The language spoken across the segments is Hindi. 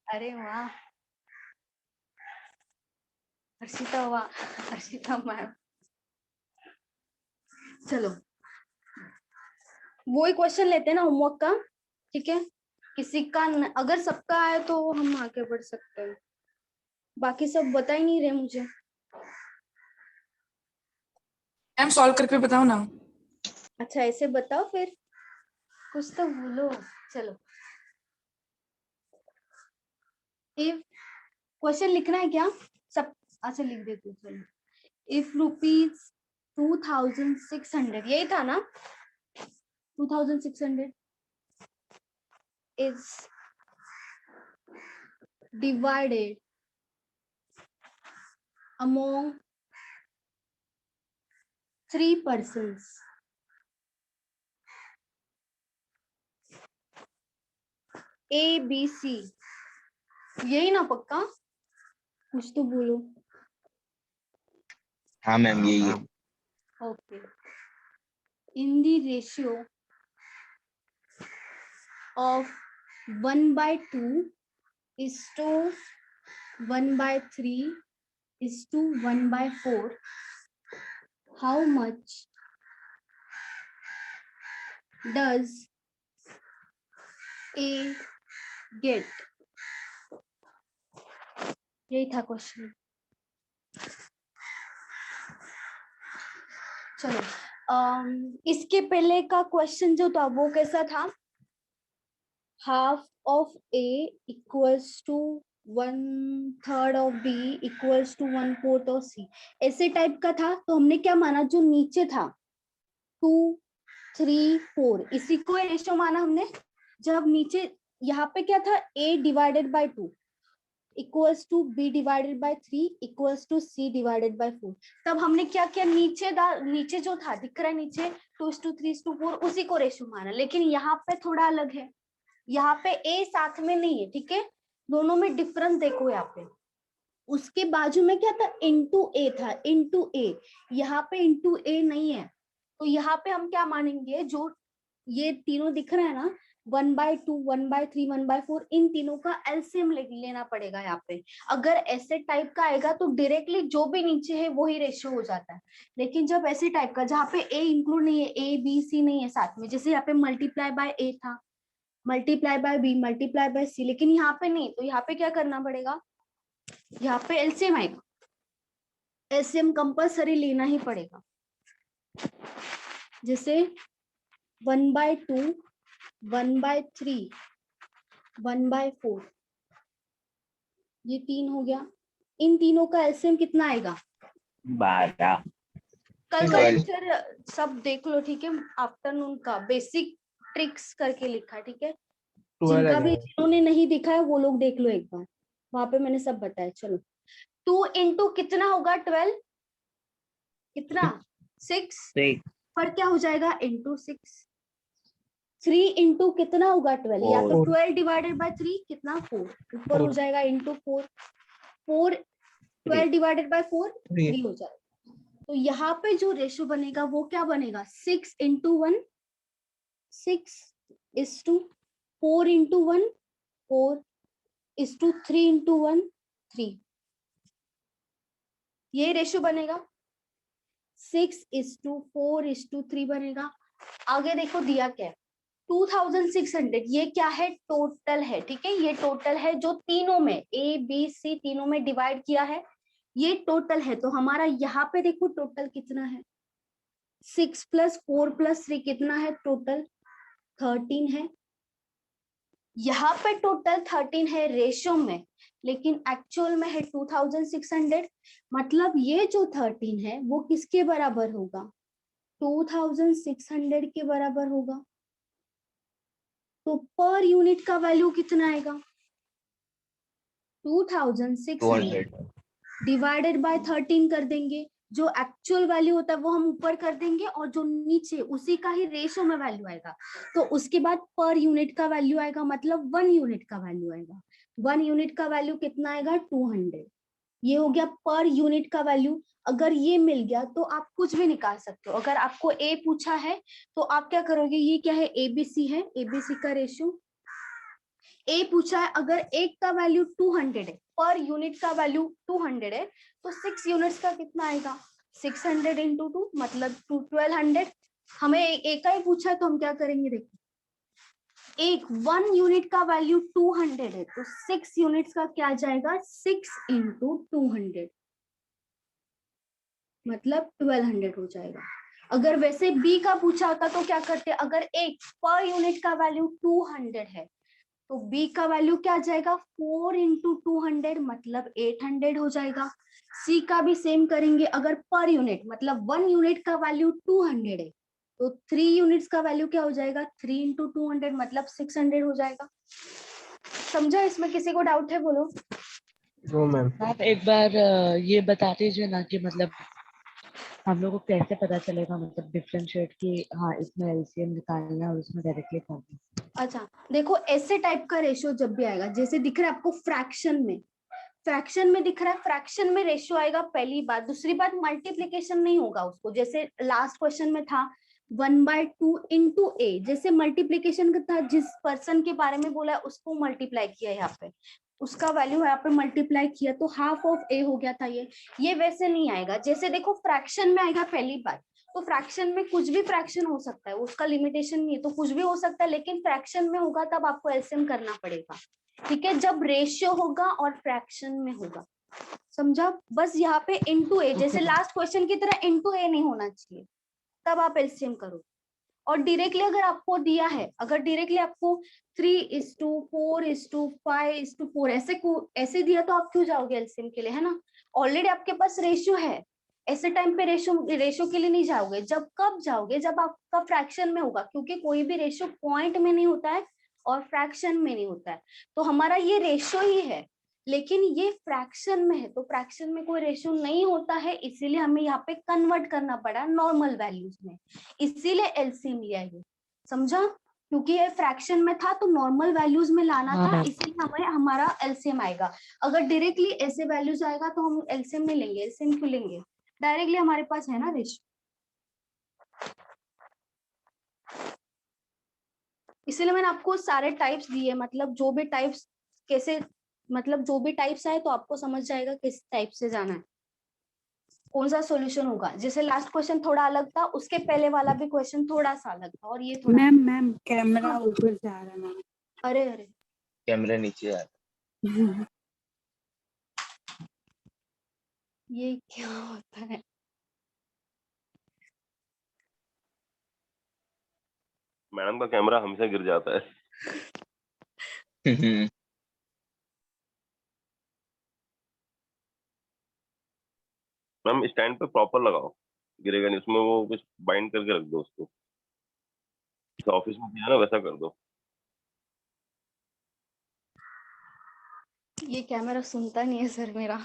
अरे वाह, हर्षिता वाह, हर्षिता मैम। चलो वो ही क्वेश्चन लेते हैं ना होमवर्क का, ठीक है। किसी का अगर सबका आए तो हम आगे बढ़ सकते हैं, बाकी सब बता ही नहीं रहे मुझे। मैम सॉल्व करके बताओ ना। अच्छा ऐसे बताओ फिर, कुछ तो बोलो। चलो इफ क्वेश्चन लिखना है क्या सब? अच्छा लिख देती हूँ। चलो, इफ रुपीज 2600, यही था ना, 2600 is divided among 3 persons, A B C, यही ना पक्का? कुछ तो बोलो। हाँ मैम यही है। Okay, in the ratio of 1/2 is to 1/3 is to 1/4, how much does A get? यही था क्वेश्चन। चलो इसके पहले का क्वेश्चन जो था वो कैसा था? Half of A equals to 1/3 of B equals to 1/4 of C, ऐसे टाइप का था। तो हमने क्या माना, जो नीचे था 2 3 4, इसी को रेशियो माना हमने। जब नीचे यहाँ पे क्या था, A divided by 2 equals to B divided by 3 equals to C divided by 4, तब हमने क्या किया, नीचे जो था दिख रहा है नीचे 2:3:4, उसी को रेशियो माना। लेकिन यहाँ पे थोड़ा अलग है, यहाँ पे A साथ में नहीं है, ठीक है, दोनों में डिफरेंस देखो। यहाँ पे उसके बाजू में क्या था, इनटू A था, इनटू A, यहाँ पे इनटू A नहीं है। तो यहाँ पे हम क्या मानेंगे, जो ये तीनों दिख रहा है ना, 1/2 1/3 1/4, इन तीनों का एलसीएम लेना पड़ेगा यहाँ पे। अगर ऐसे टाइप का आएगा तो डायरेक्टली जो भी नीचे है वही रेशियो हो जाता है। लेकिन जब ऐसे टाइप का जहाँ पे A इंक्लूड नहीं है, A B C नहीं है साथ में, जैसे यहाँ पे मल्टीप्लाई बाय A था, multiply by B, multiply by C, लेकिन यहाँ पे नहीं, तो यहाँ पे क्या करना पड़ेगा, यहाँ पे एलसीएम आएगा, एलसीएम कंपल्सरी लेना ही पड़ेगा। जैसे 1/2 1/3 1/4, ये 3 हो गया। इन तीनों का एलसीएम कितना आएगा, 12। कल का लेक्चर सब देख लो, ठीक है, आफ्टरनून का बेसिक ट्रिक्स करके लिखा है, ठीक है। जिन्होंने नहीं दिखा है वो लोग देख लो एक बार, वहां पे मैंने सब बताया। चलो 2 इंटू कितना होगा 12, कितना 6, पर क्या हो जाएगा इंटू 6। 3 इंटू कितना होगा 12, या तो 12 डिवाइडेड बाय 3 कितना 4, ऊपर हो जाएगा इंटू 4, 4 12 डिवाइडेड बाय 4 3 हो जाएगा। तो यहाँ पे जो रेशियो बनेगा वो क्या बनेगा, 6 into 1 6 is to 4 into 1 4 is to 3 into 1 3, ये रेशियो बनेगा। 6 इज टू 4 इज टू 3 बनेगा। आगे देखो दिया क्या है, 2600, ये क्या है, टोटल है, ठीक है, ये टोटल है जो तीनों में A B C तीनों में डिवाइड किया है, ये टोटल है। तो हमारा यहाँ पे देखो टोटल कितना है, 6 + 4 + 3 कितना है, टोटल 13 है। यहाँ पे टोटल 13 है रेशियो में, लेकिन एक्चुअल में है 2600। मतलब ये जो 13 है वो किसके बराबर होगा, 2600 के बराबर होगा। तो पर यूनिट का वैल्यू कितना आएगा, 2600 डिवाइडेड बाय 13 कर देंगे, जो एक्चुअल वैल्यू होता है वो हम ऊपर कर देंगे, और जो नीचे उसी का ही रेशियो में वैल्यू आएगा। तो उसके बाद पर यूनिट का वैल्यू आएगा, मतलब 1 यूनिट का वैल्यू आएगा। 1 यूनिट का वैल्यू कितना आएगा, 200। ये हो गया पर यूनिट का वैल्यू। अगर ये मिल गया तो आप कुछ भी निकाल सकते हो। अगर आपको ए पूछा है तो आप क्या करोगे, ये क्या है, एबीसी है, एबीसी का रेशियो, ए पूछा है, अगर एक का वैल्यू 200 है, पर यूनिट का वैल्यू 200 है, तो 6 यूनिट्स का कितना आएगा? 600 इंटू 2 मतलब 1200। हमें एक का ही पूछा है तो हम क्या करेंगे, देखो एक 1 यूनिट का वैल्यू 200 है, तो 6 यूनिट्स का क्या जाएगा? 6 इंटू 200 मतलब 1200 हो जाएगा। अगर वैसे बी का पूछा होता तो क्या करते, अगर एक पर यूनिट का वैल्यू 200 है, तो बी का वैल्यू क्या जाएगा? 4 इंटू 200 मतलब 800 हो जाएगा। सी का भी सेम करेंगे, अगर पर यूनिट मतलब 1 यूनिट का वैल्यू 200 है, तो 3 यूनिट्स का वैल्यू क्या हो जाएगा? 3 इंटू 200 मतलब 600 हो जाएगा। समझा? इसमें किसी को डाउट है? बोलो। No ma'am. आप एक बार ये बता दीजिए ना कि मतलब हम लोग को कैसे पता चलेगा, मतलब डिफरेंशिएट की, हाँ इसमें एलसीएम निकालना है और उसमें डायरेक्टली करना। अच्छा देखो, ऐसे टाइप का रेशियो जब भी आएगा, जैसे दिख रहा है आपको फ्रैक्शन में, फ्रैक्शन में दिख रहा है, फ्रैक्शन में रेशियो आएगा, पहली बात। दूसरी बात, मल्टीप्लीकेशन नहीं होगा उसको, जैसे लास्ट क्वेश्चन में था 1/2 इंटू ए, जैसे मल्टीप्लीकेशन का था, जिस पर्सन के बारे में बोला है उसको मल्टीप्लाई किया यहाँ पे, उसका वैल्यू यहाँ पे मल्टीप्लाई किया, तो हाफ ऑफ ए हो गया था ये वैसे नहीं आएगा। जैसे देखो फ्रैक्शन में आएगा, पहली बात तो फ्रैक्शन में कुछ भी फ्रैक्शन हो सकता है, उसका लिमिटेशन नहीं है, तो कुछ भी हो सकता है, लेकिन फ्रैक्शन में होगा तब आपको एलसीएम करना पड़ेगा, ठीक है, जब रेशियो होगा और फ्रैक्शन में होगा। समझा? बस यहाँ पे इंटू ए, जैसे लास्ट क्वेश्चन की तरह इंटू ए नहीं होना चाहिए, तब आप एलसीएम करो। और डायरेक्टली अगर आपको दिया है, अगर डायरेक्टली आपको 3:4:5:4 ऐसे दिया, तो आप क्यों जाओगे एलसीएम के लिए, है ना? ऑलरेडी आपके पास रेशियो है, ऐसे टाइम पे रेशियो के लिए नहीं जाओगे। जब कब जाओगे? जब आपका फ्रैक्शन में होगा, क्योंकि कोई भी रेशियो पॉइंट में नहीं होता है और फ्रैक्शन में नहीं होता है। तो हमारा ये रेशियो ही है, लेकिन ये फ्रैक्शन में है, तो फ्रैक्शन में कोई रेशियो नहीं होता है, इसीलिए हमें यहाँ पे कन्वर्ट करना पड़ा नॉर्मल वैल्यूज में, इसीलिए एलसीएम लिया ये। समझा? क्योंकि ये फ्रैक्शन में था तो नॉर्मल वैल्यूज में लाना था, हाँ। इसलिए हमें हमारा एलसीएम आएगा। अगर डायरेक्टली ऐसे वैल्यूज आएगा तो हम एलसीएम नहीं लेंगे। एलसीएम क्यों लेंगे? डायरेक्टली हमारे पास है ना रेशियो, इसीलिए मैंने आपको सारे टाइप्स दिए, मतलब जो भी टाइप्स कैसे, मतलब जो भी टाइप्स आए तो आपको समझ जाएगा किस टाइप से जाना है, कौन सा सॉल्यूशन होगा। जैसे लास्ट क्वेश्चन थोड़ा अलग था, उसके पहले वाला भी क्वेश्चन थोड़ा सा अलग था, और ये थोड़ा मैम कैमरा हाँ। ऊपर जा रहा है मैम। अरे अरे कैमरा नीचे आ ये क्या होता है? मैडम का कैमरा हमेशा गिर जाता है। रहा मैम स्टैंड पे प्रॉपर लगाओ, गिरेगा नहीं। उसमें वो कुछ बाइंड करके रख दो उसको, ऑफिस में किया ना वैसा कर दो। ये कैमरा सुनता नहीं है सर मेरा।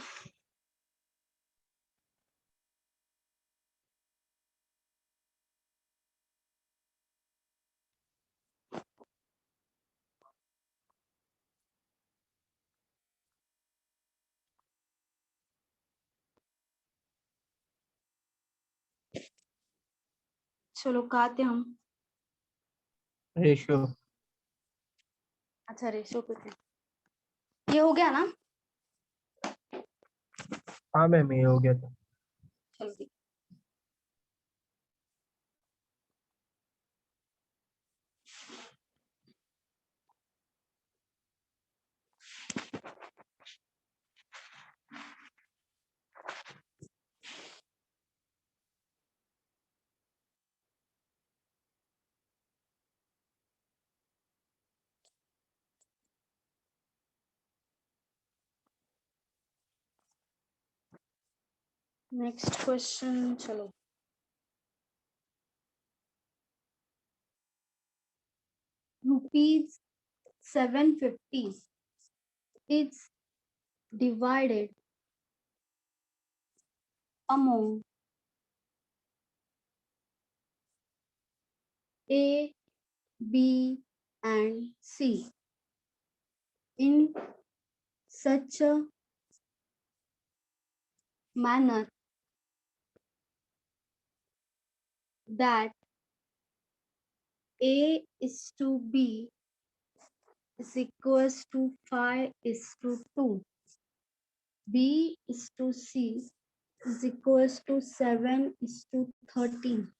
चलो कहाँ थे हम? रेशियो। अच्छा रेशियो पे थे। ये हो गया ना? हाँ मैम ये हो गया था। चलो ठीक। नेक्स्ट क्वेश्चन चलो। ₹750 is divided among A, B, and C in such a manner that A is to be is equals to 5:2. B is to C is equals to 7:13.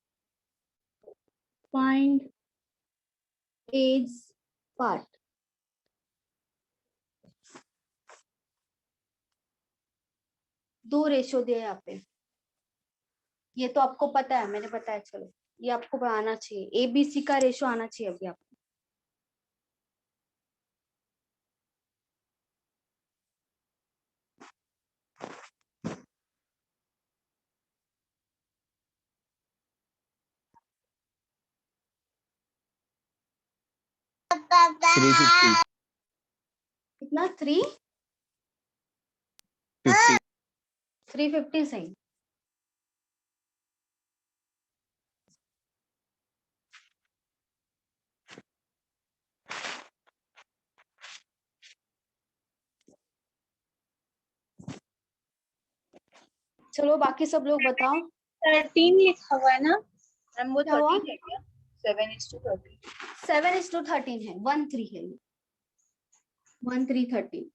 Find A's part. दो रेशो दिए यहाँ पे, ये तो आपको पता है, मैंने बताया, चलो ये आपको आना चाहिए, ABC का रेशो आना चाहिए अभी आपको। कितना 350 सही। चलो बाकी सब लोग बताओ। 13 लिखा हुआ है ना मैम, वो क्या हुआ? 13 है क्या? 7:13। 7:13 है, 1:3 है ये, 1:3:13।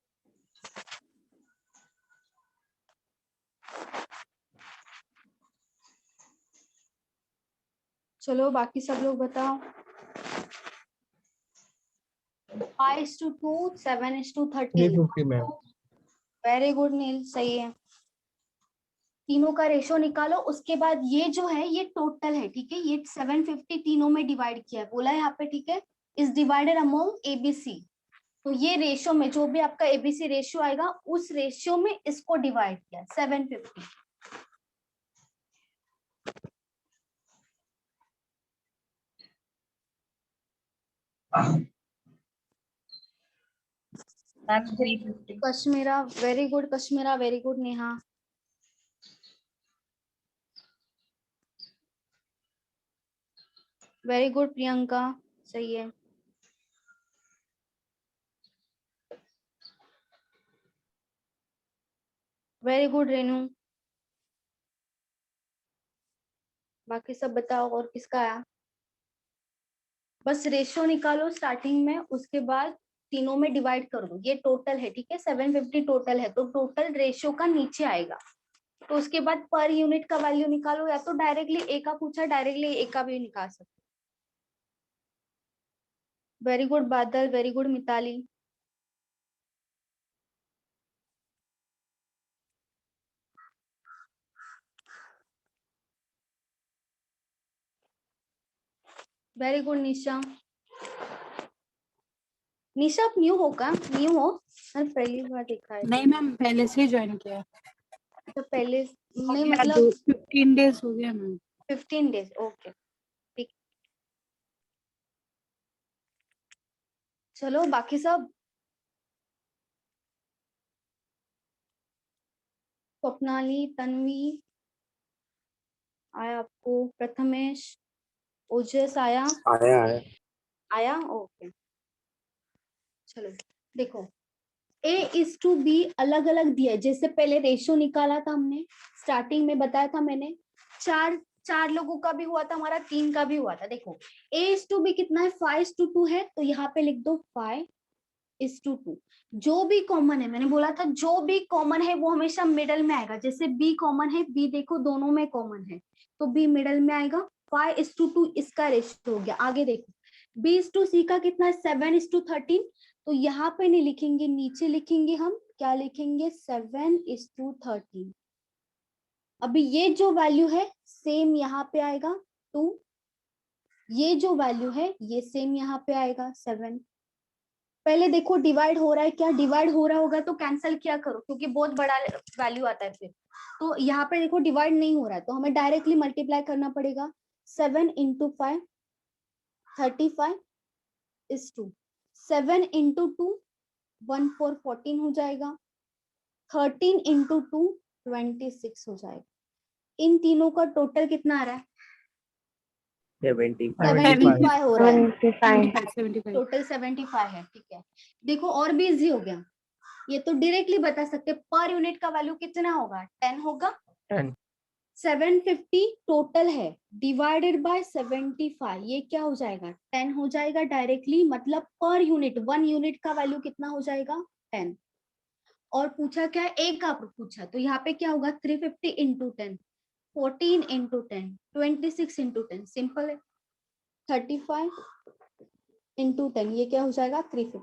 चलो बाकी सब लोग बताओ। 5:2, 7:13। 350 मैम। वेरी गुड नील, सही है। तीनों का रेशो निकालो, उसके बाद ये जो है ये टोटल है, ठीक है, ये 750 तीनों में डिवाइड किया है, बोला है यहाँ पे, ठीक है, इज डिवाइडेड अमोंग ABC। तो ये रेशो में जो भी आपका ABC रेशियो आएगा, उस रेशियो में इसको डिवाइड किया 750। Ma'am 350। Kashmira very good, Kashmira very good, Neha very good, Priyanka सही है। Very good Renu. बाकी सब बताओ और किसका आया। बस रेशियो निकालो स्टार्टिंग में, उसके बाद तीनों में डिवाइड कर दो, ये टोटल है, ठीक है, 750 टोटल है, तो टोटल रेशियो का नीचे आएगा। तो उसके बाद पर यूनिट का वैल्यू निकालो, या तो डायरेक्टली ए का पूछा, डायरेक्टली ए का भी निकाल सकते। Very good Badal, very good Mithali. Very good Nisha. Nisha आप न्यू हो का? न्यू हो? मैंने पहली बार देखा है। नहीं मैम, पहले से ज्वाइन किया। तो पहले हो नहीं, गया, मतलब 15 डेज हो गया मैम। 15 डेज, ओके ठीक। चलो बाकी सब स्वप्नाली, तन्वी आया आपको, प्रथमेश, ओजस आया? आया ओके। चलो देखो, A:B अलग अलग दिया है, जैसे पहले रेशियो निकाला था हमने, स्टार्टिंग में बताया था मैंने, चार लोगों का भी हुआ था हमारा, 3 का भी हुआ था। देखो A:B कितना है, 5:2 है, तो यहाँ पे लिख दो 5:2। जो भी कॉमन है, मैंने बोला था जो भी कॉमन है वो हमेशा मिडल में आएगा, जैसे B कॉमन है, B देखो दोनों में कॉमन है, तो B मिडल में आएगा। 5:2 इसका रेशियो हो गया। आगे देखो B:C का कितना है, 7:13, तो यहाँ पे नहीं लिखेंगे, नीचे लिखेंगे हम, क्या लिखेंगे, 7:13। अभी ये जो वैल्यू है सेम यहाँ पे आएगा 2, ये जो वैल्यू है ये सेम यहाँ पे आएगा 7। पहले देखो डिवाइड हो रहा है क्या, डिवाइड हो रहा होगा तो कैंसिल किया करो, क्योंकि बहुत बड़ा वैल्यू आता है फिर। तो यहाँ पे देखो डिवाइड नहीं हो रहा है, तो हमें डायरेक्टली मल्टीप्लाई करना पड़ेगा। 7 × 5 35:2, 7 × 2 14 14 हो जाएगा, 13 × 2 26 हो जाएगा। इन तीनों का टोटल कितना आ रहा है, 75 हो रहा है, 75। टोटल 75 है, ठीक है। देखो और भी इजी हो गया, ये तो डायरेक्टली बता सकते, पर यूनिट का वैल्यू कितना होगा, 10 होगा। 10 750 टोटल है, डिवाइडेड बाय 75, ये क्या हो जाएगा 10 हो जाएगा डायरेक्टली, मतलब पर यूनिट 1 यूनिट का वैल्यू कितना हो जाएगा 10। और पूछा क्या है, ए का पूछा, तो यहाँ पे क्या होगा 350 इंटू 10, 14 इंटू 10, 26 इंटू 10, सिंपल है। 35 इंटू 10, ये क्या हो जाएगा 350,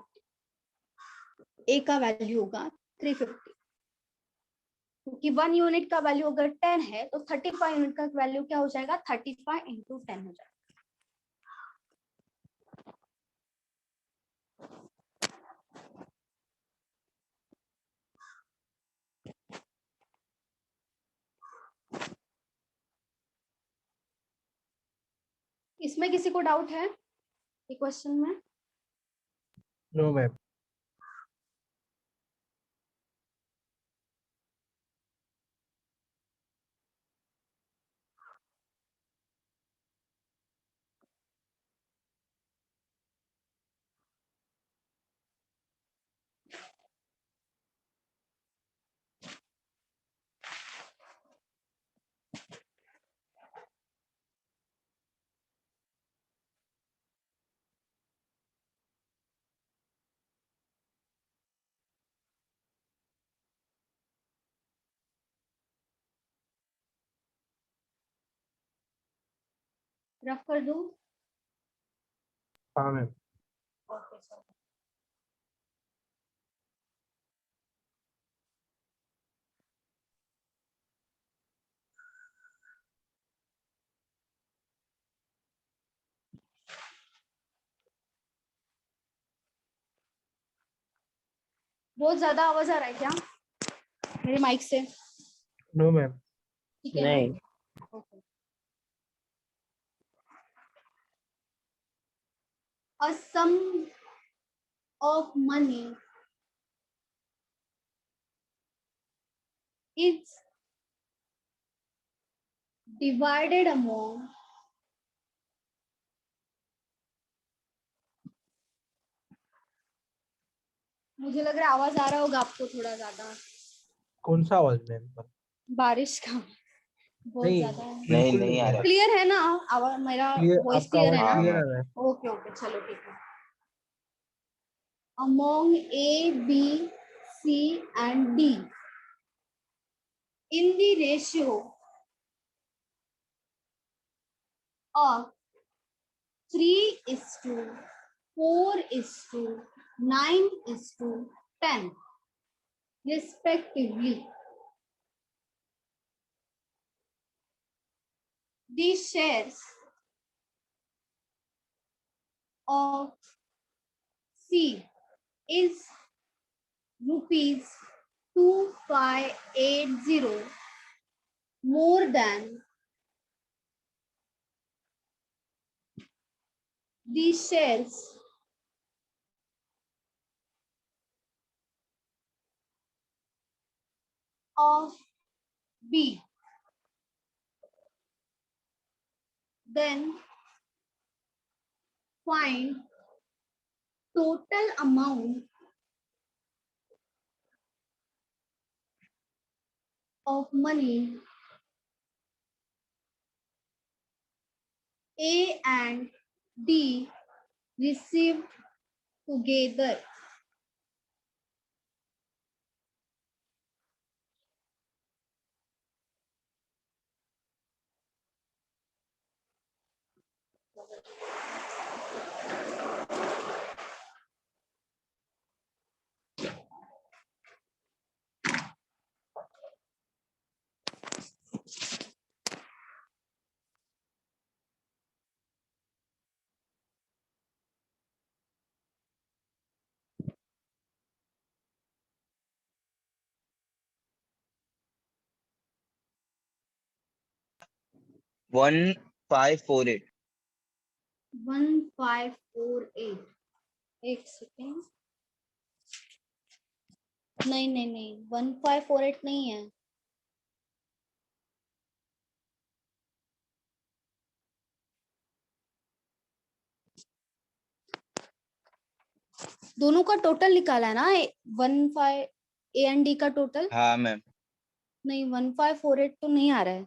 ए का वैल्यू होगा 350, क्योंकि 1 यूनिट का वैल्यू अगर 10 है तो 35 यूनिट का वैल्यू क्या हो जाएगा 35 इंटू 10 हो जाएगा। इसमें किसी को डाउट है ये क्वेश्चन में? No ma'am. रफ कर दूं? हाँ मैम। Okay sir. बहुत ज्यादा आवाज आ रहा है क्या मेरे माइक से? No ma'am. ठीक है ना? नहीं। Okay. A sum of money is divided among मुझे लग रहा है आवाज आ रहा होगा आपको थोड़ा ज्यादा, कौन सा आवाज मैम? बारिश का बहुत नहीं, ज्यादा है। नहीं बिल्कुल नहीं आ है। रहा। क्लियर है ना आवाज? मेरा क्लियर, वॉइस आपका क्लियर आवाज है ना? क्लियर हाँ। आ रहा है। ओके ओके चलो ठीक है। Among A, B, C and D in the ratio of 3:4:9:10 respectively, the shares of C is rupees 2580 more than the shares of B, then find total amount of money A and D received together. One 548। 1548, एक सेकेंड, नहीं नहीं नहीं 1548 नहीं है, दोनों का टोटल निकाला है ना 15 A एंड D का टोटल? हाँ मैम। नहीं 1548 तो नहीं आ रहा है।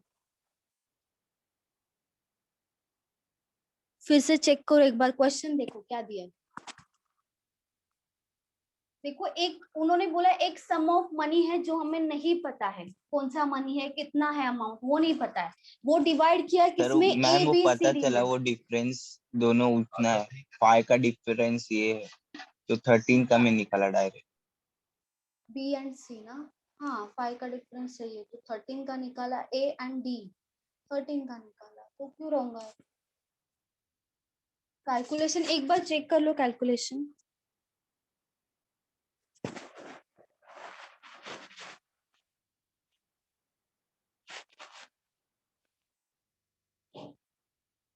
फिर से चेक करो एक बार, क्वेश्चन देखो क्या दिया है। देखो एक उन्होंने बोला एक सम ऑफ मनी है जो हमें नहीं पता है कौन सा मनी है, कितना है अमाउंट, वो नहीं पता है। वो डिवाइड किया सर किसमें, मैम ए वो बी सी पता डी चला, में। वो डिफरेंस दोनों उतना है, 5 का डिफरेंस ये है, तो 13 का मैं निकाला डायरेक्ट। बी एंड सी ना, हाँ 5 का डिफरेंस चाहिए तो 13 का निकाला, ए एंड डी 13 का निकाला, तो क्यों रॉन्ग है? कैलकुलेशन एक बार चेक कर लो, कैलकुलेशन।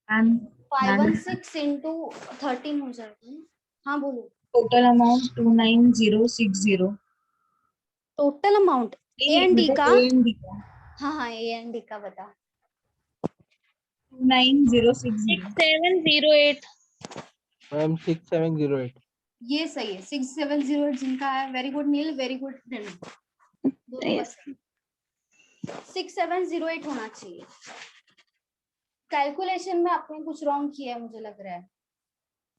And 516 into 13 हो जाएगा ना? हाँ बोलो। total amount 29060. Total amount A and D का, A and D का हाँ हाँ ए एंड डी का बता। 29060. 6708 मैम 6708। ये सही है, 6708 जिनका है, वेरी गुड नील, वेरी गुड दोनों 6708 होना चाहिए। कैलकुलेशन में आपने कुछ रॉन्ग किया है मुझे लग रहा है।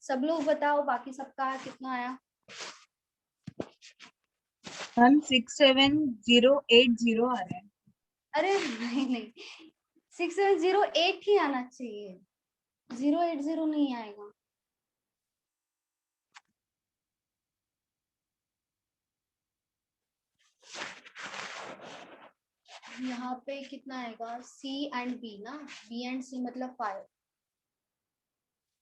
सब लोग बताओ बाकी सबका कितना आया। मैम 67080 आ रहा है। अरे नहीं 6708 ही आना चाहिए, 080 नहीं आएगा। यहाँ पे कितना आएगा, सी एंड बी ना, बी एंड सी मतलब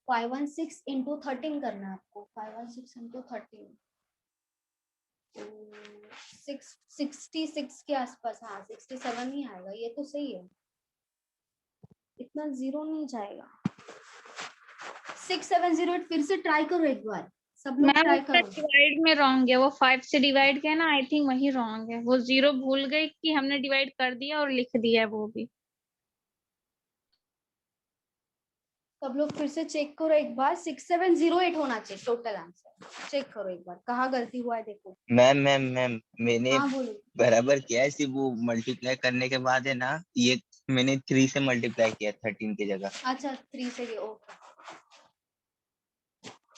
516 into 13 करना है आपको, 516 into 13 66 के आसपास, हाँ 67 ही आएगा, ये तो सही है, इतना जीरो नहीं जाएगा। 6708 फिर से ट्राई करो एक बार, सब लोग मैम ट्राई उसका करो। डिवाइड में रॉन्ग है, वो 5 से डिवाइड किया ना, आई थिंक वही रॉन्ग है। वो 0 भूल गई कि हमने डिवाइड कर दिया और लिख दिया है वो भी। सब लोग फिर से चेक करो एक बार, 6708 होना चाहिए टोटल आंसर। चेक करो एक बार कहाँ गलती हुआ है देखो। मैम मैम मैम मैंने हाँ बोलो। बराबर किया है, सिर्फ वो मल्टीप्लाई करने के बाद है ना, ये मैंने 3 से मल्टीप्लाई किया 13 की जगह। अच्छा 3 से, ओके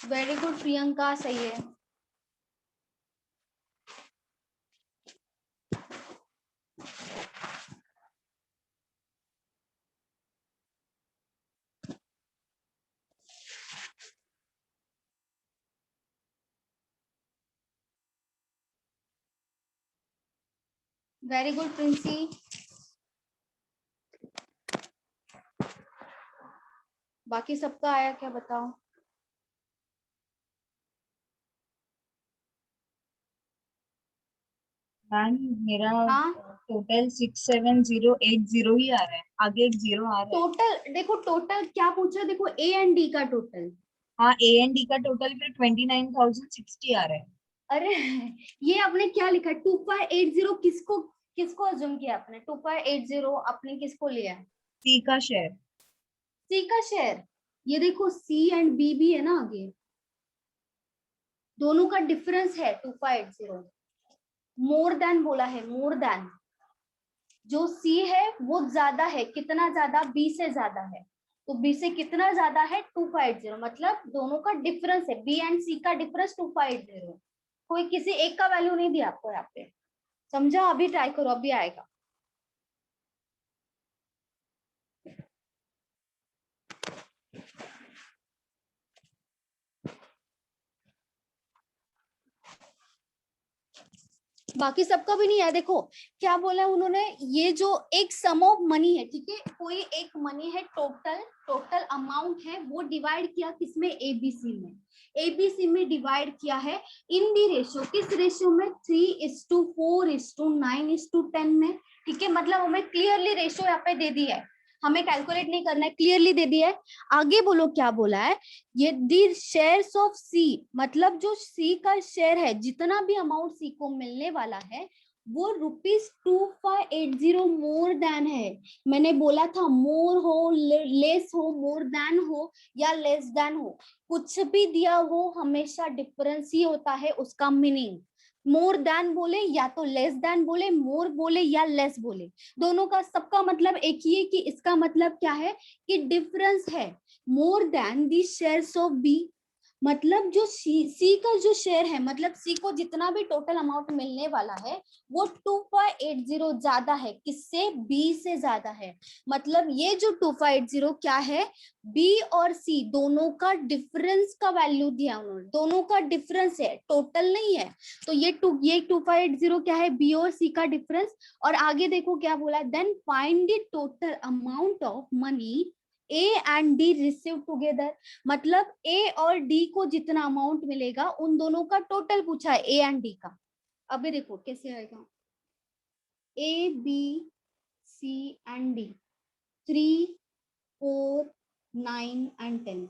वेरी गुड प्रियंका, सही है। Very good Princy. बाकी सबका आया क्या बताओ। मैम मेरा हाँ टोटल 67080 ही आ रहा है, आगे एक 0 आ रहा है। टोटल देखो, टोटल क्या पूछा, देखो ए एंड डी का टोटल। हाँ ए एंड डी का टोटल फिर 29060 आ रहा है। अरे ये आपने क्या लिखा, 2580 किसको किसको अज्यूम किया आपने, 2580 आपने किसको लिया, सी का शेयर। सी का शेयर। ये देखो सी एंड बी भी है ना आगे, दोनों का डिफरेंस है 2580, मोर देन बोला है, मोर देन। जो सी है वो ज्यादा है, कितना ज्यादा, बी से ज्यादा है, तो बी से कितना ज्यादा है 2580, मतलब दोनों का डिफरेंस है, बी एंड सी का डिफरेंस 2580। कोई किसी एक का वैल्यू नहीं दिया आपको यहाँ पे, समझा। अभी ट्राई करो, अभी आएगा। बाकी सबका भी नहीं है। देखो क्या बोला उन्होंने, ये जो एक सम ऑफ मनी है, ठीक है, कोई एक मनी है, टोटल अमाउंट है, वो डिवाइड किया किसमें, एबीसी में। एबीसी में डिवाइड किया है इन दी रेशियो, किस रेशियो में, 3:4:9:10 में, ठीक है। मतलब हमें क्लियरली रेशियो यहाँ पे दे दी है, हमें कैलकुलेट नहीं करना है, क्लियरली दे दिया है। आगे बोलो क्या बोला है, ये दी शेयर्स ऑफ सी, मतलब जो सी का शेयर है, जितना भी अमाउंट सी को मिलने वाला है वो ₹2580 मोर देन है। मैंने बोला था मोर हो, लेस हो, मोर देन हो या लेस देन हो, कुछ भी दिया हो हमेशा डिफरेंस ही होता है उसका मीनिंग। मोर देन बोले या तो लेस देन बोले, मोर बोले या लेस बोले, दोनों का सबका मतलब एक ही है कि इसका मतलब क्या है कि डिफरेंस है। More than the shares of B, मतलब जो सी का जो शेयर है, मतलब सी को जितना भी टोटल अमाउंट मिलने वाला है वो 2580 ज्यादा है, किससे? बी से ज्यादा है। मतलब ये जो 2580 क्या है, बी और सी दोनों का डिफरेंस का वैल्यू दिया उन्होंने, दोनों का डिफरेंस है, टोटल नहीं है। तो ये 2580 क्या है? बी और सी का डिफरेंस। और आगे देखो क्या बोला, then find the total amount of money A and D receive together, मतलब ए और डी को जितना अमाउंट मिलेगा उन दोनों का टोटल पूछा है, ए एंड डी का। अभी देखो कैसे आएगा, A B C and D, 3 4 9 and 10,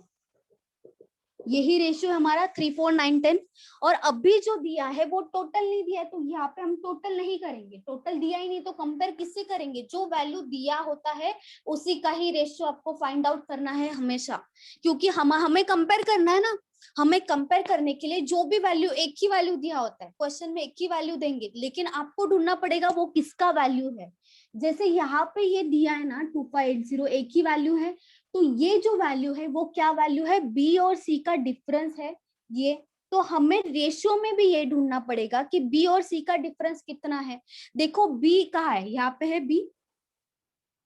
यही रेशियो है हमारा 3 4 9 10। और अभी जो दिया है वो टोटल नहीं दिया है, तो यहाँ पे हम टोटल नहीं करेंगे, टोटल दिया ही नहीं तो कंपेयर किससे करेंगे? जो वैल्यू दिया होता है उसी का ही रेशियो आपको फाइंड आउट करना है हमेशा, क्योंकि हमें कंपेयर करना है ना। हमें कंपेयर करने के लिए जो भी वैल्यू, एक ही वैल्यू दिया होता है क्वेश्चन में, एक ही वैल्यू देंगे, लेकिन आपको ढूंढना पड़ेगा वो किसका वैल्यू है। जैसे यहाँ पे ये दिया है ना 2580, एक ही वैल्यू है, तो ये जो वैल्यू है वो क्या वैल्यू है? बी और सी का डिफरेंस है ये। तो हमें रेशियो में भी ये ढूंढना पड़ेगा कि बी और सी का डिफरेंस कितना है। देखो बी कहाँ है? यहाँ पे है बी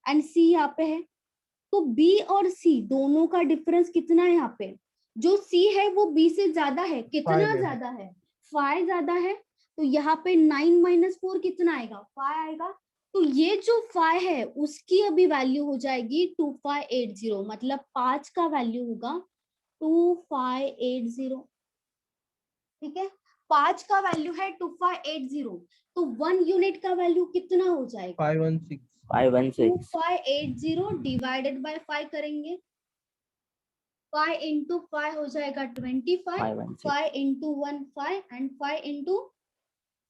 एंड सी यहाँ पे है, तो बी और सी दोनों का डिफरेंस कितना है? यहाँ पे जो सी है वो बी से ज्यादा है, कितना 5 है। ज्यादा है? 5 ज्यादा है। तो यहाँ पे 9 - 4 कितना आएगा? 5 आएगा। तो ये जो 5 है उसकी अभी वैल्यू हो जाएगी 2580, मतलब 5 का वैल्यू होगा 2580। ठीक है, 5 का वैल्यू है 2580, तो 1 यूनिट का वैल्यू कितना हो जाएगा? 516 516 2580 डिवाइडेड बाय 5 करेंगे, 5 इंटू 5 हो जाएगा 25, 516 5 इंटू 1 5 एंड 5 इंटू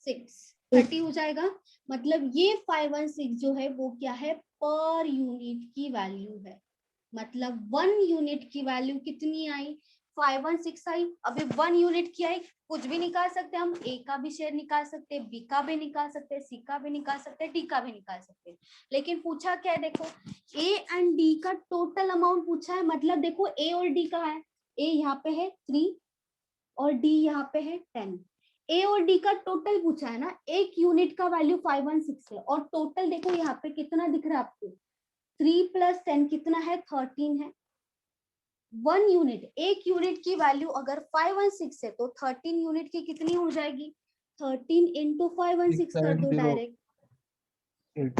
6 30 हो जाएगा। मतलब ये 516 जो है वो क्या है? पर यूनिट की वैल्यू है। मतलब 1 यूनिट की वैल्यू कितनी आई? 516 आई। अभी 1 यूनिट की आई, कुछ भी निकाल सकते हैं हम, ए का भी शेयर निकाल सकते हैं, बी का भी निकाल सकते हैं, सी का भी निकाल सकते हैं, डी का भी निकाल सकते हैं। लेकिन पूछा क्या है? देखो ए एंड डी का टोटल अमाउंट पूछा है, मतलब देखो ए और डी का है, ए यहाँ पे है 3 और डी यहाँ पे है 10। ए और डी का टोटल पूछा है ना, एक यूनिट का वैल्यू 516 है, और टोटल देखो यहाँ पे कितना दिख रहा है आपको? 3 + 10 कितना है? 13 है। 1 यूनिट, एक यूनिट की वैल्यू अगर 516 है तो 13 यूनिट की कितनी हो जाएगी? 13 इंटू 516 कर दो 670 डायरेक्ट, 8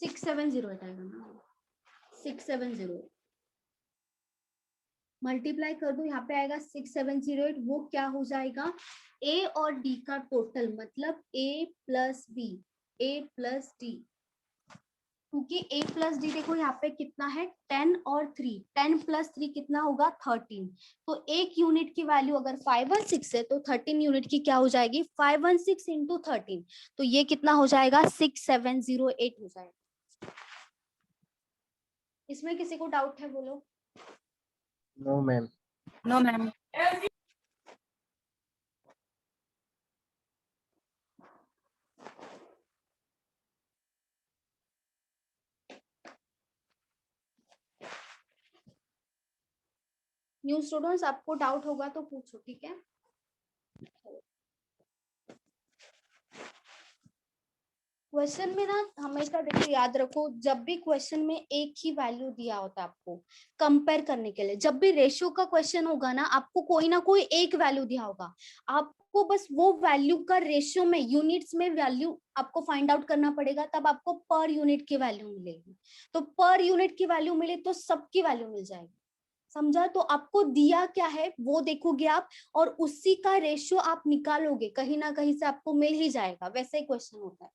670 आएगा ना, 670 मल्टीप्लाई कर दो, यहाँ पे आएगा 6708। वो क्या हो जाएगा? ए और डी का टोटल, मतलब ए प्लस बी, ए प्लस डी, क्योंकि a प्लस डी देखो यहाँ पे कितना है? 10 और 3, 10 + 3 कितना होगा? 13। तो एक यूनिट की वैल्यू अगर 516 है तो 13 यूनिट की क्या हो जाएगी? 516 इंटू 13, तो ये कितना हो जाएगा? 6708 हो जाएगा। इसमें किसी को डाउट है? बोलो। No ma'am. No ma'am. New students, आपको डाउट होगा तो पूछो, ठीक है? क्वेश्चन में ना हमेशा देखो, याद रखो, जब भी क्वेश्चन में एक ही वैल्यू दिया होता है आपको कंपेयर करने के लिए, जब भी रेशियो का क्वेश्चन होगा ना, आपको कोई ना कोई एक वैल्यू दिया होगा, आपको बस वो वैल्यू का रेशियो में, यूनिट्स में वैल्यू आपको फाइंड आउट करना पड़ेगा, तब आपको पर यूनिट की वैल्यू मिलेगी। तो पर यूनिट की वैल्यू मिले तो सबकी वैल्यू मिल जाएगी, समझा? तो आपको दिया क्या है वो देखोगे आप, और उसी का रेशियो आप निकालोगे, कहीं ना कहीं से आपको मिल ही जाएगा। वैसे ही क्वेश्चन होता है।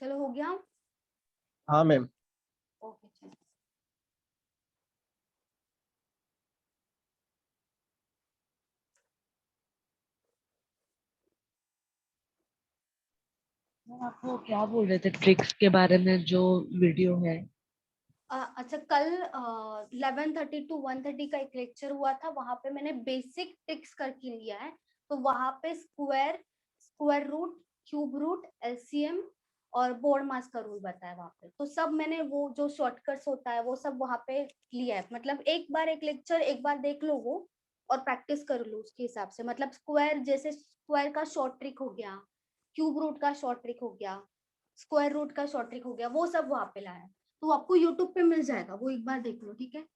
चलो हो गया। हाँ मैम। ओके चलो। मैम आपको क्या बोल रहे थे ट्रिक्स के बारे में जो वीडियो है? अच्छा, कल 11:30 to 1:30 का एक लेक्चर हुआ था, वहां पे मैंने बेसिक ट्रिक्स करके लिया है। तो वहां पे square root, cube root, LCM और बोर्ड मास का रूल बताया वहां पे। तो सब मैंने वो जो शॉर्टकट्स होता है वो सब वहां पे लिया है। मतलब एक बार एक लेक्चर एक बार देख लो वो, और प्रैक्टिस कर लो उसके हिसाब से। मतलब स्क्वायर, जैसे स्क्वायर का शॉर्ट ट्रिक हो गया, क्यूब रूट का शॉर्ट ट्रिक हो गया, स्क्वायर रूट का शॉर्ट ट्रिक हो गया, वो सब वहां पे लाया है। तो आपको यूट्यूब पे मिल जाएगा, वो एक बार देख लो, ठीक है।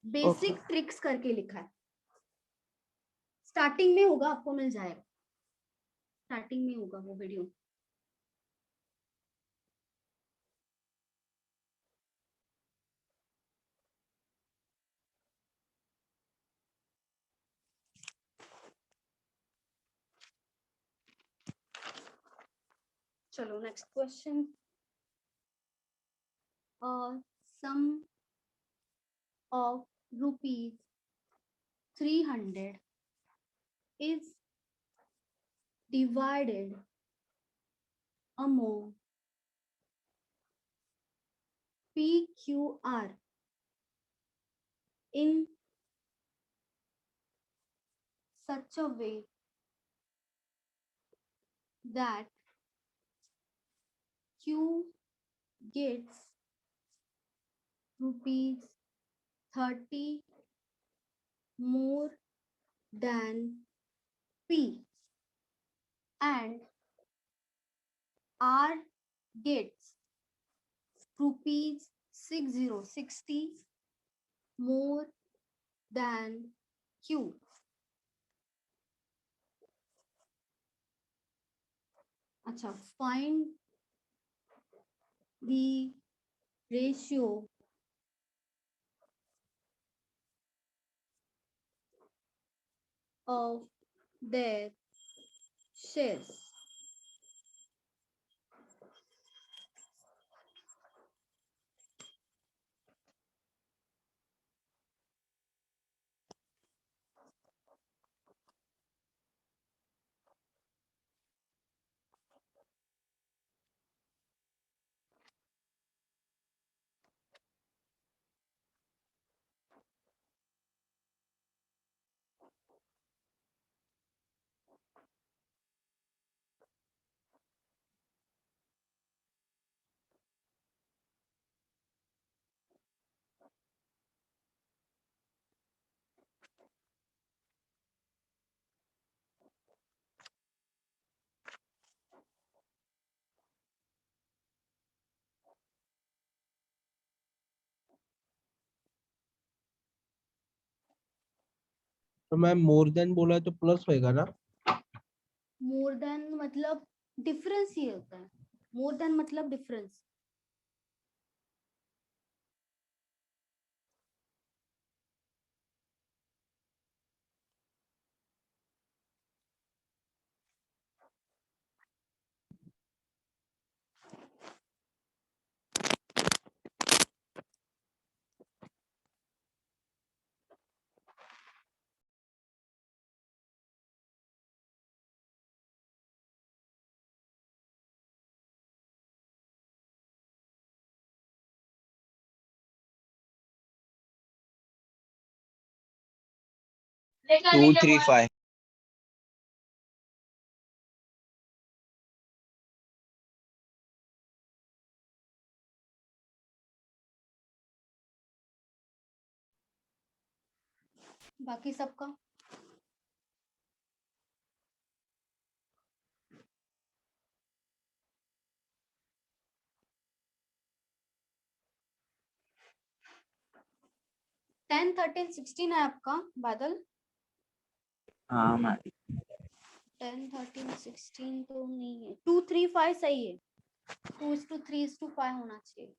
बेसिक ट्रिक्स करके लिखा है, स्टार्टिंग में होगा, आपको मिल जाएगा, स्टार्टिंग में होगा वो वीडियो। चलो next question. Sum of rupees 300 is divided among PQR in such a way that Q gets ₹30 more than P, and R gets ₹60 more than Q. अच्छा, find the ratio of their shares. तो मैम मोर देन बोला है तो प्लस होएगा ना? मोर देन मतलब डिफरेंस ही होता है, मोर देन मतलब डिफरेंस। Two three five. बाकी सबका 10, 13, 16 है आपका बादल? हाँ मैम। 10, 13, 16 तो नहीं है। 2, 3, 5 सही है। 2:3:5 होना चाहिए।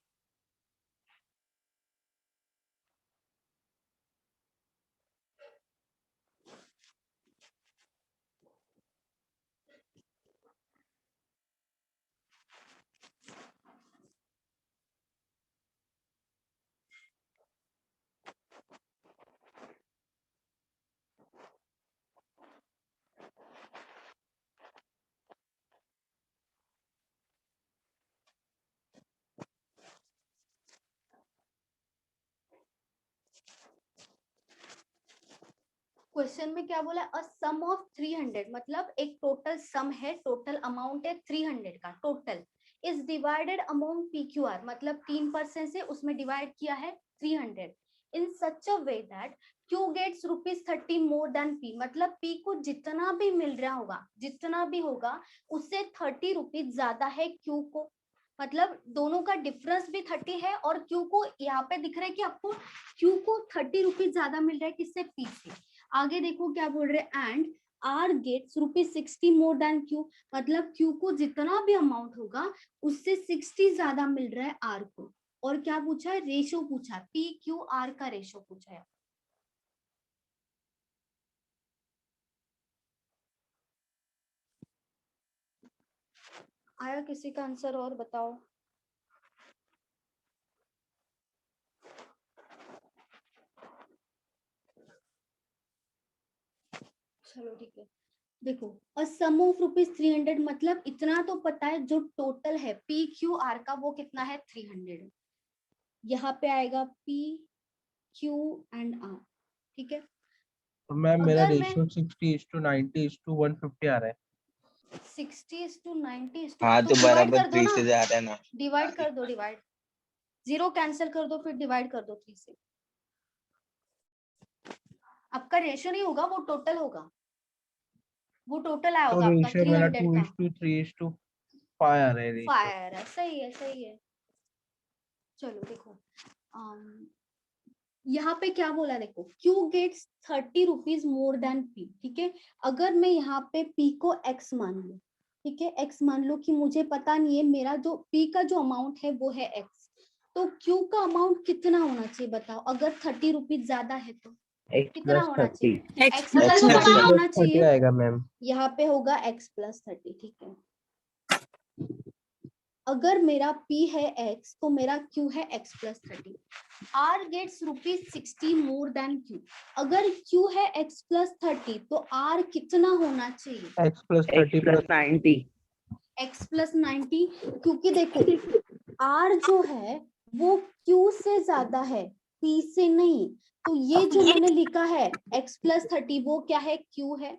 क्वेश्चन में क्या बोला, अ सम ऑफ 300, मतलब एक टोटल सम है, टोटल अमाउंट है 300 का total, is divided among PQR, मतलब 3% से उसमें डिवाइड किया है 300 in such a way that Q gets ₹30 more than P, मतलब P को जितना भी मिल रहा होगा, जितना भी होगा उससे 30 रुपीज ज्यादा है Q को, मतलब दोनों का डिफरेंस भी 30 है और Q को यहाँ पे दिख रहा है कि आपको Q को 30 रुपीज ज्यादा मिल रहा है किससे, P से। आगे देखो क्या बोल रहे, and R gets ₹60 more than Q, मतलब Q को जितना भी अमाउंट होगा उससे 60 ज्यादा मिल रहा है R को। और क्या पूछा है, रेशो पूछा है, PQR का रेशो पूछा है। आया किसी का आंसर और बताओ। चलो ठीक है, देखो और सम ऑफ ₹300, मतलब इतना तो पता है जो टोटल है PQR का वो कितना है 300, यहाँ पे आएगा PQ एंड R, ठीक है। तो मैम मेरा अगर मैं रेशियो 60:90:150 आ रहा है। 60:90 हाँ तो तो डिवाइड बराबर कर दो 3 ना, से जा रहा है ना। डिवाइड कर दो, डिवाइड, 0 कैंसिल कर दो, फिर डिवाइड कर दो 3 से। आपका रेशियो नहीं होगा, वो टोटल होगा, वो टोटल आया तो होगा आपका रेशियो मेरा 300 का। 2:3:5 आ रहा है रेशियो। फायर है, सही है, सही है। चलो देखो, यहाँ पे क्या बोला, देखो Q gets 30 rupees more than P, ठीक है। अगर मैं यहाँ पे P को X मान लूं, ठीक है, X मान लो कि मुझे पता नहीं है, मेरा जो P का जो अमाउंट है वो है X, तो Q का अमाउंट कितना होना चाहिए बताओ, अगर 30 रुपीज ज्यादा है तो X कितना plus होना 30 चाहिए, X X plus plus X 30 plus होना 30 चाहिए, आएगा मैम। यहाँ पे होगा X plus 30, ठीक है। अगर मेरा P है X तो मेरा Q है X plus 30, R gets ₹60 more than Q, अगर Q है X plus 30 तो R कितना होना चाहिए, X plus 30 plus 90। X plus 90, क्योंकि देखो R जो है वो Q से ज्यादा है P से नहीं, तो ये जो मैंने लिखा है X plus 30 वो क्या है, Q है।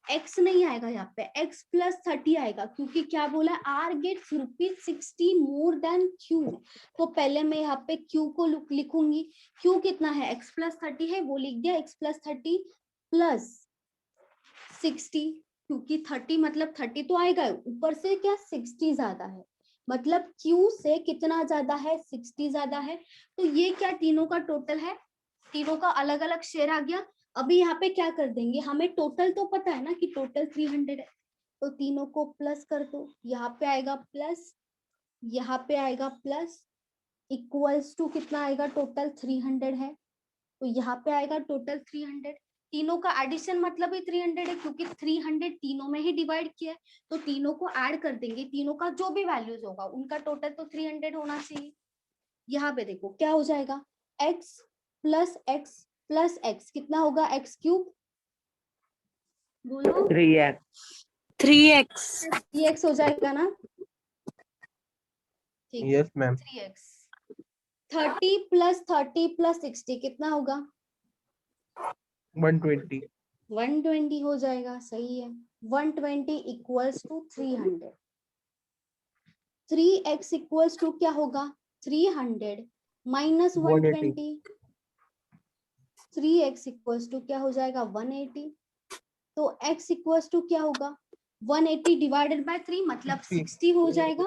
X नहीं आएगा यहाँ पे, X plus 30 आएगा, क्योंकि क्या बोला, R gets ₹60 more than Q, तो पहले मैं यहाँ पे Q को लिखूंगी, Q कितना है, X plus 30 है, वो लिख दिया, X plus 30 plus 60, क्योंकि 30 मतलब 30 तो आएगा, ऊपर से क्या 60 ज्यादा है, मतलब Q से कितना ज्यादा है, 60 ज्यादा है, तो ये क्या तीनों का टोटल है, तीनों का अलग अलग शेयर आ गया। अभी यहाँ पे क्या कर देंगे, हमें टोटल तो पता है ना कि टोटल 300 है, तो तीनों को प्लस कर दो, यहाँ पे आएगा प्लस, यहाँ पे आएगा प्लस, इक्वल्स टू कितना आएगा, टोटल 300 है, तो यहाँ पे आएगा टोटल 300, तीनों का एडिशन मतलब ही 300 है, क्योंकि 300 तीनों में ही डिवाइड किया है, तो तीनों को ऐड कर देंगे, तीनों का जो भी वैल्यूज होगा उनका टोटल तो 300 होना चाहिए। यहाँ पे देखो क्या हो जाएगा, x प्लस x कितना होगा, x क्यूब, बोलो 3x 3x हो जाएगा ना, ठीक है, यस मैम। 3x। 30 प्लस 60 कितना होगा, 120 120 हो जाएगा, सही है। 120 equals to 300, 3x equals to क्या होगा, 300 माइनस 120, 3x इक्वल्स टू क्या हो जाएगा, 180, तो x इक्वल्स टू क्या होगा, 180 डिवाइडेड बाय 3 मतलब 60 हो जाएगा,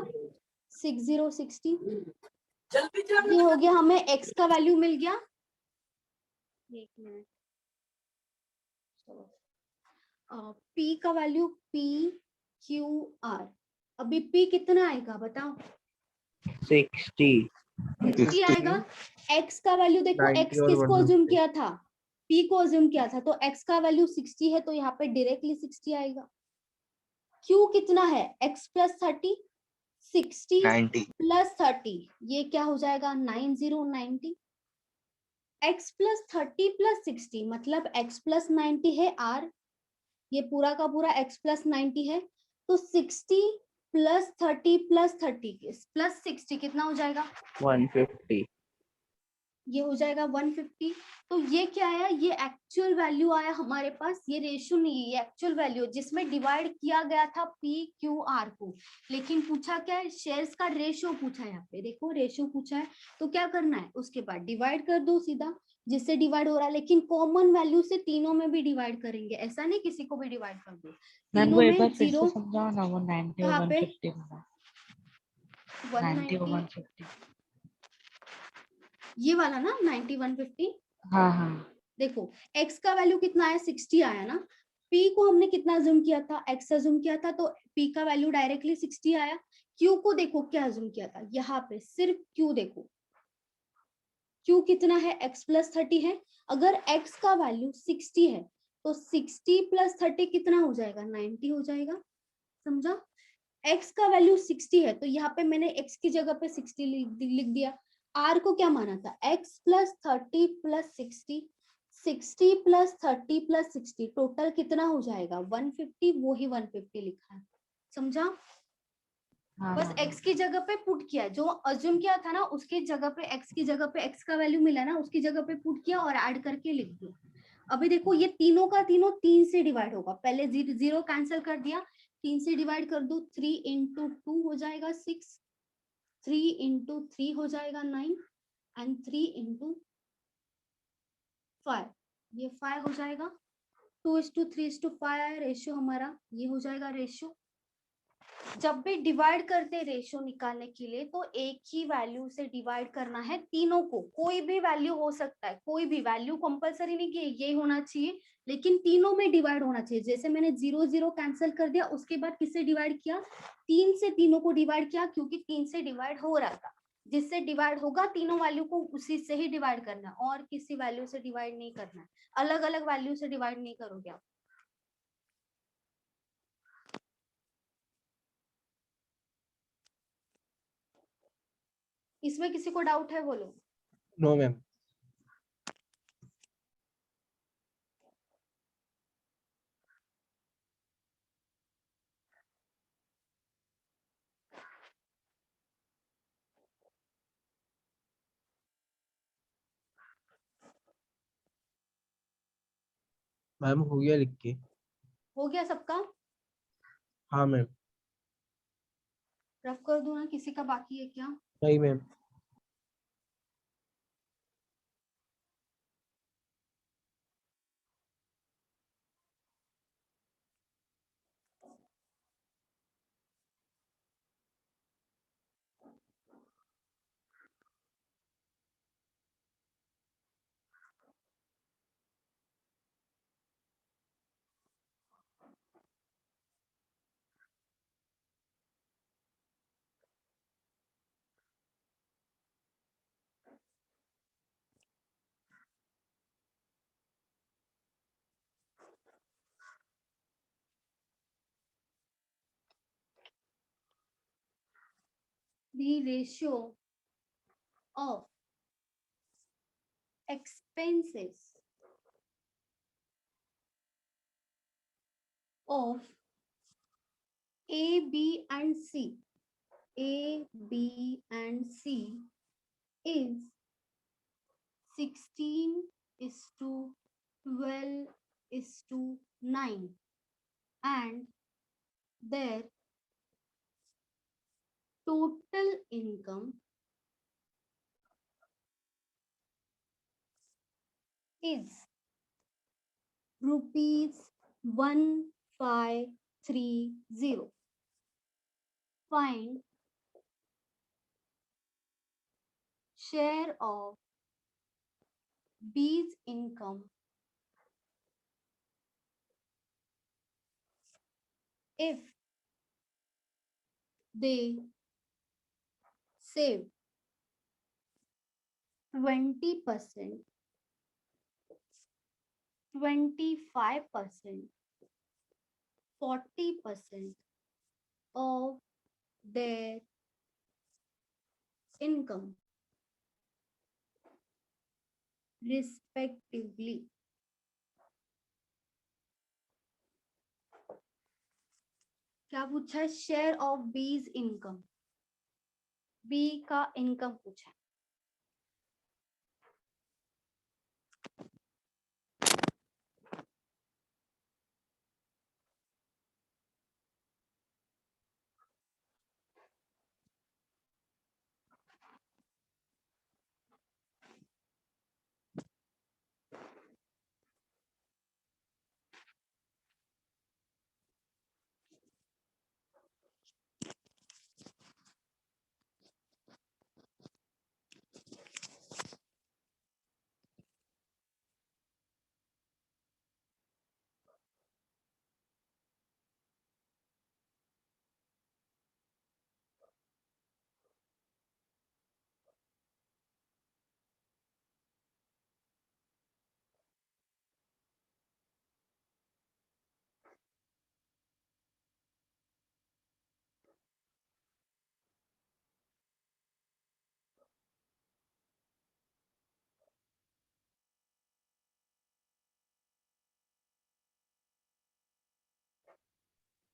60 ये हो गया, हमें x का वैल्यू मिल गया, एक मिनट, p का वैल्यू PQR, अभी p कितना आएगा बताओ, 60 आएगा। x का वैल्यू देखो, 90 x और किसको 150। अज्यूम किया था, p को अज्यूम किया था, तो x का वैल्यू 60 है, तो यहाँ पे डायरेक्टली 60 आएगा। q कितना है, x प्लस 30, 60 90 प्लस 30 ये क्या हो जाएगा, 90, x प्लस 30 प्लस 60 मतलब x प्लस 90 है r, ये पूरा का पूरा x प्लस 90 है, तो 60 प्लस 30 प्लस 30 प्लस 60 कितना हो जाएगा, 150 ये हो जाएगा 150। तो ये क्या आया, ये एक्चुअल वैल्यू आया हमारे पास, ये रेशियो नहीं है, ये एक्चुअल वैल्यू जिसमें डिवाइड किया गया था पी क्यू आर को। लेकिन पूछा क्या है, शेयर्स का रेशियो पूछा है, यहाँ पे देखो रेशियो पूछा है, तो क्या करना है, उसके बाद डिवाइड कर दो सीधा, जिससे डिवाइड हो रहा है। लेकिन कॉमन वैल्यू से तीनों में भी डिवाइड करेंगे, ऐसा नहीं किसी को भी डिवाइड कर दो। मैम तीनों वो एक में बार फिर से जीरो, समझाओ ना, वो 90 और कहाँ पे 150 वाला। 90 और 190, 150। ये वाला ना 90 150। हाँ हाँ देखो x का वैल्यू कितना आया, 60 आया ना, p को हमने कितना अज्यूम किया था, x अज्यूम किया था, तो p का वैल्यू डायरेक्टली 60 आया। q को देखो क्या अज्यूम किया था, यहाँ पे सिर्फ q देखो, q कितना है, x प्लस 30 है। अगर x का वैल्यू 60 है तो 60 प्लस 30 कितना हो जाएगा, 90 हो जाएगा, समझा। x का वैल्यू 60 है तो यहाँ पे मैंने x की जगह पे 60 लिख दिया। r को क्या माना था, x plus 30 plus 60, 60 plus 30 plus 60 total कितना हो जाएगा 150, वो ही 150 लिखा है, समझा। हाँ बस हाँ x की जगह पे पुट किया, जो अज्यूम किया था ना उसकी जगह पे, x की जगह पे x का वैल्यू मिला ना, उसकी जगह पे पुट किया और ऐड करके लिख दिया। अभी देखो ये तीनों का तीनों 3 से डिवाइड होगा, पहले जीरो कैंसिल कर दिया, 3 से डिवाइड कर दो, 3 इंटू 2 हो जाएगा 6, 3 इंटू 3 हो जाएगा 9 एंड 3 इंटू 5, ये 5 हो जाएगा। 2:3:5 आया रेशियो हमारा, ये हो जाएगा रेशियो। जब भी डिवाइड करते रेशियो निकालने के लिए तो एक ही वैल्यू से डिवाइड करना है तीनों को, कोई भी वैल्यू हो सकता है, कोई भी वैल्यू कंपलसरी नहीं कि ये होना चाहिए, लेकिन तीनों में डिवाइड होना चाहिए। जैसे मैंने 0 0 कैंसिल कर दिया, उसके बाद किससे डिवाइड किया, 3 से तीनों को डिवाइड किया, क्योंकि 3 से डिवाइड हो रहा था। जिससे डिवाइड होगा तीनों वैल्यू को उसी से ही डिवाइड करना, और किसी वैल्यू से डिवाइड नहीं करना है, अलग अलग वैल्यू से डिवाइड नहीं करोगे आप। इसमें किसी को डाउट है बोलो। No ma'am. मैम हो गया लिख के। हो गया सबका, हाँ मैम। रफ कर दूं ना, किसी का बाकी है क्या। नहीं ma'am. The ratio of expenses of A, B and C, A, B and C is 16:12:9, and their total income is ₹1530. Find share of B's income if they save 20%, 25%, 40% of their income respectively. क्या पूछा है, share of B's income, B का इनकम पूछा है।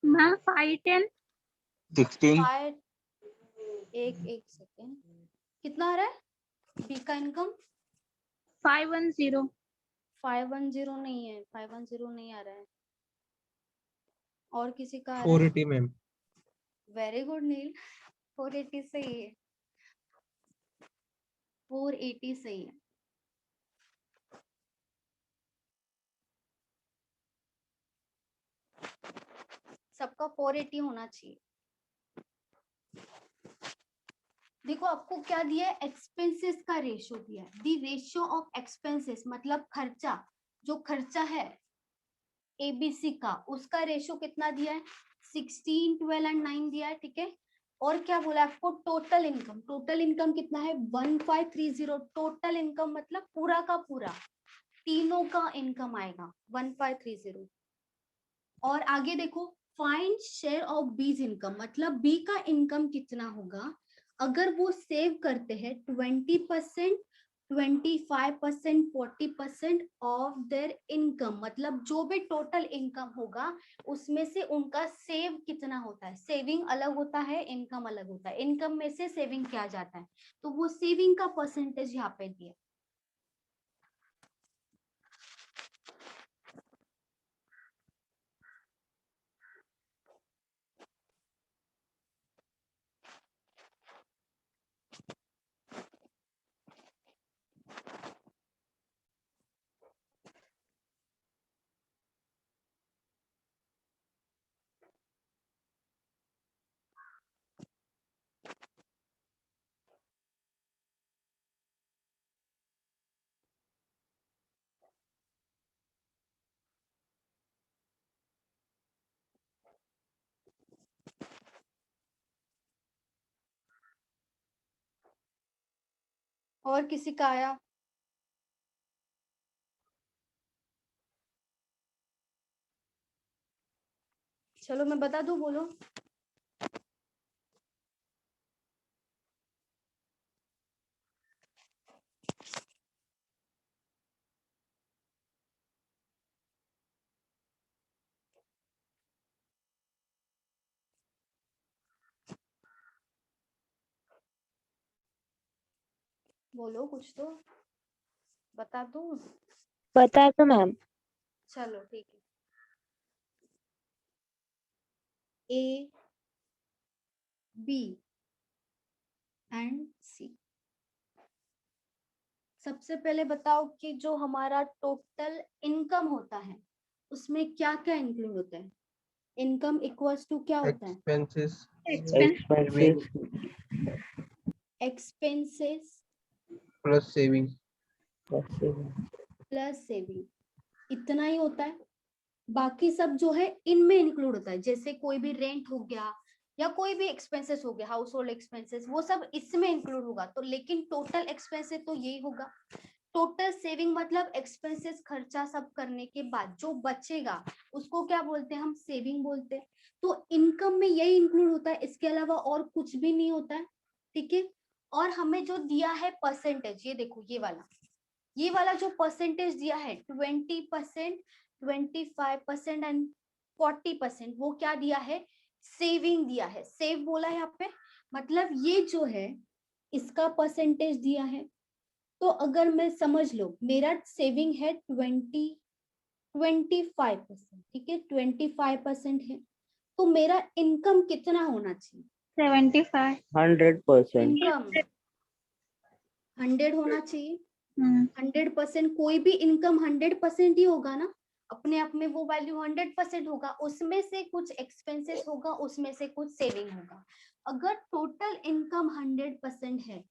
मैम 510 16 5 एक सेकेंड, कितना आ रहा है बी का इनकम? 510 510 नहीं है, 510 नहीं आ रहा है। और किसी का आ रहा है? 480 मैम। वेरी गुड नील, 480 सही है, 480 सही है। सबका 480 होना चाहिए। देखो आपको क्या दिया है, एक्सपेंसेस का रेशो दिया है, दी रेशियो ऑफ एक्सपेंसेस मतलब खर्चा, जो खर्चा है एबीसी का उसका रेशो कितना दिया है, 16, 12 एंड 9 दिया है, ठीक है। और क्या बोला आपको, टोटल इनकम, टोटल इनकम कितना है 1530, टोटल इनकम मतलब पूरा का पूरा तीनों का इनकम आएगा 1530। और आगे देखो, find share of B's income मतलब बी का इनकम कितना होगा अगर वो सेव करते हैं 20%, 25%, 40% ऑफ देयर इनकम, मतलब जो भी टोटल इनकम होगा उसमें से उनका सेव कितना होता है। सेविंग अलग होता है, इनकम अलग होता है, इनकम में से सेविंग किया जाता है, तो वो सेविंग का परसेंटेज यहाँ पे दिया। और किसी का आया? चलो मैं बता दूं, बोलो। बोलो कुछ तो, बता दूं? बता दो मैम। चलो ठीक है। ए, बी एंड सी। सबसे पहले बताओ कि जो हमारा टोटल इनकम होता है उसमें क्या क्या इंक्लूड होता है। इनकम इक्वल्स टू क्या होता है, expenses expense expenses plus saving. Plus saving, इतना ही होता है। बाकी सब जो है इनमें इंक्लूड होता है, जैसे कोई भी रेंट हो गया या कोई भी एक्सपेंसेस हो गया, हाउस होल्ड एक्सपेंसेस, वो सब इसमें इंक्लूड होगा। तो लेकिन टोटल एक्सपेंसेस तो यही होगा। टोटल सेविंग मतलब एक्सपेंसेस खर्चा सब करने के बाद जो बचेगा उसको क्या बोलते हैं, हम सेविंग बोलते हैं। तो इनकम में यही इंक्लूड होता है, इसके अलावा और कुछ भी नहीं होता है, ठीक है। और हमें जो दिया है परसेंटेज, ये देखो ये वाला जो परसेंटेज दिया है 20%, 25% एंड 40%, वो क्या दिया है, सेविंग दिया है। सेव बोला है यहाँ पे, मतलब ये जो है इसका परसेंटेज दिया है। तो अगर मैं समझ लो मेरा सेविंग है 25%, ठीक है, 25% है, तो मेरा इनकम कितना होना चाहिए, 75 100%। इनकम 100 होना चाहिए। 100%, कोई भी इनकम 100% ही होगा ना, अपने आप में वो वैल्यू 100% होगा, उसमें से कुछ एक्सपेंसेस होगा, उसमें से कुछ सेविंग होगा। अगर टोटल इनकम 100% है,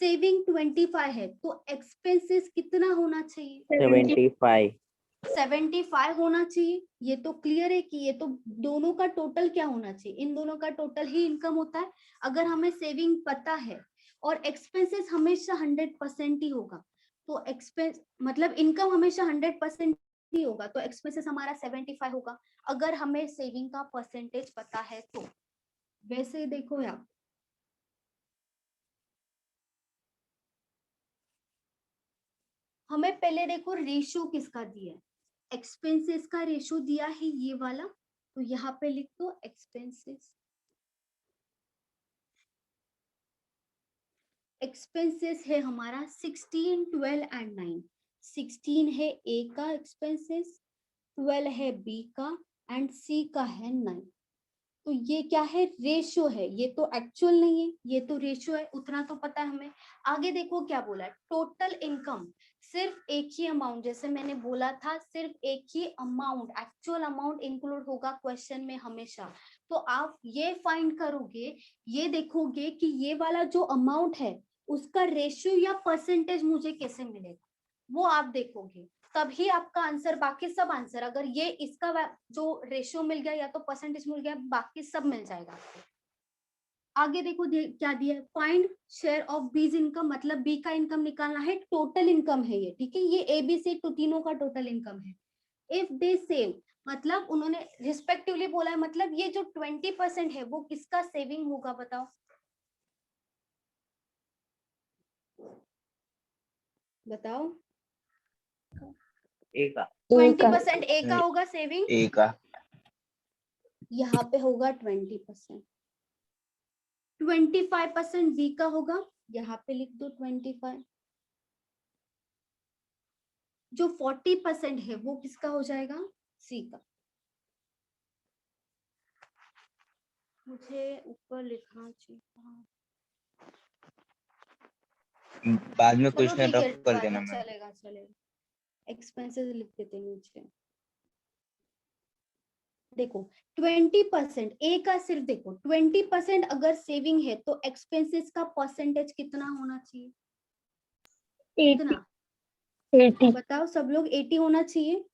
सेविंग 25 है, तो एक्सपेंसेस कितना होना चाहिए, 75। 75 होना चाहिए। ये तो क्लियर है कि ये तो दोनों का टोटल क्या होना चाहिए, इन दोनों का टोटल ही इनकम होता है। अगर हमें सेविंग पता है और एक्सपेंसेस हमेशा 100% ही होगा, तो एक्सपेंस मतलब इनकम हमेशा 100% ही होगा, तो एक्सपेंसेस हमारा 75 होगा, अगर हमें सेविंग का परसेंटेज पता है तो। वैसे देखो यार, हमें पहले देखो रेशियो किसका दिया है, एक्सपेंसेस का रेशियो दिया है ये वाला, तो यहाँ पे लिख दो एक्सपेंसेस। एक्सपेंसेस है हमारा 16, 12 एंड 9। 16 है ए का एक्सपेंसेस, 12 है बी का एंड सी का है 9। तो ये क्या है, रेशियो है, ये तो एक्चुअल नहीं है, ये तो रेशियो है, उतना तो पता है हमें। आगे देखो क्या बोला है, टोटल इनकम, सिर्फ एक ही अमाउंट, जैसे मैंने बोला था सिर्फ एक ही अमाउंट, एक्चुअल अमाउंट इंक्लूड होगा क्वेश्चन में हमेशा। तो आप ये फाइंड करोगे, ये देखोगे कि ये वाला जो अमाउंट है उसका रेशियो या परसेंटेज मुझे कैसे मिलेगा, वो आप देखोगे, तभी आपका आंसर, बाकी सब आंसर, अगर ये इसका जो रेशियो मिल गया या तो परसेंटेज मिल गया, बाकी सब मिल जाएगा आपको। आगे देखो क्या दिया है, find share of B's income, मतलब बी का इनकम निकालना है, टोटल इनकम है ये, ठीक है, ये ए बी सी तो तीनों का टोटल इनकम है। इफ दे सेव, मतलब उन्होंने रिस्पेक्टिवली बोला है, मतलब ये जो 20% है वो किसका सेविंग होगा बताओ, बताओ। ए का 20% ए का होगा सेविंग, ए का यहाँ पे होगा 20%। 25% बी का होगा, यहाँ पे लिख दो 25। जो 40% है वो किसका हो जाएगा, सी का। मुझे ऊपर लिखना चाहिए था, बाद में चलो क्वेश्चन ठीक है, रफ कर बाद देना में मैम। चलेगा चलेगा, एक्सपेंसेस लिख देते नीचे। देखो 20% ए का, सिर्फ देखो 20% अगर सेविंग है तो एक्सपेंसेस का परसेंटेज कितना होना चाहिए, कितना 80। बताओ सब लोग, 80 होना चाहिए।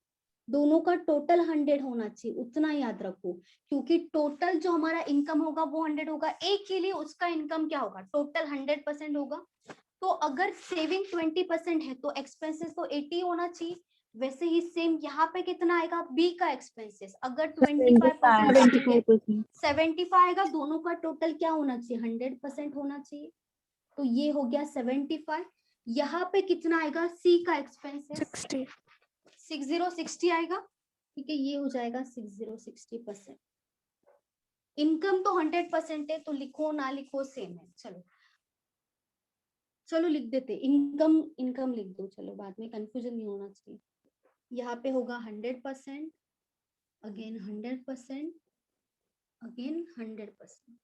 दोनों का टोटल 100 होना चाहिए, उतना याद रखो, क्योंकि टोटल जो हमारा इनकम होगा वो 100 होगा, एक के लिए उसका इनकम क्या होगा, टोटल 100% होगा। तो अगर सेविंग 20% है तो एक्सपेंसेस तो 80 होना चाहिए। वैसे ही सेम यहाँ पे कितना आएगा, बी का एक्सपेंसेस अगर 25% 75 आएगा, दोनों का टोटल क्या होना चाहिए, 100% होना चाहिए। तो ये हो गया 75। यहाँ पे कितना आएगा, सी का एक्सपेंसेस 60 आएगा, ठीक है, ये हो जाएगा 60% इनकम तो 100% है, तो लिखो ना लिखो सेम है। चलो चलो लिख देते, इनकम इनकम लिख दो, चलो बाद में कंफ्यूजन नहीं होना चाहिए। यहाँ पे होगा 100%, अगेन 100%, अगेन 100%।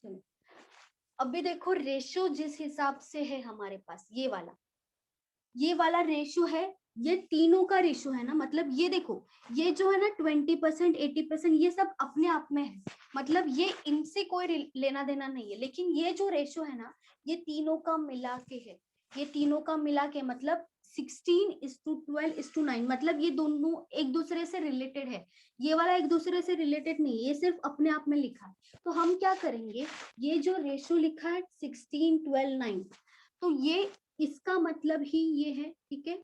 चलो अभी देखो रेशियो जिस हिसाब से है हमारे पास, ये वाला रेशियो है, ये तीनों का रेशियो है ना, मतलब ये देखो, ये जो है ना 20%, 80% ये सब अपने आप में है, मतलब ये इनसे कोई लेना देना नहीं है। लेकिन ये जो रेशियो है ना, ये तीनों का मिला के है, ये तीनों का मिला के, मतलब 16:12:9, मतलब ये दोनों एक दूसरे से रिलेटेड है, ये वाला एक दूसरे से रिलेटेड नहीं, ये सिर्फ अपने आप में लिखा है। तो हम क्या करेंगे, ये जो रेशियो लिखा है 16:12:9, तो ये इसका मतलब ही ये है, ठीक है,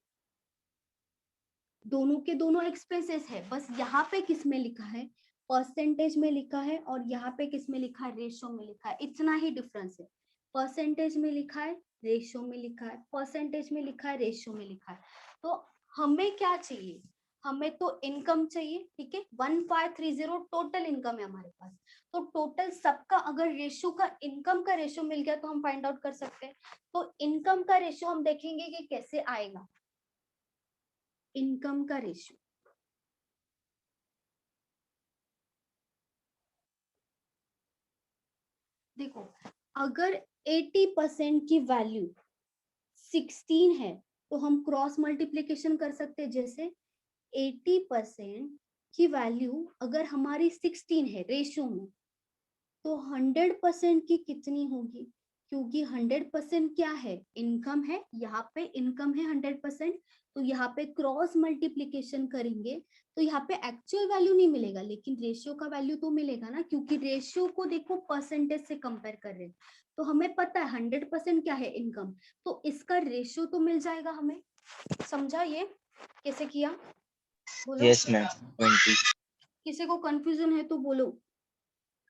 दोनों के दोनों एक्सपेंसेस है, बस यहाँ पे किस में लिखा है, परसेंटेज में लिखा है, और यहाँ पे किस में लिखा है, रेशियो में लिखा है, इतना ही डिफरेंस है। परसेंटेज में लिखा है, रेशियो में लिखा है, परसेंटेज में लिखा है, रेशियो में लिखा है। तो हमें क्या चाहिए, हमें तो इनकम चाहिए, ठीक है, 1530 टोटल इनकम है हमारे पास। तो टोटल सबका अगर रेशियो का, इनकम का रेशियो मिल गया तो हम फाइंड आउट कर सकते हैं। तो इनकम का रेशियो हम देखेंगे कि कैसे आएगा, इनकम का रेशियो, देखो अगर 80% की वैल्यू 16 है तो हम क्रॉस मल्टीप्लिकेशन कर सकते हैं, जैसे 80% की वैल्यू अगर हमारी 16 है रेशियो में, तो 100% की कितनी होगी, क्योंकि 100% क्या है, इनकम है, यहाँ पे इनकम है 100%, तो यहाँ पे क्रॉस मल्टीप्लिकेशन करेंगे तो यहाँ पे एक्चुअल वैल्यू नहीं मिलेगा, लेकिन रेशियो का वैल्यू तो मिलेगा ना, क्योंकि रेशियो को देखो परसेंटेज से कंपेयर कर रहे हैं, तो हमें पता है 100% क्या है, इनकम, तो इसका रेशियो तो मिल जाएगा हमें। समझा ये कैसे किया, बोलो। Yes ma'am 20। किसी को कंफ्यूजन है तो बोलो,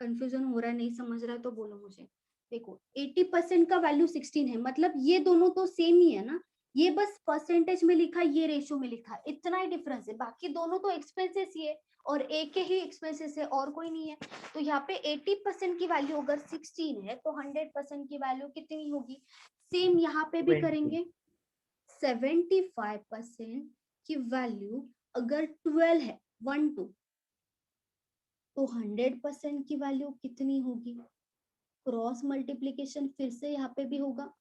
कंफ्यूजन हो रहा है, नहीं समझ रहा है तो बोलो मुझे। देखो 80% का वैल्यू 16 है, मतलब ये दोनों तो सेम ही है ना, ये बस परसेंटेज में लिखा, ये रेशियो में लिखा, इतना ही डिफरेंस है। बाकी दोनों तो एक्सपेंसेस ही है और एक के ही एक्सपेंसेस है और कोई नहीं है। तो यहाँ पे 80% की वैल्यू अगर 16 है तो 100% की वैल्यू कितनी होगी? सेम यहाँ पे भी 20. करेंगे। 75% की वैल्यू अगर 12 है 1 2 तो 100% की वैल्यू कितनी होगी? क्रॉस मल्टीप्लीकेशन फिर से यहाँ पे भी होगा,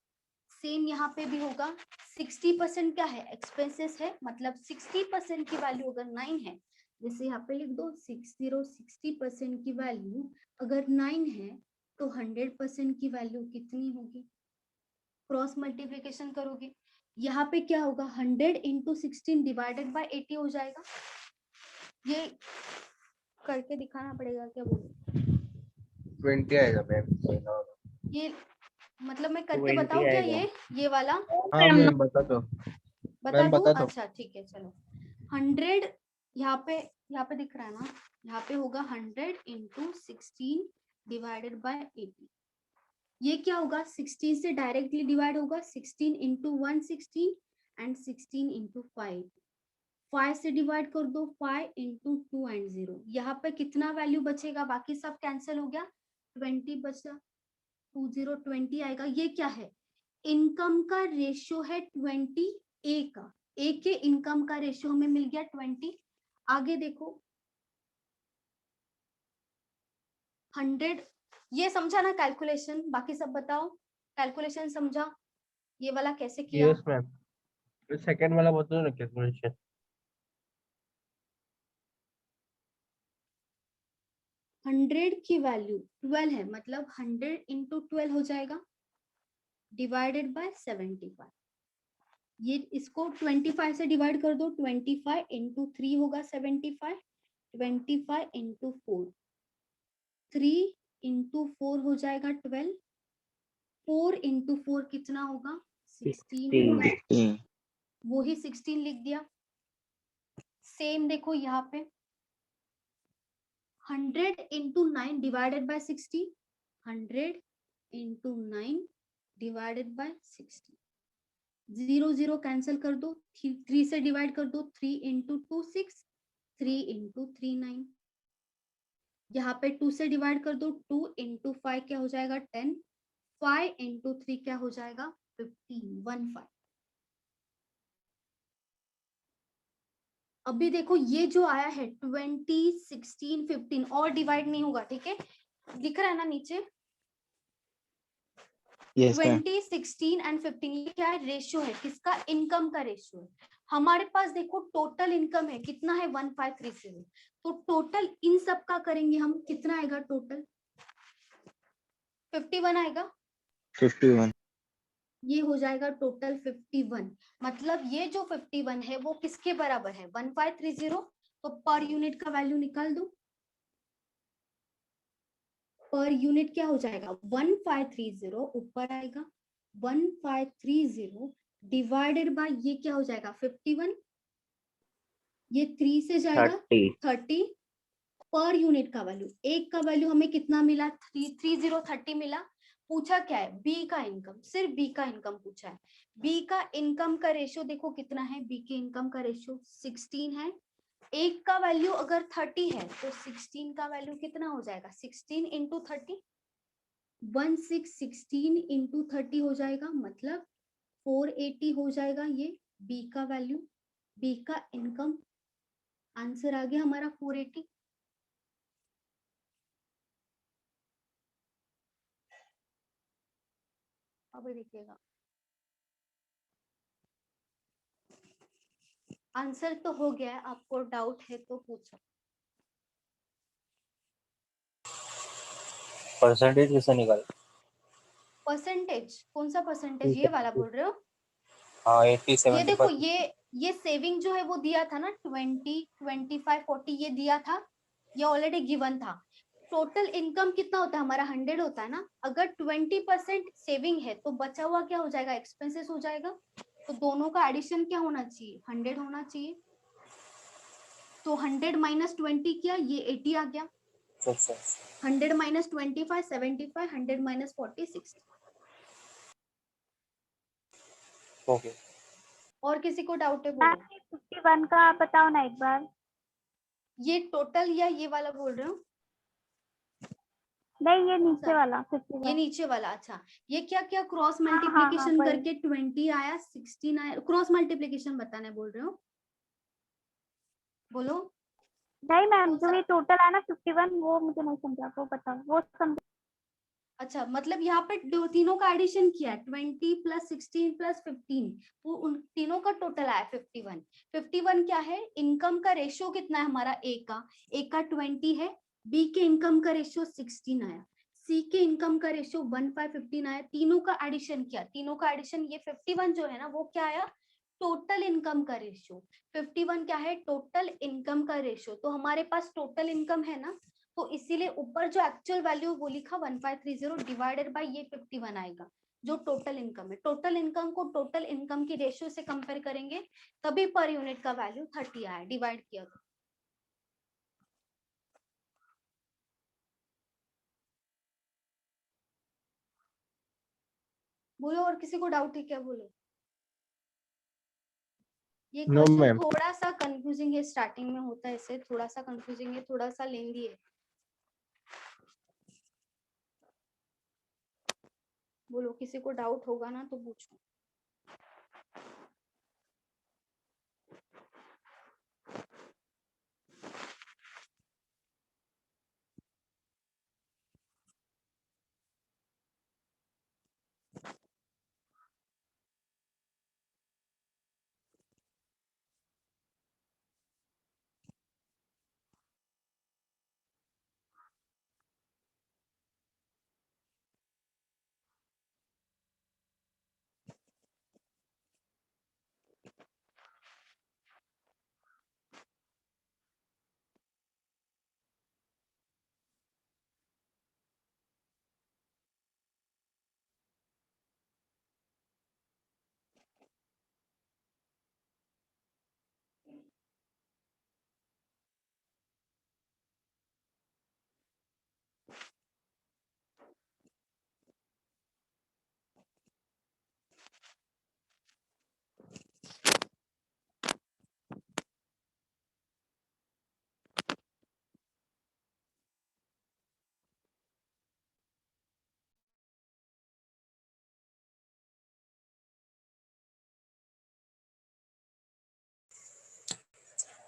सेम यहाँ पे भी होगा। 60% क्या है? एक्सपेंसेस है, मतलब 60% की वैल्यू अगर 9 है, जैसे यहाँ पे लिख दो 60% की वैल्यू अगर 9 है तो 100% की वैल्यू कितनी होगी? क्रॉस मल्टीप्लीकेशन करोगे, यहाँ पे क्या होगा? 100 इंटू 16 डिवाइडेड बाय 80 हो जाएगा। ये करके दिखाना पड़ेगा क्या? बोलो 20 आएगा मैम। ये मतलब मैं करके 20 बताऊं क्या? आएगा। ये वाला हाँ मैम बता दो। बता मैम दूं? बता दो। अच्छा ठीक है चलो। 100 यहाँ पे दिख रहा है ना, यहाँ पे होगा 100 इंटू 16 डिवाइडेड बाय 80। ये क्या होगा? 16 से डायरेक्टली डिवाइड होगा, 16 इंटू 116 एंड 16 इंटू 5। 5 से डिवाइड कर दो, 5 इंटू 2 एंड 0। यहाँ पे कितना वैल्यू बचेगा? बाकी सब कैंसिल हो गया, 20 बचा, 20 20 आएगा। ये क्या है? इनकम का रेशियो है 20 ए का, ए के इनकम का रेशियो हमें मिल गया 20। आगे देखो 100, ये समझा ना कैलकुलेशन? बाकी सब बताओ, कैलकुलेशन समझा? ये वाला कैसे किया? Yes ma'am. सेकंड वाला बता दो ना कैलकुलेशन। 100 की वैल्यू 12 है, मतलब 100 इंटू 12 हो जाएगा डिवाइडेड बाय 75। ये इसको 25 से डिवाइड कर दो, 25 इंटू 3 होगा 75, 25 इंटू 4, 3 इंटू 4 हो जाएगा 12, 4 इंटू 4 कितना होगा? 16 होगा। 16. वो ही 16 लिख दिया। सेम देखो यहाँ पे 100 into 9 divided by 60, 100 into 9 divided by 60। 0 0 cancel कर दो, 3 से डिवाइड कर दो, 3 इंटू 2 6, 3 इंटू 3 9। यहाँ पे 2 से डिवाइड कर दो, 2 इंटू 5 क्या हो जाएगा? 10, 5 इंटू 3 क्या हो जाएगा? 15, 15। अभी देखो ये जो आया है 20 16 15 और डिवाइड नहीं होगा, ठीक है? दिख रहा है ना नीचे? Yes ma'am. 20 16 एंड 15 ये क्या है? रेशियो है, किसका? इनकम का रेशियो है। हमारे पास देखो टोटल इनकम है, कितना है? 1530। तो टोटल इन सब का करेंगे हम, कितना आएगा टोटल? 51 आएगा। 51। ये हो जाएगा टोटल 51। मतलब ये जो 51 है वो किसके बराबर है? 1530। तो पर यूनिट का वैल्यू निकाल दो। पर यूनिट क्या हो जाएगा? 1530 ऊपर आएगा, 1530 डिवाइडेड बाय ये क्या हो जाएगा? 51। ये 3 से जाएगा 30. 30। पर यूनिट का वैल्यू, एक का वैल्यू हमें कितना मिला? 30 मिला। पूछा क्या है? बी का इनकम, सिर्फ बी का इनकम पूछा है। बी का इनकम का रेशियो देखो कितना है? बी के इनकम का रेशियो 16 है। एक का वैल्यू अगर 30 है तो 16 का वैल्यू कितना हो जाएगा? 16 इंटू 30, 16 इंटू 30 हो जाएगा, मतलब 480 हो जाएगा। ये बी का वैल्यू, बी का इनकम। आंसर आ गया हमारा 480। अब देखिएगा आंसर तो हो गया है, आपको डाउट है तो पूछो। परसेंटेज कैसे निकाल? परसेंटेज कौन सा परसेंटेज? ये वाला बोल रहे हो? हाँ 80 ये 70 देखो ये सेविंग जो है वो दिया था ना 20 25 40, ये दिया था, ये ऑलरेडी गिवन था। टोटल इनकम कितना होता है हमारा? 100 होता है ना। अगर 20% सेविंग है तो बचा हुआ क्या हो जाएगा? एक्सपेंसेस हो जाएगा। तो दोनों का एडिशन क्या होना चाहिए? 100 होना चाहिए। तो 100 माइनस 20 किया, ये 80 आ गया। 100 माइनस 25 75, 100 माइनस 40 60। ओके। और किसी को डाउट है बोलो। 51 का बताओ ना एक बार। ये टोटल या ये वाला बोल रहे हो? नहीं, ये नीचे अच्छा, वाला ये 51। नीचे वाला। अच्छा, ये क्या क्या क्रॉस हाँ, मल्टीप्लीकेशन वही। करके 20 आया, 16 आया? क्रॉस मल्टीप्लीकेशन बताना बोल रहे हो? बोलो। नहीं मैम, कौन जो सा? ये टोटल है ना 51, वो मुझे नहीं समझा, वो बताओ, वो समझ। अच्छा, मतलब यहाँ पे दो तीनों का एडिशन किया, 20 प्लस 16 प्लस 15, वो उन तीनों का टोटल आया 51। 51 क्या है? इनकम का रेशियो कितना है हमारा? ए का 20 है, बी के इनकम का रेशियो 16 आया, सी के इनकम का रेशियो 15 आया। तीनों का एडिशन किया, तीनों का एडिशन, ये 51 जो है ना वो क्या आया? टोटल इनकम का रेशियो। 51 क्या है? टोटल इनकम का रेशियो। तो हमारे पास टोटल इनकम है ना, तो इसीलिए ऊपर जो एक्चुअल वैल्यू वो लिखा 1530 डिवाइडेड बाय ये 51 आएगा, जो टोटल इनकम है। टोटल इनकम को टोटल इनकम की रेशियो से कंपेयर करेंगे, तभी पर यूनिट का वैल्यू 30 आया, डिवाइड किया तो। बोलो, और किसी को डाउट है क्या? बोलो। ये नो क्वेश्चन मैम। थोड़ा सा कंफ्यूजिंग है, स्टार्टिंग में होता है ऐसे, थोड़ा सा कंफ्यूजिंग है, थोड़ा सा लेंदी है। बोलो, किसी को डाउट होगा ना तो पूछो।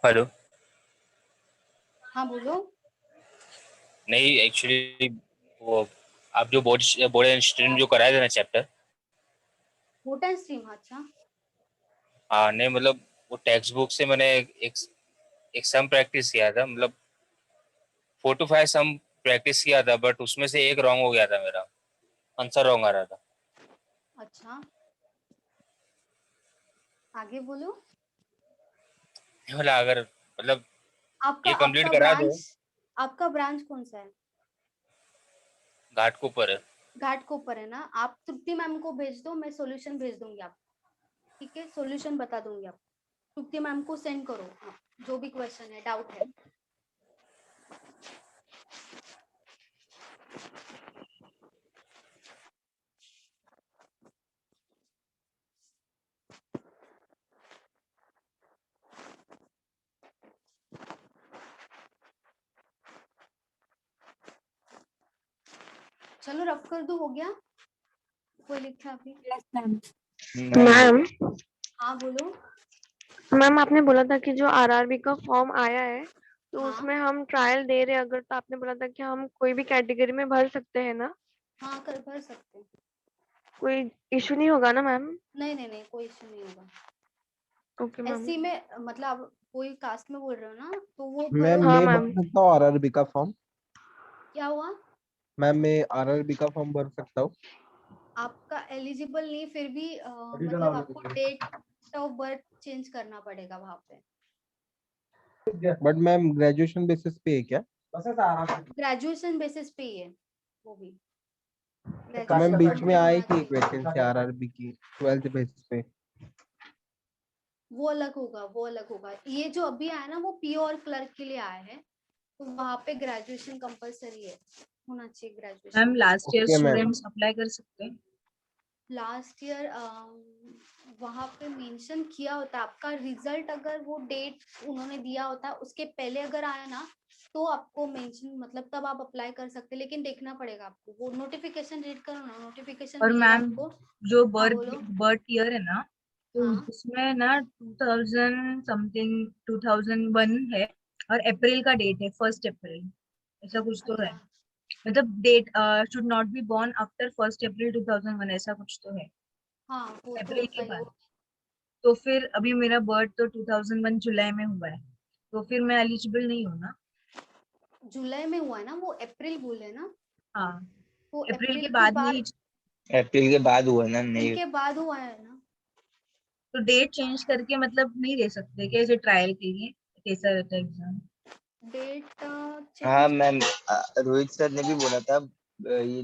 हेलो। हाँ बोलो। नहीं एक्चुअली वो आप जो बोर्ड बोर्ड एंड स्ट्रीम जो कराए थे ना चैप्टर, वोटर स्ट्रीम, अच्छा। हाँ नहीं मतलब वो टेक्स्ट बुक से मैंने एक सम प्रैक्टिस किया था, मतलब 4 to 5 सम प्रैक्टिस किया था, बट उसमें से एक रॉन्ग हो गया था, मेरा आंसर रॉन्ग आ रहा था। अच्छा, आगे बोलो। मतलब अगर मतलब आपका ये कंप्लीट आपका करा दो। ब्रांच, आपका ब्रांच कौन सा है? घाट के ऊपर है। घाट को ऊपर है ना। आप तृप्ति मैम को भेज दो, मैं सॉल्यूशन भेज दूंगी आपको, ठीक है? सॉल्यूशन बता दूंगी आपको। तृप्ति मैम को सेंड करो आप, जो भी क्वेश्चन है, डाउट है। चलो रफ कर दो, हो गया? कोई लिखा अभी? मैम हाँ बोलो। मैम आपने बोला था कि जो आरआरबी का फॉर्म आया है तो हाँ उसमें हम ट्रायल दे रहे हैं अगर, तो आपने बोला था कि हम कोई भी कैटेगरी में भर सकते हैं ना? हाँ, कर भर सकते हैं। कोई इशू नहीं होगा ना मैम? नहीं नहीं नहीं, कोई इशू नहीं होगा। Okay ma'am. एससी में मतलब आप कोई कास्ट में बोल रहे हो ना, तो वो मैम भरोगे हाँ मैं तो। भर मैम। सकता हूँ आरआरबी का फॉर्म? क्या हुआ? मैम मैं आरआरबी का फॉर्म भर सकता हूँ? आपका एलिजिबल नहीं, फिर भी मतलब आपको डेट ऑफ बर्थ चेंज करना पड़ेगा वहां पे। बट मैम ग्रेजुएशन बेसिस पे है क्या? ग्रेजुएशन बेसिस पे ही है वो भी। तो मैम ग्रेजुएशन बीच में कंप्लीट आई होना थी एक चाहिए। वैकेंसी आरआरबी की 12th बेसिस पे। वो अलग होगा, वो अलग होगा। ये जो अभी आया ना वो पीओ और क्लर्क के लिए आया है, तो वहां पे ग्रेजुएशन कंपलसरी है, होना चाहिए graduation. Ma'am last year okay ma'am. Students apply कर सकते हैं? लास्ट ईयर वहां पे मेंशन किया होता, आपका रिजल्ट अगर वो डेट उन्होंने दिया होता उसके पहले अगर आया ना तो आपको मेंशन मतलब तब आप अप्लाई कर सकते, लेकिन देखना पड़ेगा आपको, वो नोटिफिकेशन रीड करो ना, नोटिफिकेशन और मिलेगा मैम आपको। जो हाँ बर्थ बोलो। बर्थ ईयर है ना, तो हाँ उसमें ना 2000 समथिंग 2001 है, और अप्रैल का डेट है 1 अप्रैल, ऐसा कुछ तो है। अच्छा। मतलब date should not be born after 1 April 2001, ऐसा कुछ तो है, हाँ वो तो अप्रैल के सही हो। बाद। तो फिर अभी मेरा बर्थ तो 2001 जुलाई में हुआ है, तो फिर मैं एलिजिबल नहीं हूँ ना। जुलाई में हुआ है ना, वो अप्रैल बोले ना, हाँ, वो अप्रैल के अप्रैल के बाद में ही। बाद, अप्रैल के बाद हुआ ना, अप्रैल नहीं। के बाद हुआ है ना। तो डेट चेंज करके मतलब नहीं दे सकते क्या, ऐसे ट्रायल के लिए कैसा रहता है एग्जाम? डेट हाँ चेंज। मैम, रोहित सर ने भी बोला था ये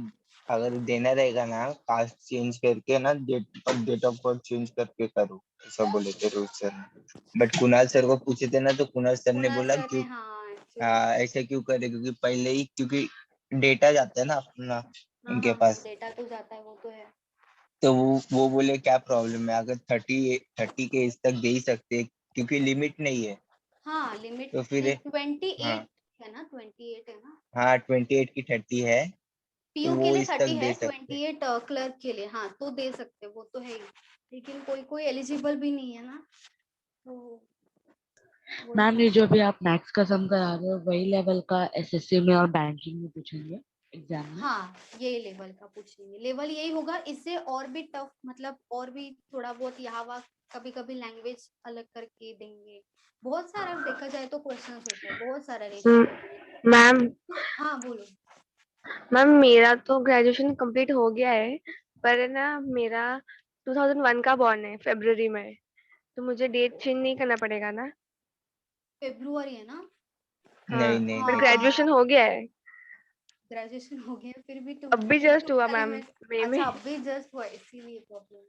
अगर देना रहेगा ना कास्ट चेंज करके ना, डेट ऑफ बर्थ चेंज करके करो, ऐसा बोले थे रोहित सर ने। बट कुणाल सर को पूछे थे ना, तो कुणाल सर ने कुणाल बोला सर ने, क्यों हाँ actually, ऐसे क्यों करे, क्योंकि पहले ही क्योंकि डेटा जाता है ना अपना हाँ उनके हाँ हाँ पास। डेटा तो जाता है, वो तो है। तो वो बोले क्या प्रॉब्लम है, अगर 30 के एज तक दे ही सकते हैं, क्योंकि लिमिट नहीं है। हाँ लिमिट तो फिर नहीं, 28 हाँ, है ना, 28 है ना। हाँ 28 की 30 है, तो पीयू के वो लिए इस तक 30 है, दे सकते हैं। 28 क्लर्क के लिए, हाँ तो दे सकते, वो तो है ही। लेकिन कोई कोई एलिजिबल भी नहीं है ना, तो वही मैम है। ये जो भी आप मैथ्स का सम करा रहे हो वही लेवल का एसएससी में और बैंकिंग में पूछेंगे एग्जाम में? हाँ ये लेवल का पूछेंगे, लेवल यही होगा, इससे और भी टफ, मतलब और भी थोड़ा बहुत यहाँ वहाँ कभी कभी लैंग्वेज अलग करके देंगे, बहुत सारा देखा जाए तो क्वेश्चन होता है, बहुत सारा रेशियो। मैम हाँ बोलो। मैम मेरा तो ग्रेजुएशन कंप्लीट हो गया है, पर ना मेरा 2001 का बॉर्न है फरवरी में, तो मुझे डेट चेंज नहीं करना पड़ेगा ना? फेब्रुआरी है ना। हाँ, नहीं नहीं पर नहीं ग्रेजुएशन हो गया है, ग्रेजुएशन हो गया फिर भी तुम अब भी एक जस्ट तो हुआ अरे मैम, मैं, मई में। अच्छा अभी जस्ट हुआ इसीलिए प्रॉब्लम।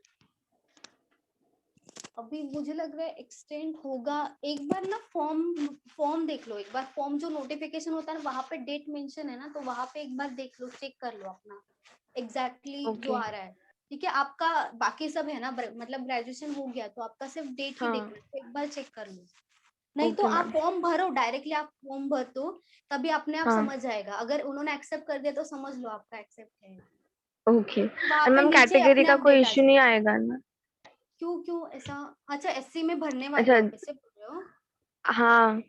अभी मुझे लग रहा है एक्सटेंड होगा, एक बार ना फॉर्म देख लो, एक बार फॉर्म जो नोटिफिकेशन होता है ना वहां पे डेट मेंशन है ना, तो वहां पे एक बार देख लो, चेक कर लो अपना एग्जैक्टली जो ओके। आ रहा है। ठीक है, आपका बाकी सब है ना, मतलब ग्रेजुएशन हो गया तो आपका सिर्फ डेट ही हाँ देखना है, तो एक बार चेक कर लो। नहीं तो ओके आप मैम। फॉर्म भरो, डायरेक्टली आप फॉर्म भर दो, तभी अपने आप हाँ समझ जाएगा, अगर उन्होंने एक्सेप्ट कर दिया तो समझ लो आपका एक्सेप्ट है। ओके। वहां और पे मैम नीचे कैटेगरी अपने का आप कोई डेट आ इश्यू नहीं जाएगा। आएगा ना? क्यों क्यों ऐसा? अच्छा एससी में भरने वाले हो अच्छा, आप, ऐसे बोल रहे हो? हाँ,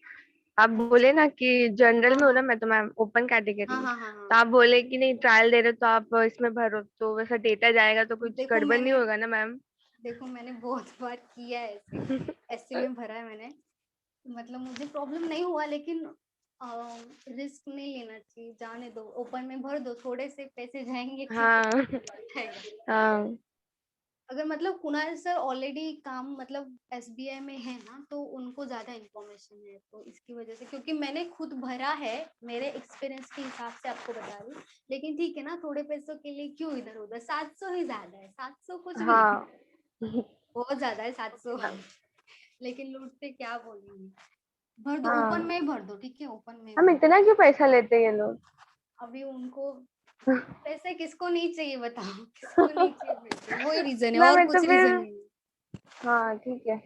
आप बोले अच्छा ना कि जनरल हाँ में हो हाँ ना, मैं तो मैम ओपन हाँ कैटेगरी, हाँ हाँ तो हाँ। आप बोले कि नहीं ट्रायल दे रहे हो तो आप इसमें भरो, तो वैसा डेटा जाएगा तो कुछ देखो गड़बड़ नहीं मैंने, होगा ना मैम? देखो मैंने बहुत बार किया है ऐसे, एससी में भरा है मैंने, मतलब मुझे प्रॉब्लम नहीं हुआ, लेकिन रिस्क नहीं लेना चाहिए, जाने दो, ओपन में भर दो, थोड़े से पैसे जाएंगे ठीक है, हाँ जाएगा। हाँ अगर मतलब कुणाल सर ऑलरेडी काम मतलब एसबीआई में है ना, तो उनको ज्यादा इन्फॉर्मेशन है, तो इसकी वजह से, क्योंकि मैंने खुद भरा है, मेरे एक्सपीरियंस के हिसाब से आपको बता रही हूँ। लेकिन ठीक है ना, थोड़े पैसों के लिए क्यों इधर उधर, 700 ही ज्यादा है, 700 कुछ भी नहीं, हाँ। बहुत ज्यादा है ओके 700। मैम। लेकिन लूटते क्या बोलेंगे, भर दो, ओपन हाँ में ही भर दो, ठीक है ओपन में ही हम भर दो। इतना क्यों पैसा लेते हैं ये लोग? अभी उनको पैसे किसको नहीं चाहिए बताओ, किसको नहीं चाहिए पैसे, वही रीजन है, मैम और ये तो कुछ फिर, रीजन नहीं है। हाँ ठीक है।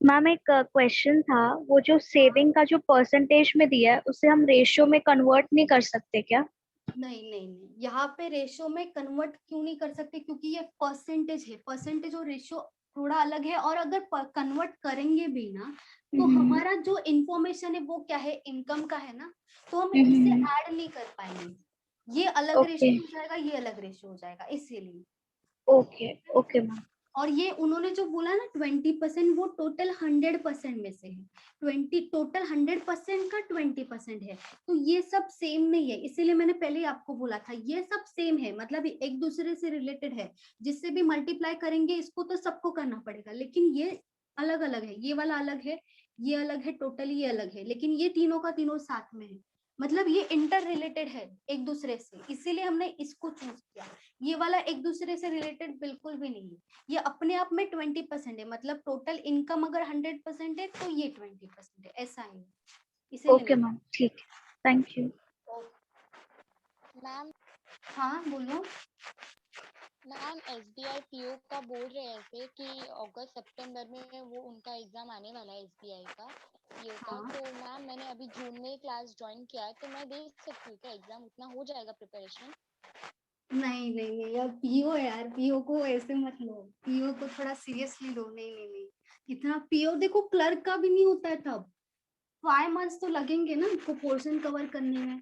मैम एक क्वेश्चन था, वो जो सेविंग का जो परसेंटेज में दिया है उसे हम रेशियो में कन्वर्ट नहीं कर सकते क्या? नहीं नहीं नहीं, यहाँ पे रेशियो में कन्वर्ट क्यों नहीं कर सकते, क्योंकि ये परसेंटेज है, परसेंटेज और रेशियो थोड़ा अलग है, और अगर कन्वर्ट करेंगे भी ना, तो हमारा जो इंफॉर्मेशन है वो क्या है, इनकम का है ना, तो हम इसे ऐड नहीं कर पाएंगे, ये अलग ओके रेशियो हो जाएगा, ये अलग रेशियो हो जाएगा, इसीलिए। Okay okay ma'am. और ये उन्होंने जो बोला ना 20%, वो टोटल 100% में से है, 20 टोटल 100% का 20% है, तो ये सब सेम नहीं है, इसीलिए मैंने पहले ही आपको बोला था ये सब सेम है, मतलब एक दूसरे से रिलेटेड है, जिससे भी मल्टीप्लाई करेंगे इसको तो सबको करना पड़ेगा, लेकिन ये अलग अलग है, ये वाला अलग है, ये अलग है, टोटली ये अलग है, लेकिन ये तीनों का तीनों साथ में है, मतलब ये इंटर रिलेटेड है एक दूसरे से, इसीलिए हमने इसको चूज किया। ये वाला एक दूसरे से रिलेटेड बिल्कुल भी नहीं है, ये अपने आप में 20% है, मतलब टोटल इनकम अगर 100% है तो ये 20% है, ऐसा है, इसीलिए ओके मैंने। मैम ठीक है, थैंक यू। मैम हाँ बोलो। मैम एसबीआई पीओ का बोल रहे थे कि अगस्त सितंबर में वो उनका एग्जाम आने वाला है एसबीआई का पीओ का। हाँ। तो मैम मैंने अभी जून में क्लास ज्वाइन किया है, तो मैं दे सकती हूँ क्या एग्जाम? उतना हो जाएगा प्रिपरेशन? नहीं नहीं नहीं, यार पीओ है यार, पीओ को ऐसे मत लो, पीओ को थोड़ा सीरियसली लो। नहीं नहीं नहीं, इतना पीओ देखो क्लर्क का भी नहीं होता है तब। 5 मंथ्स तो लगेंगे ना आपको पोर्शन कवर करने में,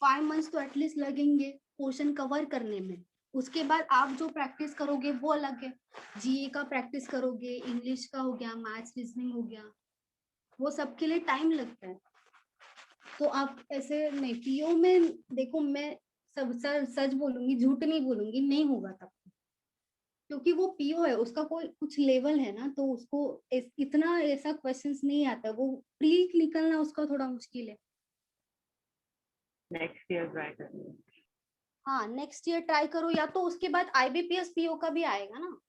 5 मंथ्स तो एटलीस्ट लगेंगे पोर्शन कवर करने में। उसके बाद आप जो प्रैक्टिस करोगे वो अलग है, जीए का प्रैक्टिस करोगे, इंग्लिश का हो गया, मैथ्स रीजनिंग हो गया, वो सब के लिए टाइम लगता है। तो आप ऐसे नहीं, पीओ में देखो मैं सब सच बोलूंगी, झूठ नहीं बोलूंगी, नहीं होगा तब, क्योंकि वो पीओ है, उसका कोई कुछ लेवल है ना, तो उसको इतना ऐसा क्वेश्चंस नहीं आता, वो प्री निकलना उसका थोड़ा मुश्किल है। नेक्स्ट ईयर ट्राई करेंगे। हाँ नेक्स्ट ईयर ट्राई करो, या तो उसके बाद आईबीपीएस पीओ का भी आएगा ना,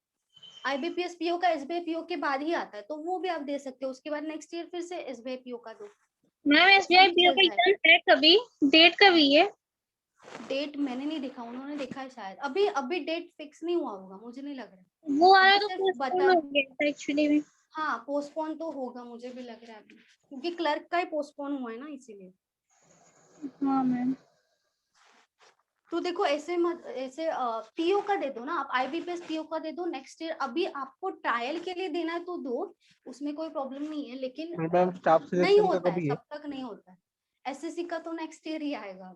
आईबीपीएस पीओ का एसबीआई पीओ के बाद ही आता है, तो वो भी आप दे सकते हो। उसके बाद नेक्स्ट ईयर फिर से एसबीआई पीओ का दो, मैम ऐसे एसबीआई भी पीओ चल का जाएगा। एग्जाम है कभी? डेट कभी है? डेट मैंने नहीं देखा, उन्होंने देखा है शायद, अभी अभी डेट फिक्स नहीं हुआ होगा, मुझे नहीं लग रहा। वो आया अभी तो सिर्फ पोस्टपोन बता, हो गया था एक्चुअली में। हाँ पोस्टपोन तो होगा, मुझे भी लग रहा है अभी, क्योंकि क्लर्क का ही पोस्टपोन हुआ है ना, इसीलिए। हाँ मैम। तो देखो ऐसे मत, ऐसे पीओ का दे दो ना आप, आईबीपीएस पीओ का दे दो नेक्स्ट ईयर। अभी आपको ट्रायल के लिए देना है तो दो, उसमें कोई प्रॉब्लम नहीं है, लेकिन मैम स्टाफ नहीं सिलेक्शन का होता है, कभी है? तब तक नहीं होता है। एसएससी का तो नेक्स्ट ईयर ही आएगा,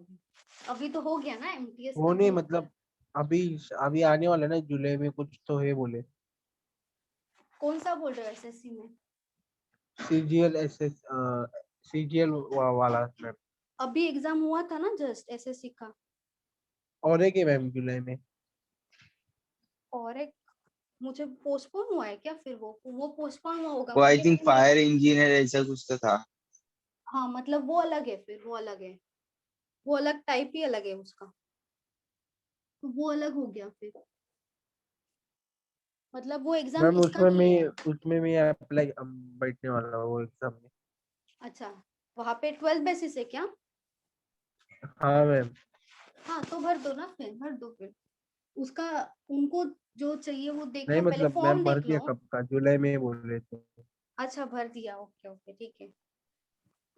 अभी तो हो गया ना, एमटीएस वो का नहीं तो। मतलब अभी अभी आने वाला है ना, जुलाई में कुछ तो है बोले। कौन सा बोल रहे हो एसएससी में? सीजीएल एसएस सीजीएल वाला मैम। अभी एग्जाम हुआ था ना जस्ट एसएससी का। और एक है मैम जुलाई में। और एक मुझे पोस्टपोन हुआ है क्या फिर? वो पोस्टपोन हुआ होगा वो आई मुझे थिंक नहीं। फायर इंजीनियर ऐसा कुछ तो था। हाँ मतलब वो अलग है, फिर वो अलग है, वो अलग टाइप ही अलग है उसका, तो वो अलग हो गया फिर, मतलब वो एग्जाम मैम इसका नहीं है। उसमें मैं अप्लाई बैठने वाला हूँ वो एग्जाम में। अच्छा, वहां पे 12 बेसिस है क्या? हाँ मैम। हाँ तो भर दो ना, फिर भर दो फिर उसका। उनको जो चाहिए वो देख नहीं लो, पहले मतलब फॉर्म मैम भर देख दिया लो। कब का, जुलाई में बोल रहे थे। अच्छा भर दिया, ओके ओके ठीक है।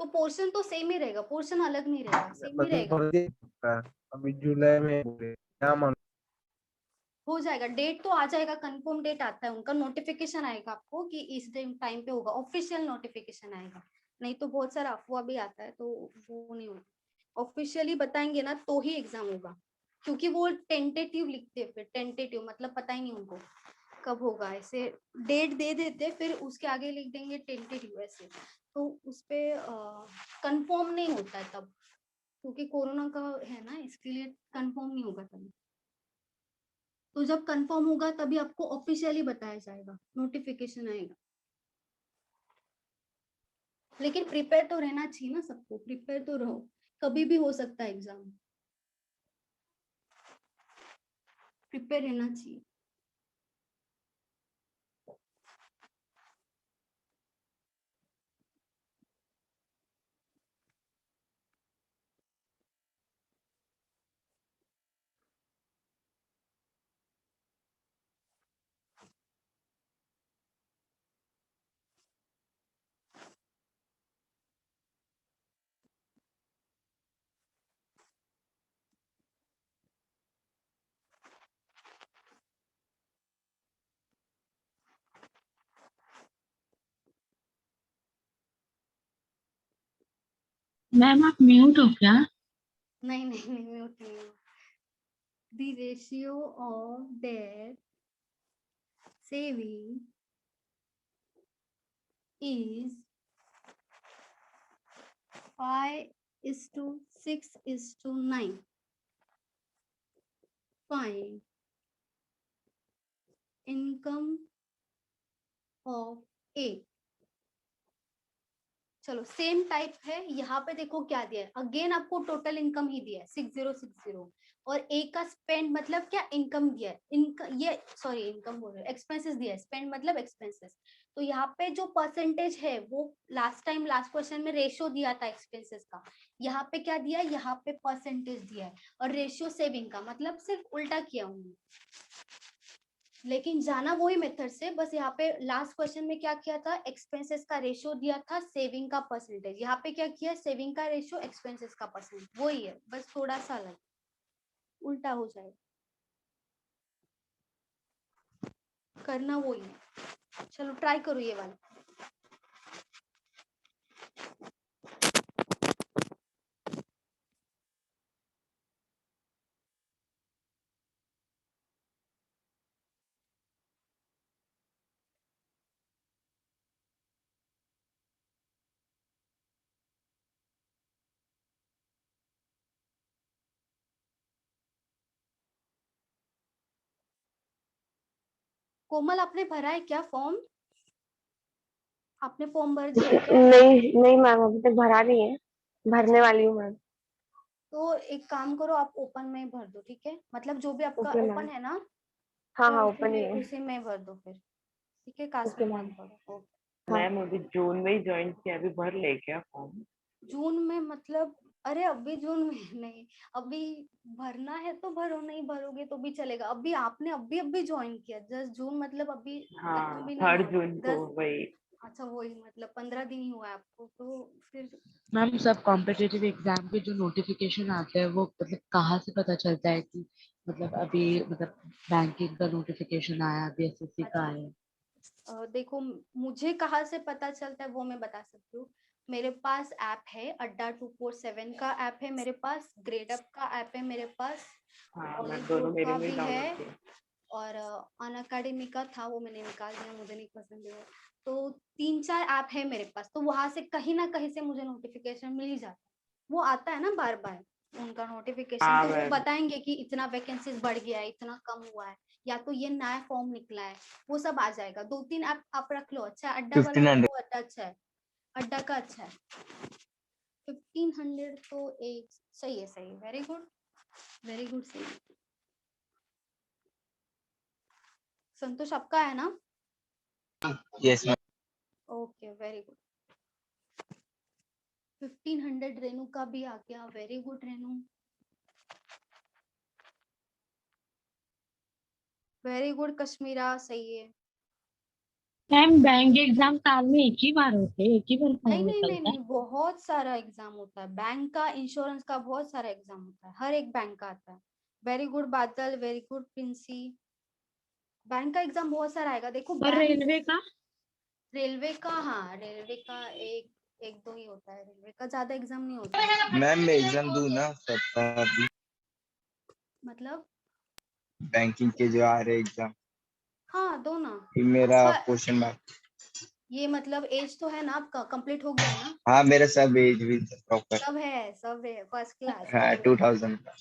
तो पोर्शन तो सेम ही रहेगा, पोर्शन अलग नहीं रहेगा, सेम ही मतलब रहेगा। भर दिया कब का, अभी जुलाई में बोले क्या मालूम। हो जाएगा, डेट तो आ जाएगा, कंफर्म डेट आता है उनका, नोटिफिकेशन आएगा आपको कि इस टाइम पे होगा, ऑफिशियल नोटिफिकेशन आएगा। नहीं तो बहुत सारा अफवाह भी आता है, तो वो नहीं होगा, ऑफिशियली बताएंगे ना तो ही एग्जाम होगा, क्योंकि वो टेंटेटिव लिखते हैं, फिर टेंटेटिव मतलब पता ही नहीं उनको कब होगा, ऐसे डेट दे देते फिर उसके आगे लिख देंगे टेंटेटिव ऐसे, तो उसपे कंफर्म नहीं होता है तब, क्योंकि कोरोना का है ना, इसके लिए कंफर्म नहीं होगा तब। तो जब कंफर्म होगा तभी आपको ऑफिशियली बताया जाएगा, नोटिफिकेशन आएगा। लेकिन प्रिपेयर तो रहना चाहिए ना सबको, प्रिपेयर तो रहो, कभी भी हो सकता है एग्जाम, प्रिपेयर रहना चाहिए। मैम आप म्यूट हो क्या? नहीं नहीं नहीं, म्यूट नहीं हो। The ratio of debt saving is 5:6:9. Find income of A। चलो सेम टाइप है, यहाँ पे देखो क्या दिया है, अगेन आपको टोटल इनकम ही दिया है 6060, और ए का स्पेंड मतलब क्या, इनकम दिया है, इनकम ये सॉरी इनकम बोल रहे हो, एक्सपेंसेस दिया है, स्पेंड मतलब एक्सपेंसेस, तो यहाँ पे जो परसेंटेज है वो लास्ट क्वेश्चन में रेशियो दिया था एक्सपेंसेस का, यहाँ पे क्या दिया है, यहाँ पे परसेंटेज दिया है, और रेशियो सेविंग का, मतलब सिर्फ उल्टा किया हूँ, लेकिन जाना वही मेथड से, बस यहाँ पे लास्ट क्वेश्चन में क्या किया था, एक्सपेंसेस का रेशियो दिया था, सेविंग का परसेंटेज, यहाँ पे क्या किया, सेविंग का रेशियो, एक्सपेंसेस का परसेंटेज, वही है, बस थोड़ा सा अलग, उल्टा हो जाएगा, करना वही है। चलो ट्राई करो ये वाला। कोमल आपने भरा है क्या फॉर्म? आपने फॉर्म भर दिया है क्या? नहीं नहीं मैम, अभी तक भरा नहीं है, भरने वाली हूँ मैम। तो एक काम करो, आप ओपन में ही भर दो, ठीक है, मतलब जो भी आपका ओके ओपन मैम। है ना, हाँ तो हाँ उसी ओपन ही में है। उसी में भर दो फिर, ठीक है, कास्ट ओके में मैम। मत भरो। हाँ मैम अभी जून में ही ज्वाइन किया, अभी भर ले क्या फॉर्म? जून में मतलब, अरे अभी जून में नहीं, अभी भरना है तो भरो, नहीं भरोगे तो भी चलेगा, अभी आपने अभी ज्वाइन किया, जस्ट जून, मतलब अभी खत्म हाँ भी नहीं 3 हुआ, जून को 10, वही। अच्छा वही, मतलब 15 दिन ही हुआ है आपको, तो फिर मैम सब कॉम्पिटिटिव एग्जाम के जो नोटिफिकेशन आते हैं वो मतलब कहाँ से पता चलता है कि मतलब अभी मतलब बैंकिंग का नोटिफिकेशन आया, अभी एसएससी का अच्छा, आया? देखो मुझे कहाँ से पता चलता है वो मैं बता सकती हूँ, मेरे पास ऐप है, अड्डा 247 का ऐप है मेरे पास, ग्रेड अप का ऐप है मेरे पास, हाँ मैं कॉलेज दोनों बोर्ड मेरे का में भी है, डाउनलोड किया। और अन अकेडमी का था, वो मैंने निकाल दिया, मुझे नहीं पसंद है वो, तो 3-4 ऐप है मेरे पास, तो वहां से कहीं ना कहीं से मुझे नोटिफिकेशन मिल ही जाता है, वो आता है ना बार बार उनका नोटिफिकेशन, हाँ तो वो मैम। बताएंगे कि इतना वैकेंसीज बढ़ गया है, इतना कम हुआ है, या तो ये नया फॉर्म निकला है, वो सब आ जाएगा। 2-3 ऐप आप रख लो, अच्छा अड्डा वाला तो 1500 वो अच्छा है, अड्डा का अच्छा है। 1500 तो एक सही है, सही है, वेरी गुड, वेरी गुड, सही है। संतोष आपका है ना? Yes ma'am. Okay very good. 1500 Renu का भी आ गया, very good Renu, very good Kashmira, सही है। मैम बैंक एग्जाम साल में एक ही बार होते हैं, एक ही बार नहीं फॉर्म नहीं नहीं निकलता है? नहीं, बहुत सारा एग्जाम होता है, बैंक का, इंश्योरेंस का, बहुत सारा एग्जाम होता है, हर एक बैंक का आता है। Very good Badal, very good Princy, bank का एग्जाम बहुत सारा आएगा, देखो और बैंक, रेलवे का? रेलवे का, हाँ रेलवे का एक एक दो ही होता है, रेलवे का ज्यादा एग्जाम नहीं होता है। मैम मैं एग्जाम दूं ना सबका अभी, मतलब बैंकिंग के जो आ रहे एग्जाम, हाँ दो ना, मेरा आपका क्वेश्चन मार्क। ये मतलब एज तो है ना आपका, कंप्लीट हो गया है ना? हाँ मेरा सब एज भी प्रॉपर। सब है फर्स्ट क्लास, हाँ वेरी गुड। 2000 का।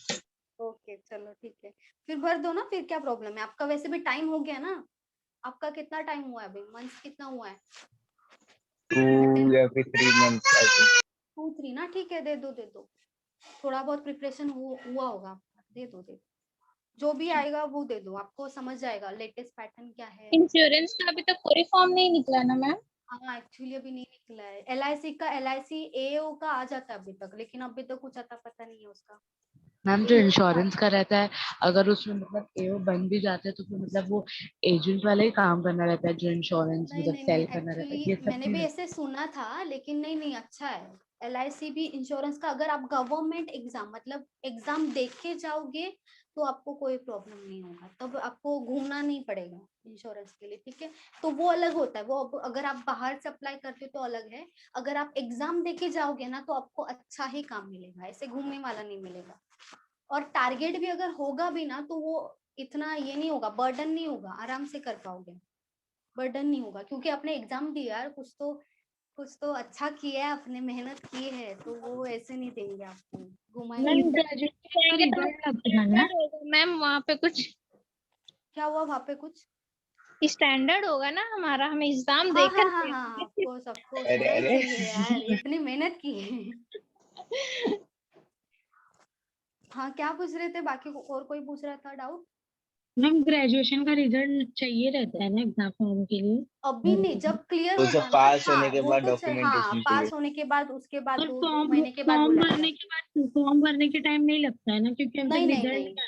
ओके चलो ठीक है, फिर भर दो ना, फिर क्या प्रॉब्लम है, आपका वैसे भी टाइम हो गया ना, आपका कितना टाइम हुआ है अभी, मंथ कितना हुआ है? 2 या फिर 3 मंथ आई थिंक। 2-3 ना, ठीक है, दे दो दे दो, थोड़ा बहुत प्रिपरेशन हुआ होगा आपका, दे दो दे दो, जो भी आएगा वो दे दो, आपको समझ जाएगा लेटेस्ट पैटर्न क्या है। इंश्योरेंस का अभी तक कोई फॉर्म नहीं निकला ना मैम? हाँ एक्चुअली अभी नहीं निकला है, एलआईसी का, एलआईसी एओ का आ जाता है अभी तक, लेकिन अभी तक कुछ अता पता नहीं है उसका। मैम जो AO का इंश्योरेंस आता का है। रहता है, अगर उसमें मतलब एओ बन भी जाते हैं तो फिर मतलब वो एजेंट वाला ही काम करना रहता है, जो इंश्योरेंस नहीं मतलब नहीं नहीं, सेल करना रहता है, ये एक्चुअली सब मैंने नहीं भी रहता। ऐसे सुना था, लेकिन नहीं नहीं अच्छा है, एलआईसी भी इंश्योरेंस का, अगर आप गवर्नमेंट एग्जाम, मतलब एग्जाम देख के जाओगे तो आपको कोई प्रॉब्लम नहीं होगा, तब आपको घूमना नहीं पड़ेगा इंश्योरेंस के लिए, ठीक है, तो वो अलग होता है, वो अगर आप बाहर से अप्लाई करते हो तो अलग है, अगर आप एग्जाम दे के जाओगे ना तो आपको अच्छा ही काम मिलेगा, ऐसे घूमने वाला नहीं मिलेगा, और टारगेट भी अगर होगा भी ना तो वो इतना ये नहीं होगा, बर्डन नहीं होगा, आराम से कर पाओगे, बर्डन नहीं होगा, क्योंकि आपने एग्जाम दिया यार, कुछ तो अच्छा किया है, आपने मेहनत की है, तो वो ऐसे नहीं देंगे आपको, घुमाएंगे मैम नहीं। ग्रेजुएट का जाएंगे तो रिजल्ट कब दिखाना? स्टैंडर्ड होगा मैम वहाँ पे कुछ? क्या हुआ वहां पे कुछ? स्टैंडर्ड होगा ना हमारा, हम एग्जाम हाँ देकर हाँ हाँ हाँ, गए। ऑफकोर्स ऑफकोर्स, अरे होना ही अरे चाहिए यार, इतनी मेहनत की है। हाँ क्या पूछ रहे थे बाकी को, और कोई पूछ रहा था डाउट? मैम ग्रेजुएशन का रिजल्ट चाहिए रहता है ना एग्जाम फॉर्म के लिए? अभी नहीं, जब क्लियर वो होगा सब ना, पास होने हाँ के वो बाद तो हाँ डॉक्यूमेंटेशन के लिए। पास होने के बाद उसके बाद और 2 फॉर्म महीने के बाद फॉर्म बुलाएगा। भरने के बाद फॉर्म भरने के टाइम नहीं लगता है ना, क्योंकि अभी नहीं तक नहीं रिजल्ट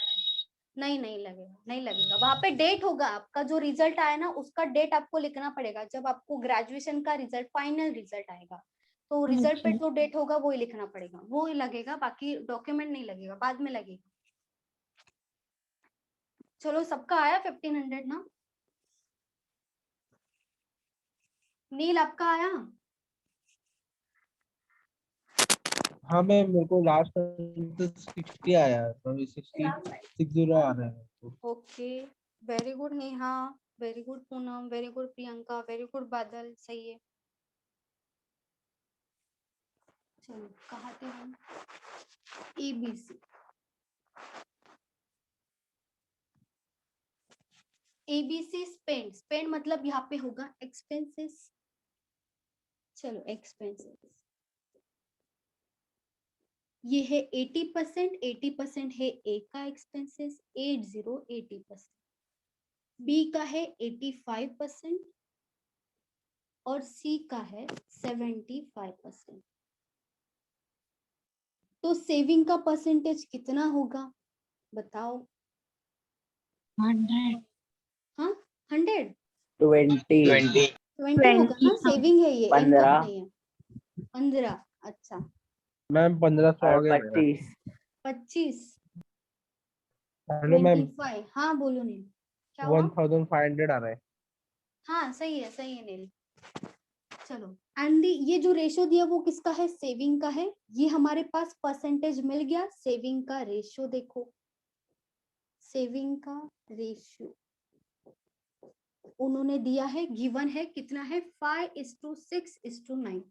नहीं नहीं नहीं लगेगा, नहीं लगेगा। वहां पे डेट होगा आपका, जो रिजल्ट आया ना उसका डेट आपको लिखना पड़ेगा। जब आपको ग्रेजुएशन का रिजल्ट, फाइनल रिजल्ट आएगा, तो रिजल्ट पे अच्छा। जो डेट होगा वो ही लिखना पड़ेगा, वो ही लगेगा, बाकी डॉक्यूमेंट नहीं लगेगा, बाद में लगेगा। चलो सबका आया 1500 ना? नील आपका आया? हाँ मैम, मेरे को लास्ट 60 आया है, तो अभी 60 आ रहा है। Okay, very good Neha, very good Poonam, very good Priyanka, very good बादल, सही है। चलो कहाँ थे हम? ABC। ABC स्पेंड, स्पेंड मतलब यहाँ पे होगा एक्सपेंसेस। चलो एक्सपेंसेस, ये है 80%, 80% है A का एक्सपेंसेस, 80%। B का है 85% और C का है 75%। तो सेविंग का परसेंटेज कितना होगा बताओ? 100। हाँ 100, 20 20 होगा ना, सेविंग है ये, इनकम 15 नहीं है। 15, अच्छा। मैम 1500 आ और गया मेरा। 25 25, हेलो मैम, 25, हाँ बोलो नील, क्या हुआ? 1500 आ रहा है। हाँ सही है नील। चलो एंड ये जो रेशियो दिया वो किसका है? सेविंग का है। ये हमारे पास परसेंटेज मिल गया। सेविंग का रेशियो देखो, सेविंग का रेशियो उन्होंने दिया है, गिवन है, कितना है? 5:6:9।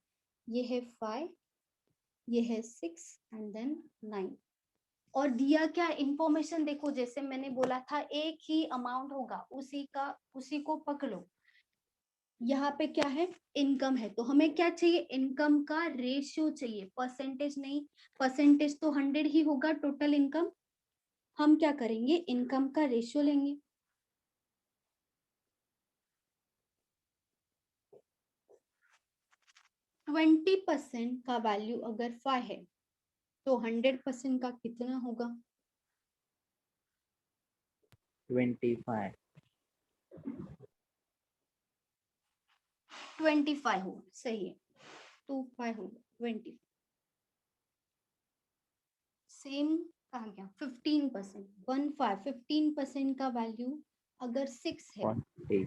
ये है 5, ये है 6 एंड देन 9। और दिया क्या इंफॉर्मेशन देखो, जैसे मैंने बोला था एक ही अमाउंट होगा, उसी को पकड़ो। यहाँ पे क्या है? इनकम है, तो हमें क्या चाहिए? इनकम का रेशियो चाहिए, परसेंटेज नहीं। परसेंटेज तो 100 ही होगा टोटल इनकम। हम क्या करेंगे? इनकम का रेशियो लेंगे। ट्वेंटी 20% का वैल्यू अगर 5 है तो 100% का कितना होगा? 25 25 होगा, सही है। 25 होगा, 20। सेम कहाँ गया? 15%, 15% का वैल्यू अगर 6 है 40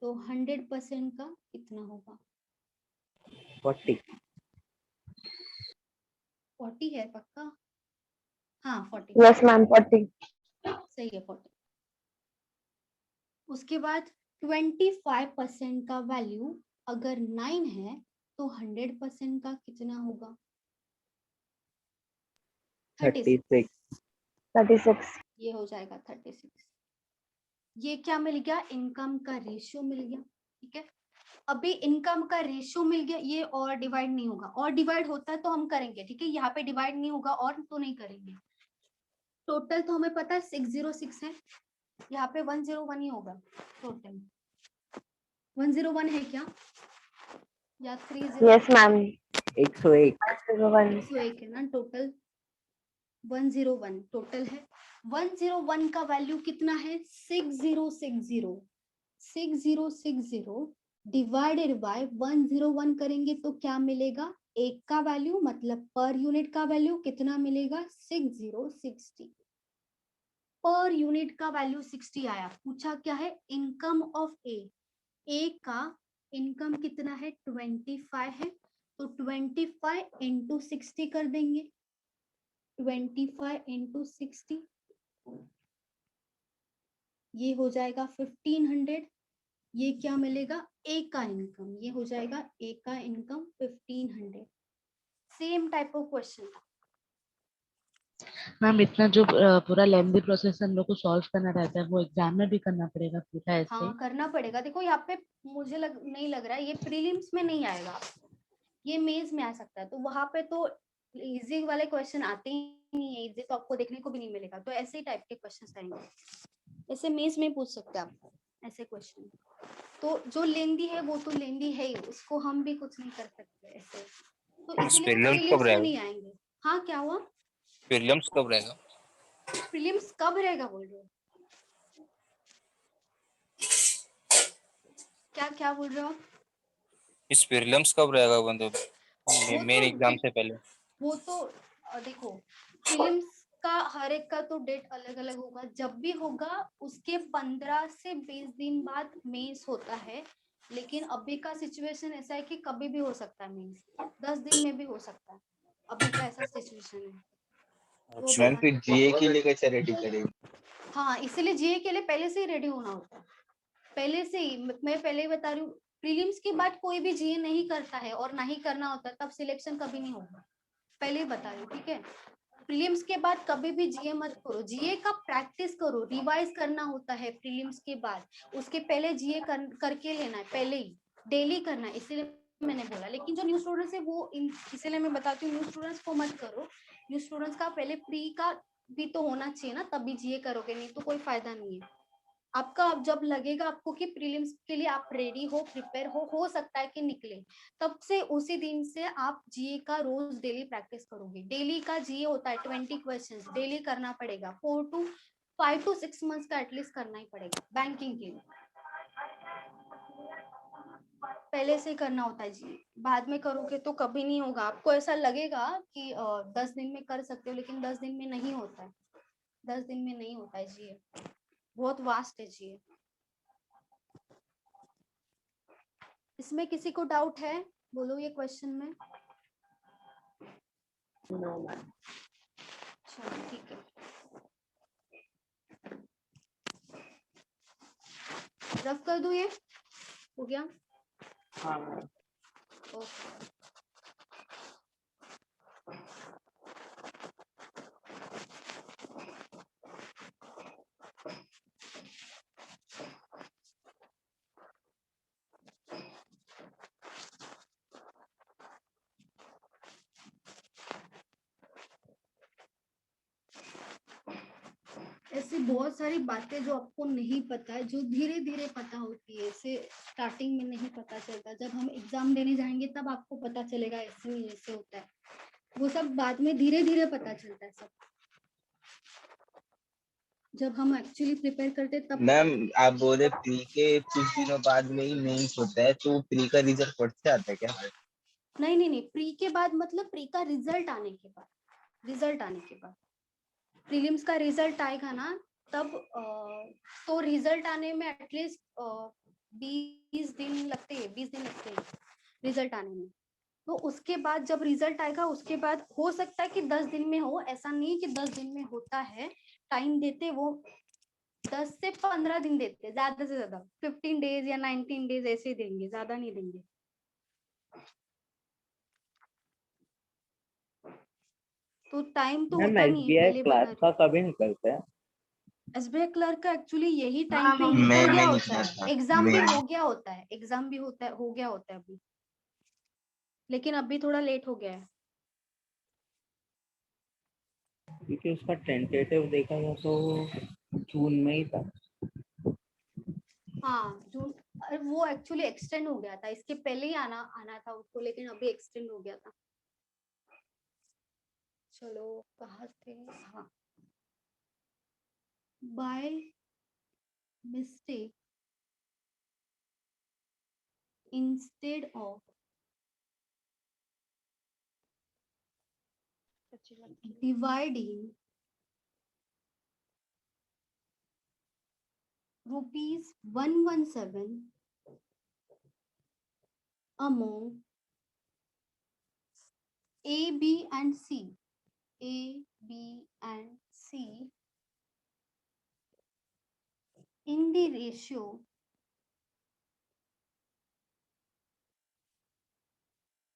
तो 100% का कितना होगा? 40 40 है पक्का? हाँ 40। Yes ma'am 40। सही है 40। उसके बाद 25% का वैल्यू अगर 9 है तो 100% का कितना होगा? 36। 36। ये हो जाएगा 36। ये क्या मिल गया? इनकम का रेशियो मिल गया। ठीक है, अभी इनकम का रेशियो मिल गया, ये और डिवाइड नहीं होगा। और डिवाइड होता है तो हम करेंगे, ठीक है, यहाँ पे डिवाइड नहीं होगा और तो नहीं करेंगे। टोटल तो हमें पता है 606 है, यहाँ पे 101 ही होगा टोटल। 101 है क्या या 30? यस मैम 101 101 है ना टोटल? 101 टोटल है। 101 का वैल्यू कितना है? 6060। 6060 डिवाइडेड बाय 101 करेंगे तो क्या मिलेगा? एक का वैल्यू मतलब पर यूनिट का वैल्यू कितना मिलेगा? 6060। पर यूनिट का वैल्यू 60 आया। पूछा क्या है? इनकम ऑफ ए का इनकम कितना है? 25 है, तो 25 इंटू 60 कर देंगे। 25 इंटू 60 ये हो जाएगा 1500। ये क्या मिलेगा? ए का इनकम, ये हो जाएगा ए का income 1500। Same type of question था। मैम इतना जो पूरा लेंथी प्रोसेस हम लोग को सॉल्व करना रहता है वो एग्जाम में भी करना पड़ेगा पूरा ऐसे? हाँ करना पड़ेगा। देखो यहाँ पे मुझे नहीं लग रहा है ये प्रीलिम्स में नहीं आएगा, ये मेंस में आ सकता है। तो वहां पे तो इजी वाले क्वेश्चन आते ही नहीं है, इजी तो आपको देखने को भी नहीं मिलेगा, तो ऐसे ही टाइप के क्वेश्चन आएंगे। ऐसे मेंस में पूछ सकते हैं आपको ऐसे क्वेश्चन। तो जो लेंदी है वो तो लेंदी है ही, उसको हम भी कुछ नहीं कर सकते ऐसे, तो इसीलिए वो प्रीलिम्स कब प्रीलिम्स में रहेगा? नहीं आएंगे। हाँ क्या हुआ? प्रीलिम्स कब रहेगा? प्रीलिम्स कब रहेगा बोल रहे हो? क्या क्या बोल रहे हो आप? इस प्रीलिम्स कब रहेगा मतलब वो मेन तो एग्जाम से पहले? वो तो देखो, प्रीलिम्स का हर एक का तो डेट अलग अलग होगा, जब भी होगा उसके 15 से 20 दिन बाद मेंस होता है। लेकिन अभी का सिचुएशन ऐसा है कि कभी भी हो सकता है मेंस, 10 दिन में भी हो सकता है, अभी का ऐसा सिचुएशन है। वो मैम बता, फिर जीए के लिए कैसे रेडी करेंगे? हाँ इसीलिए जीए के लिए पहले से ही रेडी होना होता है, पहले से ही। मैं पहले ही बता रही हूँ, प्रीलिम्स के बाद कोई भी जीए नहीं करता है और ना ही करना होता है, तब सिलेक्शन कभी नहीं होगा, पहले ही बता रही हूँ, ठीक है। प्रीलिम्स के बाद कभी भी जीए मत करो, जीए का प्रैक्टिस करो, रिवाइज करना होता है प्रीलिम्स के बाद, उसके पहले जीए करके लेना है, पहले ही डेली करना है, इसीलिए मैंने बोला। लेकिन जो न्यू स्टूडेंट्स है वो इसीलिए मैं बताती हूँ, न्यू स्टूडेंट्स को मत करो, न्यू स्टूडेंट्स का पहले प्री का भी तो होना चाहिए ना, तभी जीए करोगे, नहीं तो कोई फायदा नहीं है आपका। अब जब लगेगा आपको कि प्रीलिम्स के लिए आप रेडी हो, प्रिपेयर हो सकता है कि निकले, तब से उसी दिन से आप जीए का रोज डेली प्रैक्टिस करोगे। डेली का जीए होता है 20 क्वेश्चंस, डेली करना पड़ेगा, 5 to 6 मंथ्स का एटलीस्ट करना ही पड़ेगा बैंकिंग के लिए, पहले से करना होता है जी। बाद में करोगे तो कभी नहीं होगा, आपको ऐसा लगेगा कि 10 दिन में कर सकते हो, लेकिन 10 दिन में नहीं होता है, 10 दिन में नहीं होता है जी, बहुत वास्ट है जी। इसमें किसी को डाउट है? बोलो ये क्वेश्चन में। No ma'am. चलो ठीक है, रफ कर दूं, ये हो गया? हाँ मैम। ओके। ऐसी बहुत सारी बातें जो आपको नहीं पता है, जो धीरे धीरे पता होती है, ऐसे स्टार्टिंग में नहीं पता चलता, जब हम एग्जाम देने जाएंगे तब आपको पता चलेगा ऐसे नहीं ऐसे होता है, वो सब बाद में धीरे धीरे पता चलता है सब, जब हम एक्चुअली प्रिपेयर करते तब। मैम आप बोल रहे प्री के कुछ दिनों बाद में ही मेंस होता है, तो प्री का रिजल्ट फट से आता है क्या? नहीं नहीं नहीं, प्री के बाद मतलब प्री का रिजल्ट आने के बाद, रिजल्ट आने के बाद प्रीलिम्स का रिजल्ट आएगा ना, तब तो रिजल्ट आने में एटलीस्ट 20 दिन लगते हैं, 20 दिन लगते हैं रिजल्ट आने में। तो उसके बाद जब रिजल्ट आएगा उसके बाद हो सकता है कि 10 दिन में हो, ऐसा नहीं कि 10 दिन में होता है, टाइम देते वो 10 से 15 दिन देते, ज्यादा से ज्यादा 15 डेज या 19 डेज ऐसे देंगे, ज्यादा नहीं देंगे। तो टाइम तो मैम होता नहीं है, एसबीआई पहले बता क्लास रही का हूँ। कभी निकलता है? एसबीआई क्लर्क का एक्चुअली यही टाइम हाँ पे मम्मी हो मई में गया होता निकला है, था। एग्जाम भी मई हो में। गया होता है, एग्जाम भी होता है, हो गया होता है अभी, लेकिन अभी थोड़ा लेट हो गया है। क्योंकि उसका टेंटेटिव देखा जाए तो जून में ही था। हाँ जून, वो एक्चुअली एक्सटेंड हो गया था, इसके पहले ही आना आना था उसको, लेकिन अभी एक्सटेंड हो गया था। चलो कहाँ थे? हाँ, by mistake instead of dividing rupees 117 among A, B and C, A, B and C in the ratio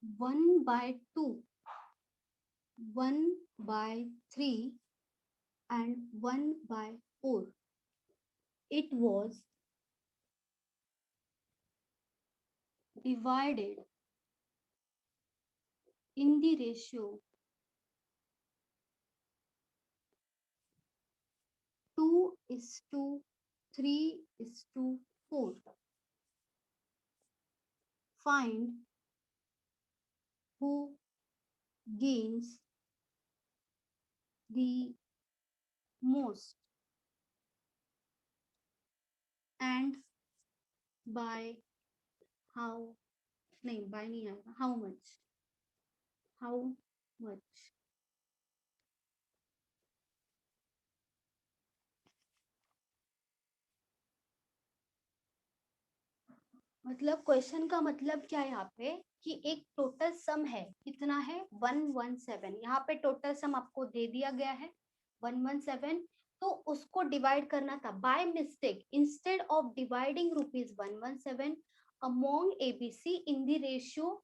1/2, 1/3 and 1/4. It was divided in the ratio 2:1. 3:4. Find who gains the most and by how, नहीं by नहीं आएगा, how much, how much. मतलब क्वेश्चन का मतलब क्या है यहाँ पे कि एक टोटल सम है, कितना है 117. यहाँ पे टोटल सम आपको दे दिया गया है 117, तो उसको डिवाइड करना था by mistake. Instead of dividing ₹117 among ABC in the ratio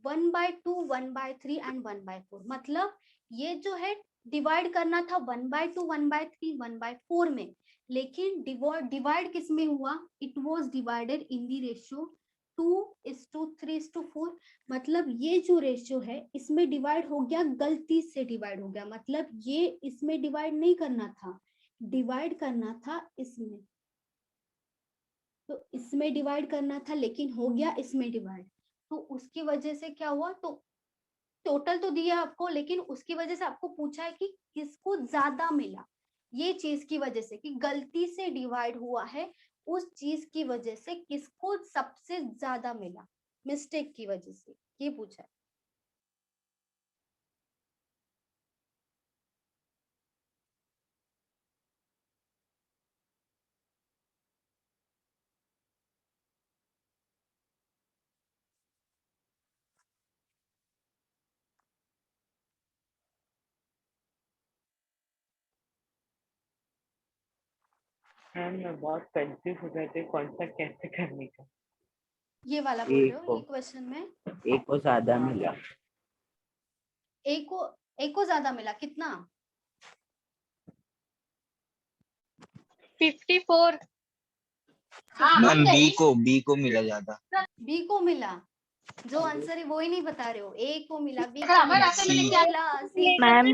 1/2, 1/3 and 1/4. मतलब ये जो है डिवाइड करना था 1/2, 1/3, 1/4 में, लेकिन डिवाइड किस में हुआ? It was divided in the ratio 2:3:4. मतलब ये जो रेशियो है इसमें डिवाइड हो गया, गलती से डिवाइड हो गया. मतलब ये इसमें डिवाइड नहीं करना था, डिवाइड करना था इसमें, तो इसमें डिवाइड करना था लेकिन हो गया इसमें डिवाइड. तो उसकी वजह से क्या हुआ? तो टोटल तो दिया आपको, लेकिन उसकी वजह से आपको पूछा है कि किसको ज्यादा मिला. ये चीज की वजह से कि गलती से डिवाइड हुआ है, उस चीज की वजह से किसको सबसे ज्यादा मिला, मिस्टेक की वजह से, ये पूछा है. मैम मैं बहुत कंफ्यूज हो गए थे कौन सा कैसे करने का। ये वाला बोल रहे हो? ये क्वेश्चन में एक को ज्यादा मिला। एक को ज्यादा मिला, कितना? 54. मैम बी को मिला ज्यादा. बी को मिला, जो आंसर है वो ही नहीं बता रहे हो. ए को मिला, बी को मिला, सी को मिला, मैम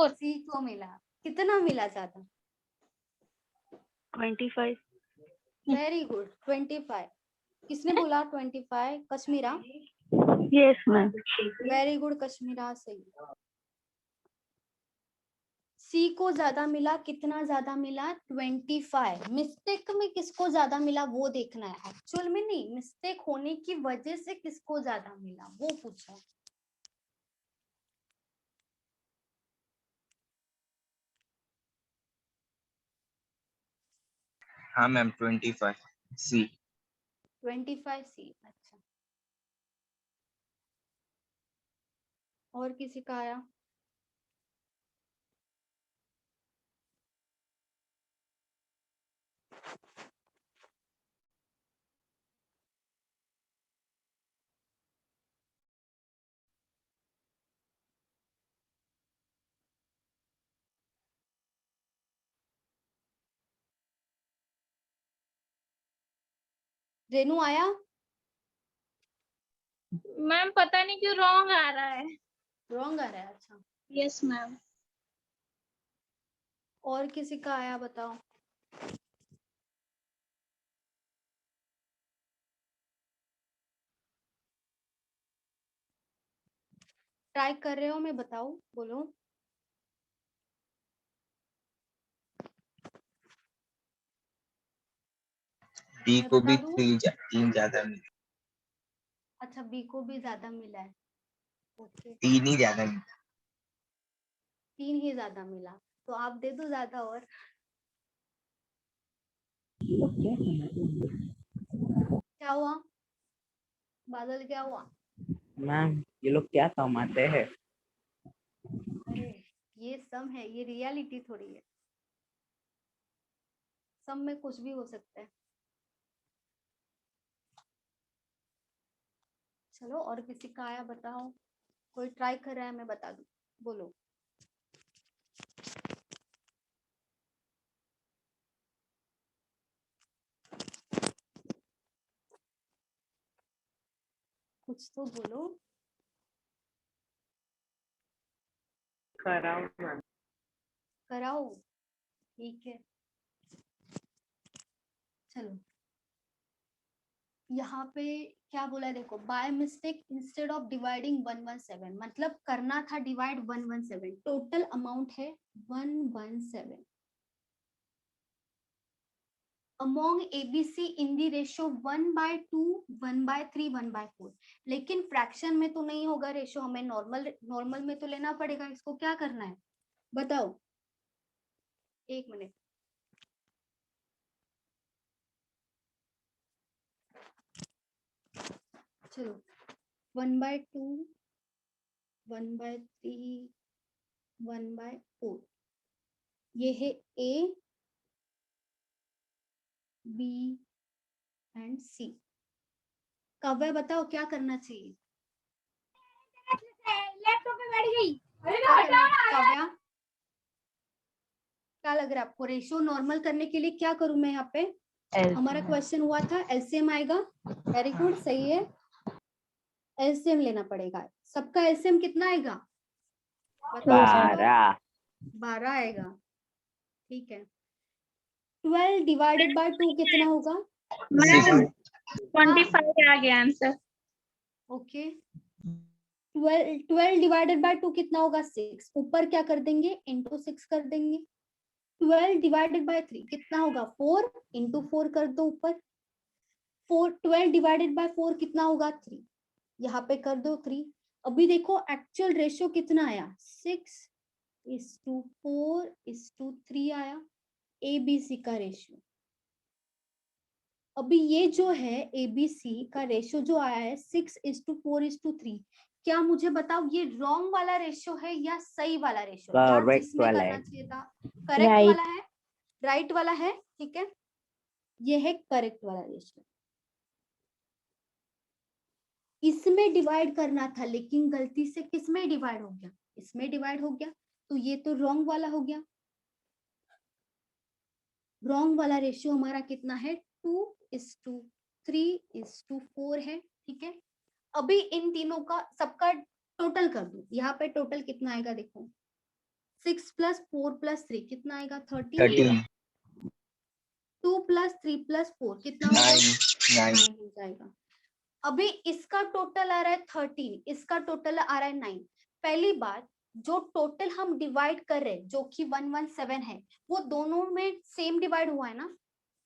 सी को मिला. कितना मिला ज्यादा? 25. Very good, 25. किसने बोला 25? Kashmira. Yes ma'am. Very good Kashmira, सही. सी को ज्यादा मिला, कितना ज्यादा मिला? 25. मिस्टेक में किसको ज्यादा मिला वो देखना है, एक्चुअल में नहीं, मिस्टेक होने की वजह से किसको ज्यादा मिला वो पूछा. हाँ मैम 25 सी. 25 सी. अच्छा, और किसी का आया? रेनू आया? मैम पता नहीं क्यों रॉन्ग आ रहा है. रॉन्ग आ रहा है? अच्छा, यस मैम. और किसी का आया बताओ. ट्राई कर रहे हो? मैं बताऊं, बोलो. बी मैं को भी बता दूं? 3 ज्यादा मिला. अच्छा, बी को भी ज्यादा मिला है. ओके, 3 ही ज्यादा मिला. 3 ही ज्यादा मिला, तो आप दे दो ज्यादा. और क्या हुआ बादल, क्या हुआ? मैम ये लोग क्या कमाते हैं? अरे ये सम है, ये रियलिटी थोड़ी है. सम में कुछ भी हो सकता है. चलो, और किसी का आया बताओ. कोई ट्राई कर रहा है, मैं बता दूं, बोलो. कुछ तो बोलो. कराओ मैम। कराओ, ठीक है. चलो यहाँ पे क्या बोला है देखो, by mistake instead of dividing 117, मतलब करना था डिवाइड 117, टोटल अमाउंट है 117 among ABC in the ratio 1/2, 1/3, 1/4, लेकिन फ्रैक्शन में तो नहीं होगा रेशियो, हमें नॉर्मल में तो लेना पड़ेगा। इसको क्या करना है बताओ, एक मिनट। चलो 1/2, 1/3, 1/4, ये है A, B and C। Kavya बताओ क्या करना चाहिए? लैपटॉप पे बैठ गई। काव्या क्या लग रहा है आपको? रेशियो नॉर्मल करने के लिए क्या करूं मैं यहाँ पे? हमारा क्वेश्चन हुआ था एलसीएम आएगा। वेरी गुड, सही है, एलसीएम लेना पड़ेगा। सबका एलसीएम कितना आएगा? 12। 12 आएगा, ठीक है। 12 डिवाइडेड बाय 2 कितना होगा? 25 आ गया आंसर। ओके, 12 डिवाइडेड बाय 2 कितना होगा? 6। ऊपर क्या कर देंगे? इंटू 6 कर देंगे। 12 डिवाइडेड बाय 3 कितना होगा? 4, इंटू 4 कर दो ऊपर। 12 डिवाइडेड बाय 4 कितना होगा? 3, यहाँ पे कर दो 3। अभी देखो एक्चुअल रेशियो कितना आया? 6:4:3 आया एबीसी का रेशियो। अभी ये जो है एबीसी का रेशियो जो आया है 6:4:3, क्या मुझे बताओ ये रॉन्ग वाला रेशियो है या सही वाला रेशियो? करेक्ट जिसमें वाला करना है। चाहिए था करेक्ट वाला है, राइट वाला है, ठीक है, ये है करेक्ट वाला रेशियो। इसमें डिवाइड करना था लेकिन गलती से किसमें डिवाइड हो गया? इसमें डिवाइड हो गया, तो ये तो रॉन्ग वाला हो गया। रॉन्ग वाला रेशियो हमारा कितना है? 2:3:4 है, ठीक है। अभी इन तीनों का सबका टोटल कर दो। यहाँ पे टोटल कितना आएगा देखो, 6 + 4 + 3 कितना आएगा? 13। 2 + 3 + 4 कितना होगा? 9 हो जाएगा। अभी इसका टोटल आ रहा है 13, इसका टोटल आ रहा है 9। पहली बात, जो टोटल हम डिवाइड कर रहे हैं जो कि 117 है, वो दोनों में सेम डिवाइड हुआ है ना,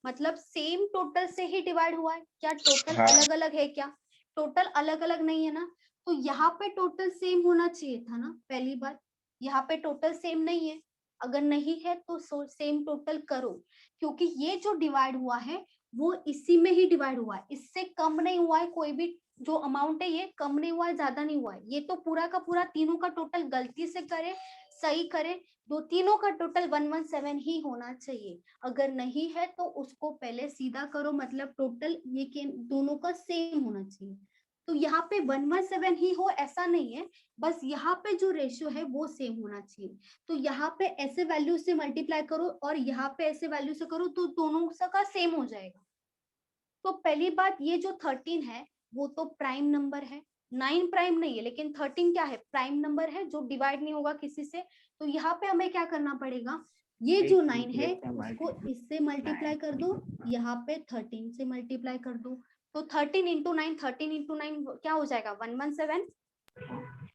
मतलब सेम टोटल से ही डिवाइड हुआ है क्या? टोटल अलग अलग है क्या? टोटल अलग अलग नहीं है ना, तो यहाँ पे टोटल सेम होना चाहिए था ना। पहली बात, यहाँ पे टोटल सेम नहीं है, अगर नहीं है तो सेम टोटल करो, क्योंकि ये जो डिवाइड हुआ है वो इसी में ही डिवाइड हुआ है, इससे कम नहीं हुआ है। कोई भी जो अमाउंट है ये कम नहीं हुआ है, ज्यादा नहीं हुआ है। ये तो पूरा का पूरा तीनों का टोटल गलती से करे, सही करे, दो तीनों का टोटल 117 ही होना चाहिए। अगर नहीं है तो उसको पहले सीधा करो, मतलब टोटल ये के दोनों का सेम होना चाहिए। तो यहाँ पे 117 ही हो ऐसा नहीं है, बस यहाँ पे जो रेशियो है वो सेम होना चाहिए। तो यहाँ पे ऐसे वैल्यू से मल्टीप्लाई करो और यहाँ पे ऐसे वैल्यू से करो, तो दोनों का सेम हो जाएगा। तो पहली बात, ये जो 13 है वो तो प्राइम नंबर है, 9 प्राइम नहीं है, लेकिन 13 क्या है? प्राइम नंबर है जो डिवाइड नहीं होगा किसी से। तो यहाँ पे हमें क्या करना पड़ेगा? ये जो 9 है उसको इससे मल्टीप्लाई कर दो, यहाँ पे 13 से मल्टीप्लाई कर दो। तो 13 × 9, 13 × 9 क्या हो जाएगा? 117।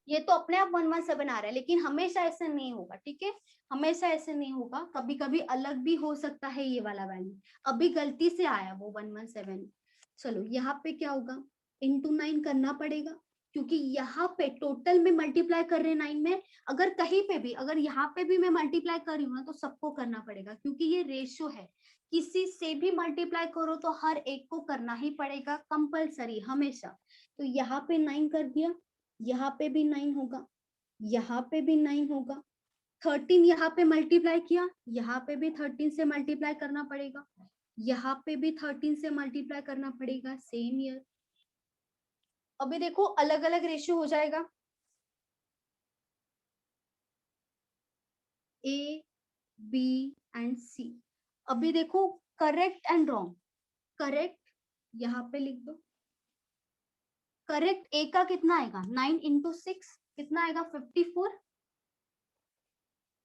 ये तो अपने आप 117 आ रहा है, लेकिन हमेशा ऐसे नहीं होगा, ठीक है, हमेशा ऐसे नहीं होगा, कभी कभी अलग भी हो सकता है ये वाला वैल्यू। अभी गलती से आया वो 117। चलो यहाँ पे क्या होगा? × 9 करना पड़ेगा, क्योंकि यहाँ पे टोटल में मल्टीप्लाई कर रहे हैं 9 में। अगर कहीं पे भी, अगर यहाँ पे भी मैं मल्टीप्लाई कर रही हूँ ना, तो सबको करना पड़ेगा, क्योंकि ये रेशियो है। किसी से भी मल्टीप्लाई करो तो हर एक को करना ही पड़ेगा, कंपलसरी हमेशा। तो यहाँ पे 9 कर दिया, यहाँ पे भी 9 होगा, यहाँ पे भी 9 होगा। 13 यहाँ पे मल्टीप्लाई किया, यहाँ पे भी 13 से मल्टीप्लाई करना पड़ेगा, यहाँ पे भी 13 से मल्टीप्लाई करना पड़ेगा, सेम ईयर। अभी देखो अलग अलग रेशियो हो जाएगा, A, B एंड C। अभी देखो करेक्ट एंड रॉन्ग। करेक्ट यहाँ पे लिख दो, करेक्ट A का कितना आएगा? 9 × 6 कितना आएगा? 54,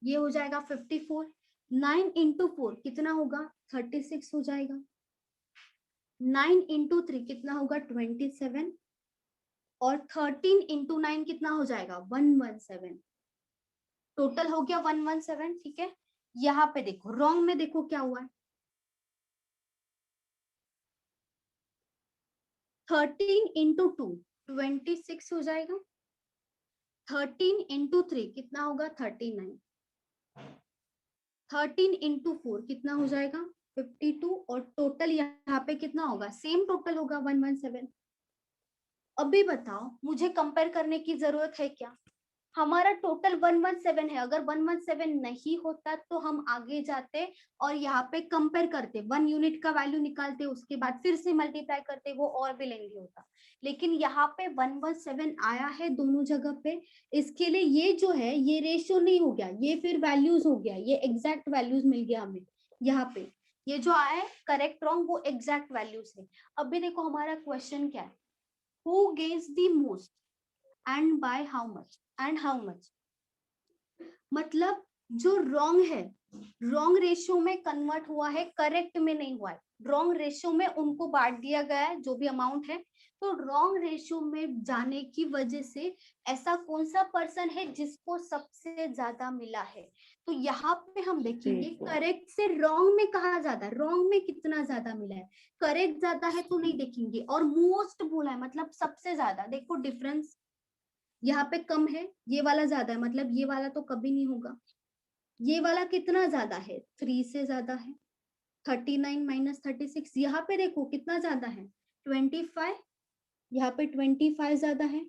ये हो जाएगा 54। 9 × 4 कितना होगा? 36 हो जाएगा। 9 इंटू 3 कितना होगा 27 और 13 इंटू 9 कितना हो जाएगा 117। टोटल हो गया 117। ठीक है, यहाँ पे देखो रॉन्ग में देखो क्या हुआ है, 13 इंटू 2 26 हो जाएगा, 13 इंटू 3 कितना होगा 39, 13 इंटू 4 कितना हो जाएगा 52 और टोटल यहाँ पे कितना होगा सेम टोटल होगा 117। अभी बताओ मुझे कंपेयर करने की जरूरत है क्या, हमारा टोटल 117 है, अगर 117 नहीं होता तो हम आगे जाते और यहाँ पे कंपेयर करते, 1 यूनिट का वैल्यू निकालते, उसके बाद फिर से मल्टीप्लाई करते, वो और भी लेंदी होता। लेकिन यहाँ पे 117 आया है दोनों जगह पे, इसके लिए ये जो है ये रेशियो नहीं हो गया, ये फिर वैल्यूज हो गया, ये एग्जैक्ट वैल्यूज मिल गया हमें। यहाँ पे ये जो आया है करेक्ट रॉन्ग वो एग्जैक्ट वैल्यूज है। अभी देखो हमारा क्वेश्चन क्या है, who गेव्स the most and by how much and how much, मतलब जो रॉन्ग है रॉन्ग रेशियो में कन्वर्ट हुआ है, करेक्ट में नहीं हुआ है, रॉन्ग रेशियो में उनको बांट दिया गया है जो भी अमाउंट है, तो रॉन्ग रेशियो में जाने की वजह से ऐसा कौन सा पर्सन है जिसको सबसे ज्यादा मिला है। तो यहाँ पे हम देखेंगे करेक्ट से रॉन्ग में कहा ज्यादा, रॉन्ग में कितना ज्यादा मिला है, करेक्ट ज्यादा है तो नहीं देखेंगे, और मोस्ट बोला है मतलब सबसे ज्यादा। देखो डिफरेंस यहाँ पे कम है, ये वाला ज्यादा है, मतलब ये वाला तो कभी नहीं होगा। ये वाला कितना ज्यादा है 3 से ज्यादा है, 39 माइनस 36, यहाँ पे देखो कितना ज्यादा है 25, यहाँ पे 25 ज्यादा है।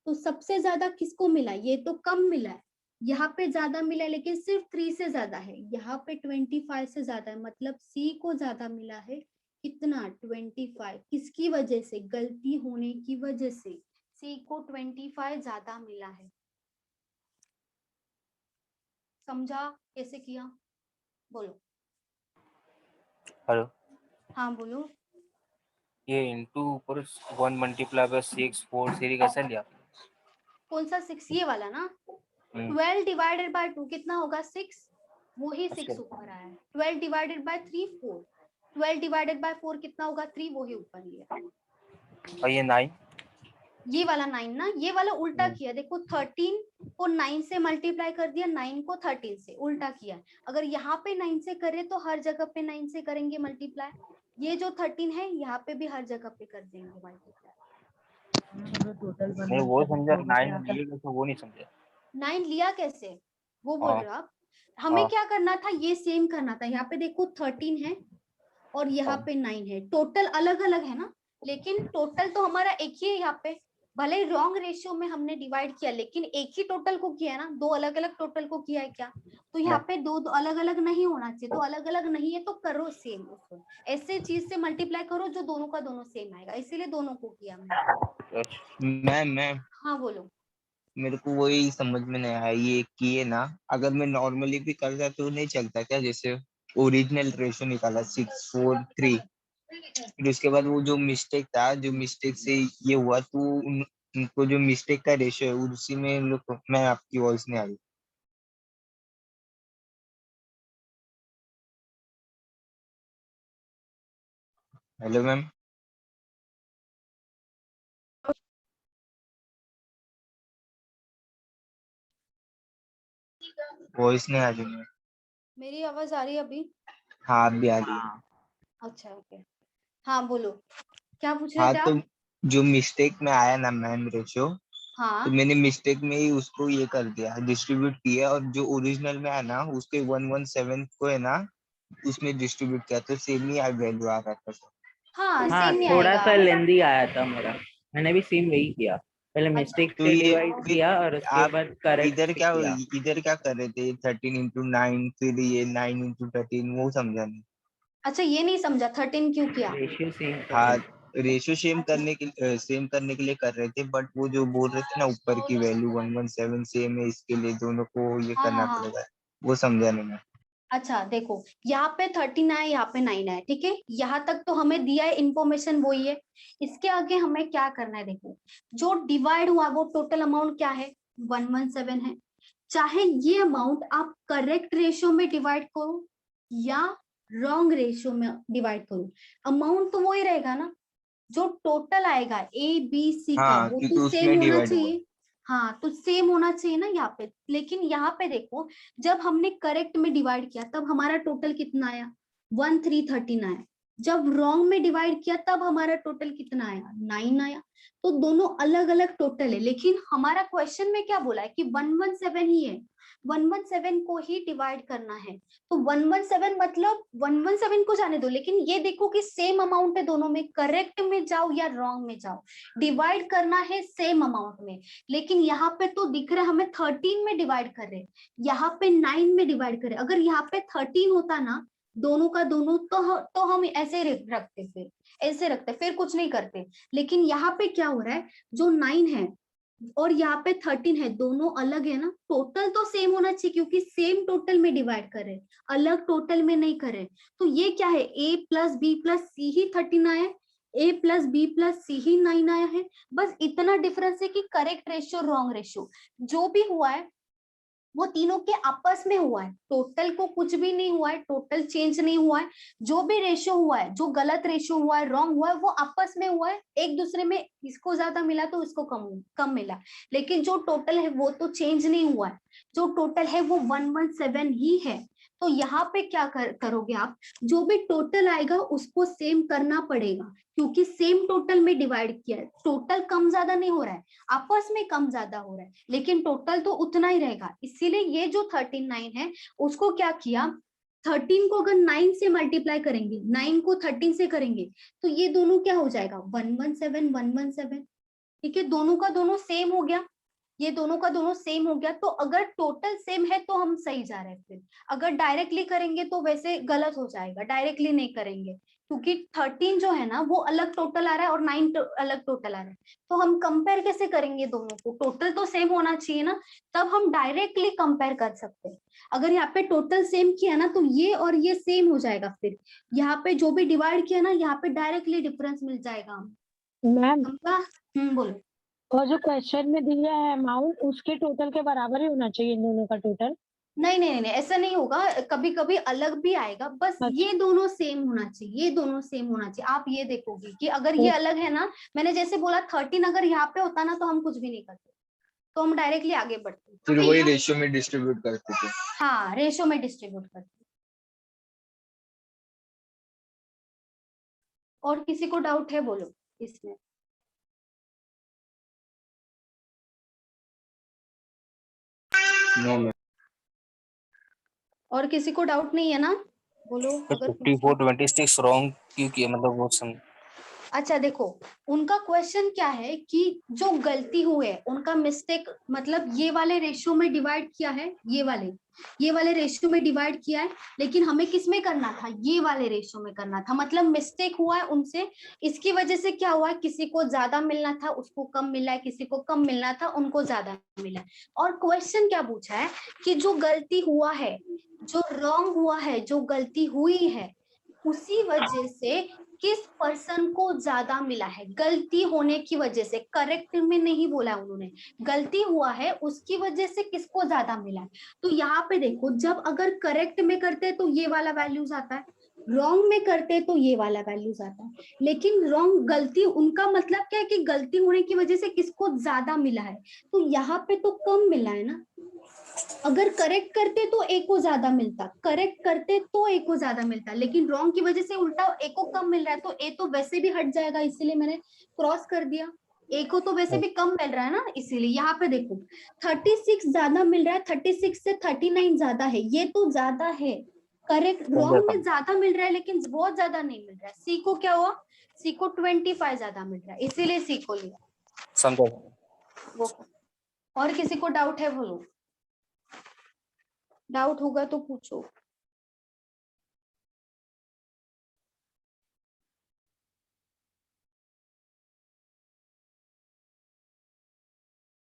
तो सबसे ज्यादा किसको मिला, ये तो कम मिला है, यहाँ पे ज्यादा मिला है लेकिन सिर्फ 3 से ज्यादा है, यहाँ पे 25 से ज्यादा है, मतलब सी को ज्यादा मिला है कितना 25, किसकी वजह से, गलती होने की वजह से सी को 25 ज्यादा मिला है। समझा कैसे किया, बोलो। हेलो, हाँ बोलो। ये इनटू ऊपर 1 मल्टीप्लाई बाय 6 4 सीरीज कैसे लिया? कौन सा 6, ये वाला ना, 12 डिवाइडेड बाय 2 कितना होगा 6, वही 6 ऊपर आया है। 12 डिवाइडेड बाय 3 4, 12 डिवाइडेड बाय 4 कितना होगा 3, वही ऊपर लिया। और ये 9, ये वाला 9 ना, ये वाला उल्टा किया, देखो 13 को 9 से मल्टीप्लाई कर दिया, 9 को 13 से, उल्टा किया। अगर यहाँ पे 9 से करे तो हर जगह पे 9 से करेंगे मल्टीप्लाई, ये जो 13 है यहाँ पे भी हर जगह पे कर देंगे मल्टीप्लाई। नहीं वो समझा, 9 लिए तो वो नहीं समझा। 9 लिया कैसे वो बोल रहे हो आप, हमें क्या करना था, ये सेम करना था। यहाँ पे देखो 13 है और यहाँ पे 9 है, टोटल अलग अलग है ना, लेकिन टोटल तो हमारा एक ही है। यहाँ पे भले रॉन्ग रेशियो में हमने डिवाइड किया लेकिन एक ही टोटल को किया है ना, दो अलग अलग टोटल को किया है क्या, तो यहाँ पे दो अलग अलग नहीं होना चाहिए, तो अलग अलग नहीं है तो करो सेम, उसको ऐसे चीज से मल्टीप्लाई करो जो दोनों का दोनों सेम आएगा, इसीलिए दोनों को किया मैंने। मैम हाँ बोलो। मेरे को वही समझ में नहीं आया, ये किए ना अगर मैं नॉर्मली भी करता तो नहीं चलता क्या, जैसे ओरिजिनल रेशियो निकाला 6 4 3, फिर उसके बाद वो जो मिस्टेक था, जो मिस्टेक से ये हुआ, तो उनको जो मिस्टेक का रेशियो है उसी में लोग, मैं आपकी वॉइस नहीं आ रही। हेलो मैम, वॉइस नहीं आ रही है। मेरी आवाज आ रही है अभी? हाँ अभी आ रही है। अच्छा ओके, हाँ बोलो क्या पूछ रहे हाँ थे तो आप? जो मिस्टेक में आया ना मैम रेशियो, हाँ तो मैंने मिस्टेक में ही उसको ये कर दिया, डिस्ट्रीब्यूट किया, और जो ओरिजिनल में है ना उसके 117 को है ना उसमें डिस्ट्रीब्यूट किया, तो सेम ही वैल्यू आ रहा था। हाँ हाँ सेम ही थोड़ा आएगा। सा लेंदी आया था मेरा, मैंने भी सेम वही किया, पहले मिस्टेक तो से ये डिवाइड फिर किया और उसके आप बाद करेक्ट इधर क्या किया। इधर क्या कर रहे थे 13 इंटू 9, फिर ये 9 इंटू 13, वो समझा नहीं। अच्छा ये नहीं समझा 13 क्यों किया? रेशियो सेम हाँ रेशियो सेम करने के लिए कर रहे थे, बट वो जो बोल रहे थे ना ऊपर की वैल्यू 117 सेम है, इसके लिए दोनों को ये हाँ करना हाँ हाँ। पड़ेगा, वो समझा नहीं मैं। अच्छा देखो यहाँ पे 13 है, यहाँ पे 9 है, ठीक है, यहाँ तक तो हमें दिया है इन्फॉर्मेशन वही है। इसके आगे हमें क्या करना है, देखो जो डिवाइड हुआ वो टोटल अमाउंट क्या है 117 है। चाहे ये अमाउंट आप करेक्ट रेशियो में डिवाइड करो या रॉन्ग रेशियो में डिवाइड करूं, अमाउंट तो वही रहेगा ना, जो टोटल आएगा ए बी सी का हाँ, वो क्योंकि तो उसमें सेम होना डिवाइड हुआ। चाहिए। हाँ तो सेम होना चाहिए ना यहाँ पे, लेकिन यहाँ पे देखो जब हमने करेक्ट में डिवाइड किया तब हमारा टोटल कितना आया, 1313 आया। जब रॉन्ग में डिवाइड किया तब हमारा टोटल कितना आया, 9 आया। तो दोनों अलग अलग टोटल है, लेकिन हमारा क्वेश्चन में क्या बोला है कि 117 ही है, 117 को ही डिवाइड करना है। तो 117 मतलब 117 को जाने दो, लेकिन ये देखो कि सेम अमाउंट है दोनों में, करेक्ट में जाओ या रॉन्ग में जाओ, डिवाइड करना है सेम अमाउंट में। लेकिन यहाँ पे तो दिख रहा है हमें 13 में डिवाइड कर रहे, यहाँ पे 9 में डिवाइड कर रहे। अगर यहाँ पे 13 होता ना दोनों का दोनों, तो हम ऐसे रखते, फिर ऐसे रखते, फिर कुछ नहीं करते। लेकिन यहाँ पे क्या हो रहा है, जो 9 है और यहाँ पे 13 है, दोनों अलग है ना, टोटल तो सेम होना चाहिए क्योंकि सेम टोटल में डिवाइड करे, अलग टोटल में नहीं करे। तो ये क्या है, a प्लस बी प्लस सी ही 13 आया है, a प्लस बी प्लस सी ही 9 आया है। बस इतना डिफरेंस है कि करेक्ट रेशियो रॉन्ग रेशियो जो भी हुआ है वो तीनों के आपस में हुआ है, टोटल को कुछ भी नहीं हुआ है, टोटल चेंज नहीं हुआ है। जो भी रेशियो हुआ है, जो गलत रेशियो हुआ है, रॉन्ग हुआ है, वो आपस में हुआ है, एक दूसरे में इसको ज्यादा मिला तो इसको कम कम मिला, लेकिन जो टोटल है वो तो चेंज नहीं हुआ है। जो टोटल है वो 117 ही है। तो यहाँ पे क्या करोगे आप, जो भी टोटल आएगा उसको सेम करना पड़ेगा, क्योंकि सेम टोटल में डिवाइड किया है। टोटल कम ज्यादा नहीं हो रहा है, आपस में कम ज्यादा हो रहा है, लेकिन टोटल तो उतना ही रहेगा। इसीलिए ये जो 39 है उसको क्या किया, 13 को अगर 9 से मल्टीप्लाई करेंगे, 9 को 13 से करेंगे, तो ये दोनों क्या हो जाएगा, 117 117। ठीक है, दोनों का दोनों सेम हो गया, ये दोनों का दोनों सेम हो गया। तो अगर टोटल सेम है तो हम सही जा रहे हैं। फिर अगर डायरेक्टली करेंगे तो वैसे गलत हो जाएगा, डायरेक्टली नहीं करेंगे, क्योंकि 13 जो है ना वो अलग टोटल आ रहा है और 9 अलग टोटल आ रहा है। तो हम कंपेयर कैसे करेंगे दोनों को, टोटल तो सेम होना चाहिए ना, तब हम डायरेक्टली कंपेयर कर सकते हैं। अगर यहाँ पे टोटल सेम किया ना तो ये और ये सेम हो जाएगा, फिर यहाँ पे जो भी डिवाइड किया ना यहाँ पे डायरेक्टली डिफरेंस मिल जाएगा हम मैम समझा। बोलो। और जो क्वेश्चन में दिया है अमाउंट उसके टोटल के बराबर ही होना चाहिए इन दोनों का टोटल। नहीं नहीं नहीं, ऐसा नहीं होगा, कभी कभी अलग भी आएगा, बस ये दोनों सेम होना चाहिए, ये दोनों सेम होना चाहिए। आप ये देखोगे कि अगर ये अलग है ना, मैंने जैसे बोला 13 अगर यहाँ पे होता ना तो हम कुछ भी नहीं करते, तो हम डायरेक्टली आगे बढ़ते। फिर वही रेशियो में डिस्ट्रीब्यूट करते थे। हाँ, रेशियो में डिस्ट्रीब्यूट करते। और किसी को डाउट है बोलो इसमें। नो। और किसी को डाउट नहीं है ना, बोलो अगर 54-26 रॉन्ग क्यों किया, मतलब वो अच्छा देखो, उनका क्वेश्चन क्या है कि जो गलती हुई है उनका मिस्टेक, मतलब ये वाले रेशियो में डिवाइड किया है, ये वाले रेशियो में डिवाइड किया है, लेकिन हमें किस में करना था, ये वाले रेशियो में करना था, मतलब मिस्टेक हुआ है उनसे। इसकी वजह से क्या हुआ है, किसी को ज्यादा मिलना था उसको कम मिला है, किसी को कम मिलना था उनको ज्यादा मिला है। और क्वेश्चन क्या पूछा है कि जो गलती हुआ है, जो रॉन्ग हुआ है, जो गलती हुई है, उसी वजह से किस पर्सन को ज्यादा मिला है, गलती होने की वजह से, करेक्ट में नहीं बोला उन्होंने, गलती हुआ है उसकी वजह से किसको ज्यादा मिला है। तो यहाँ पे देखो, जब अगर करेक्ट में करते तो ये वाला वैल्यूज आता है, रॉन्ग में करते तो ये वाला वैल्यूज आता है। लेकिन रॉन्ग, गलती, उनका मतलब क्या है कि गलती होने की वजह से किसको ज्यादा मिला है, तो यहाँ पे तो कम मिला है ना। अगर करेक्ट करते तो ए को ज्यादा मिलता, करेक्ट करते तो ए को ज्यादा मिलता, लेकिन रॉन्ग की वजह से उल्टा ए को कम मिल रहा है, तो ए तो वैसे भी हट जाएगा, इसीलिए मैंने क्रॉस कर दिया। ए को तो वैसे भी कम मिल रहा है ना, इसीलिए यहाँ पे देखो 36 ज्यादा मिल रहा है, 36 से 39 ज्यादा है, ये तो ज्यादा है। करेक्ट, रॉन्ग में ज्यादा मिल रहा है लेकिन बहुत ज्यादा नहीं मिल रहा है। सी को क्या हुआ, सी को 25 ज्यादा मिल रहा है, इसीलिए सी को लिया। समझा। और किसी को डाउट है बोलो, डाउट होगा तो पूछो।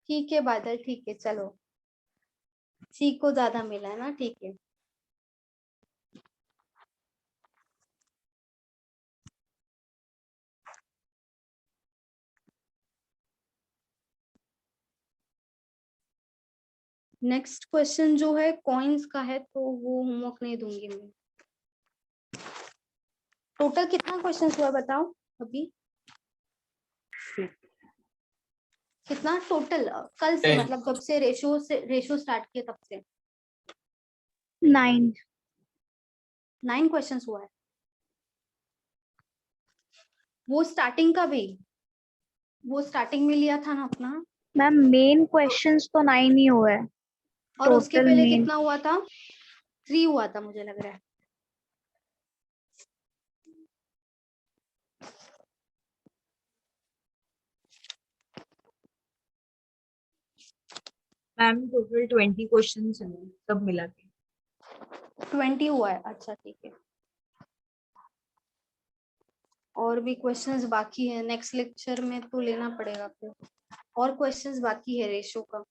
ठीक है बादल, ठीक है चलो, सी को ज्यादा मिला है ना, ठीक है। नेक्स्ट क्वेश्चन जो है कॉइन्स का है, तो वो होमवर्क नहीं दूंगी मैं। टोटल कितना क्वेश्चन हुआ बताओ अभी? कितना टोटल कल से, मतलब जब से रेशो स्टार्ट किए तब से? 9 क्वेश्चंस हुआ है। वो स्टार्टिंग का भी, वो स्टार्टिंग में लिया था ना अपना। मैम मेन क्वेश्चंस तो 9 ही हुआ है। और उसके टोटल पहले main कितना हुआ था? 3 हुआ था मुझे लग रहा है। मैम टोटल 20 क्वेश्चन है सब मिला के। 20 हुआ है, अच्छा ठीक है। और भी क्वेश्चंस बाकी है, नेक्स्ट लेक्चर में तो लेना पड़ेगा फिर। और क्वेश्चंस बाकी है रेशो का,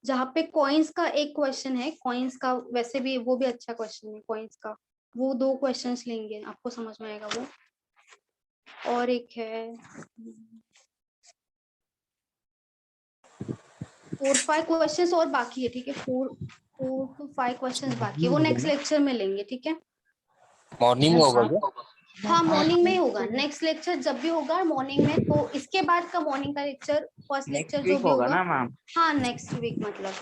जहाँ पे कॉइन्स का एक क्वेश्चन है। कॉइन्स का वैसे भी वो भी अच्छा क्वेश्चन है कॉइन्स का, वो 2 क्वेश्चंस लेंगे, आपको समझ में आएगा वो। और एक है 4-5 क्वेश्चंस और बाकी है, ठीक है। 4 to 5 क्वेश्चंस बाकी है, वो नेक्स्ट लेक्चर में लेंगे, ठीक है। मॉर्निंग में होगा क्या? हाँ मॉर्निंग में ही होगा, नेक्स्ट लेक्चर जब भी होगा मॉर्निंग में। तो इसके बाद का मॉर्निंग का लेक्चर, फर्स्ट नेक्स्ट लेक्चर जो वीक भी होगा होगा ना मैम? हाँ नेक्स्ट वीक, मतलब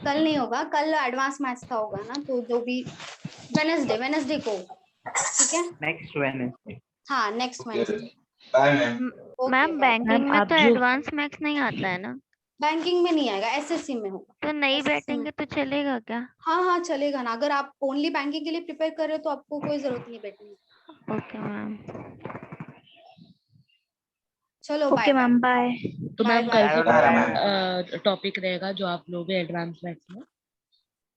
कल नहीं होगा, कल एडवांस मैथ्स का होगा ना, तो जो भी वेडनेसडे को, ठीक है। Next Wednesday. हाँ next Wednesday. Bye ma'am. Ma'am banking ma'am में आप तो जो एडवांस मैथ्स नहीं आता है ना? बैंकिंग में नहीं आएगा, एसएससी में होगा। तो नहीं SSC में। बैठेंगे तो चलेगा क्या? हाँ हाँ चलेगा ना, अगर आप ओनली बैंकिंग के लिए प्रिपेयर कर रहे हो तो आपको कोई जरूरत नहीं बैठने की। Okay ma'am. चलो okay bye bye ma'am bye. तो बाय मैम कल बाय। से Bye, कौन ma'am. टॉपिक रहेगा जो आप लोगे एडवांस मैथ्स में?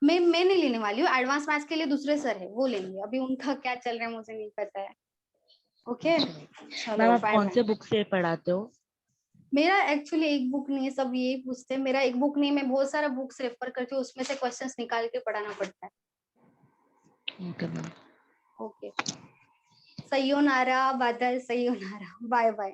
मैं नहीं लेने वाली हूँ, एडवांस मैथ्स के लिए दूसरे सर है, वो लेंगे। अभी उनका क्या चल रहा है मुझे नहीं पता है। ओके मैम चलो आप बाय कौन बाय। से बुक से पढ़ाते हो? मेरा एक्चुअली एक बुक नहीं है, सब यही पूछते हैं। मेरा एक बुक नहीं, मैं बहुत सारा बुक्स रेफर करती हूँ, उसमें से क्वेश्चंस निकाल के पढ़ाना पड़ता है। Okay ma'am. ओके सयोनारा बादल, सयोनारा, बाय बाय।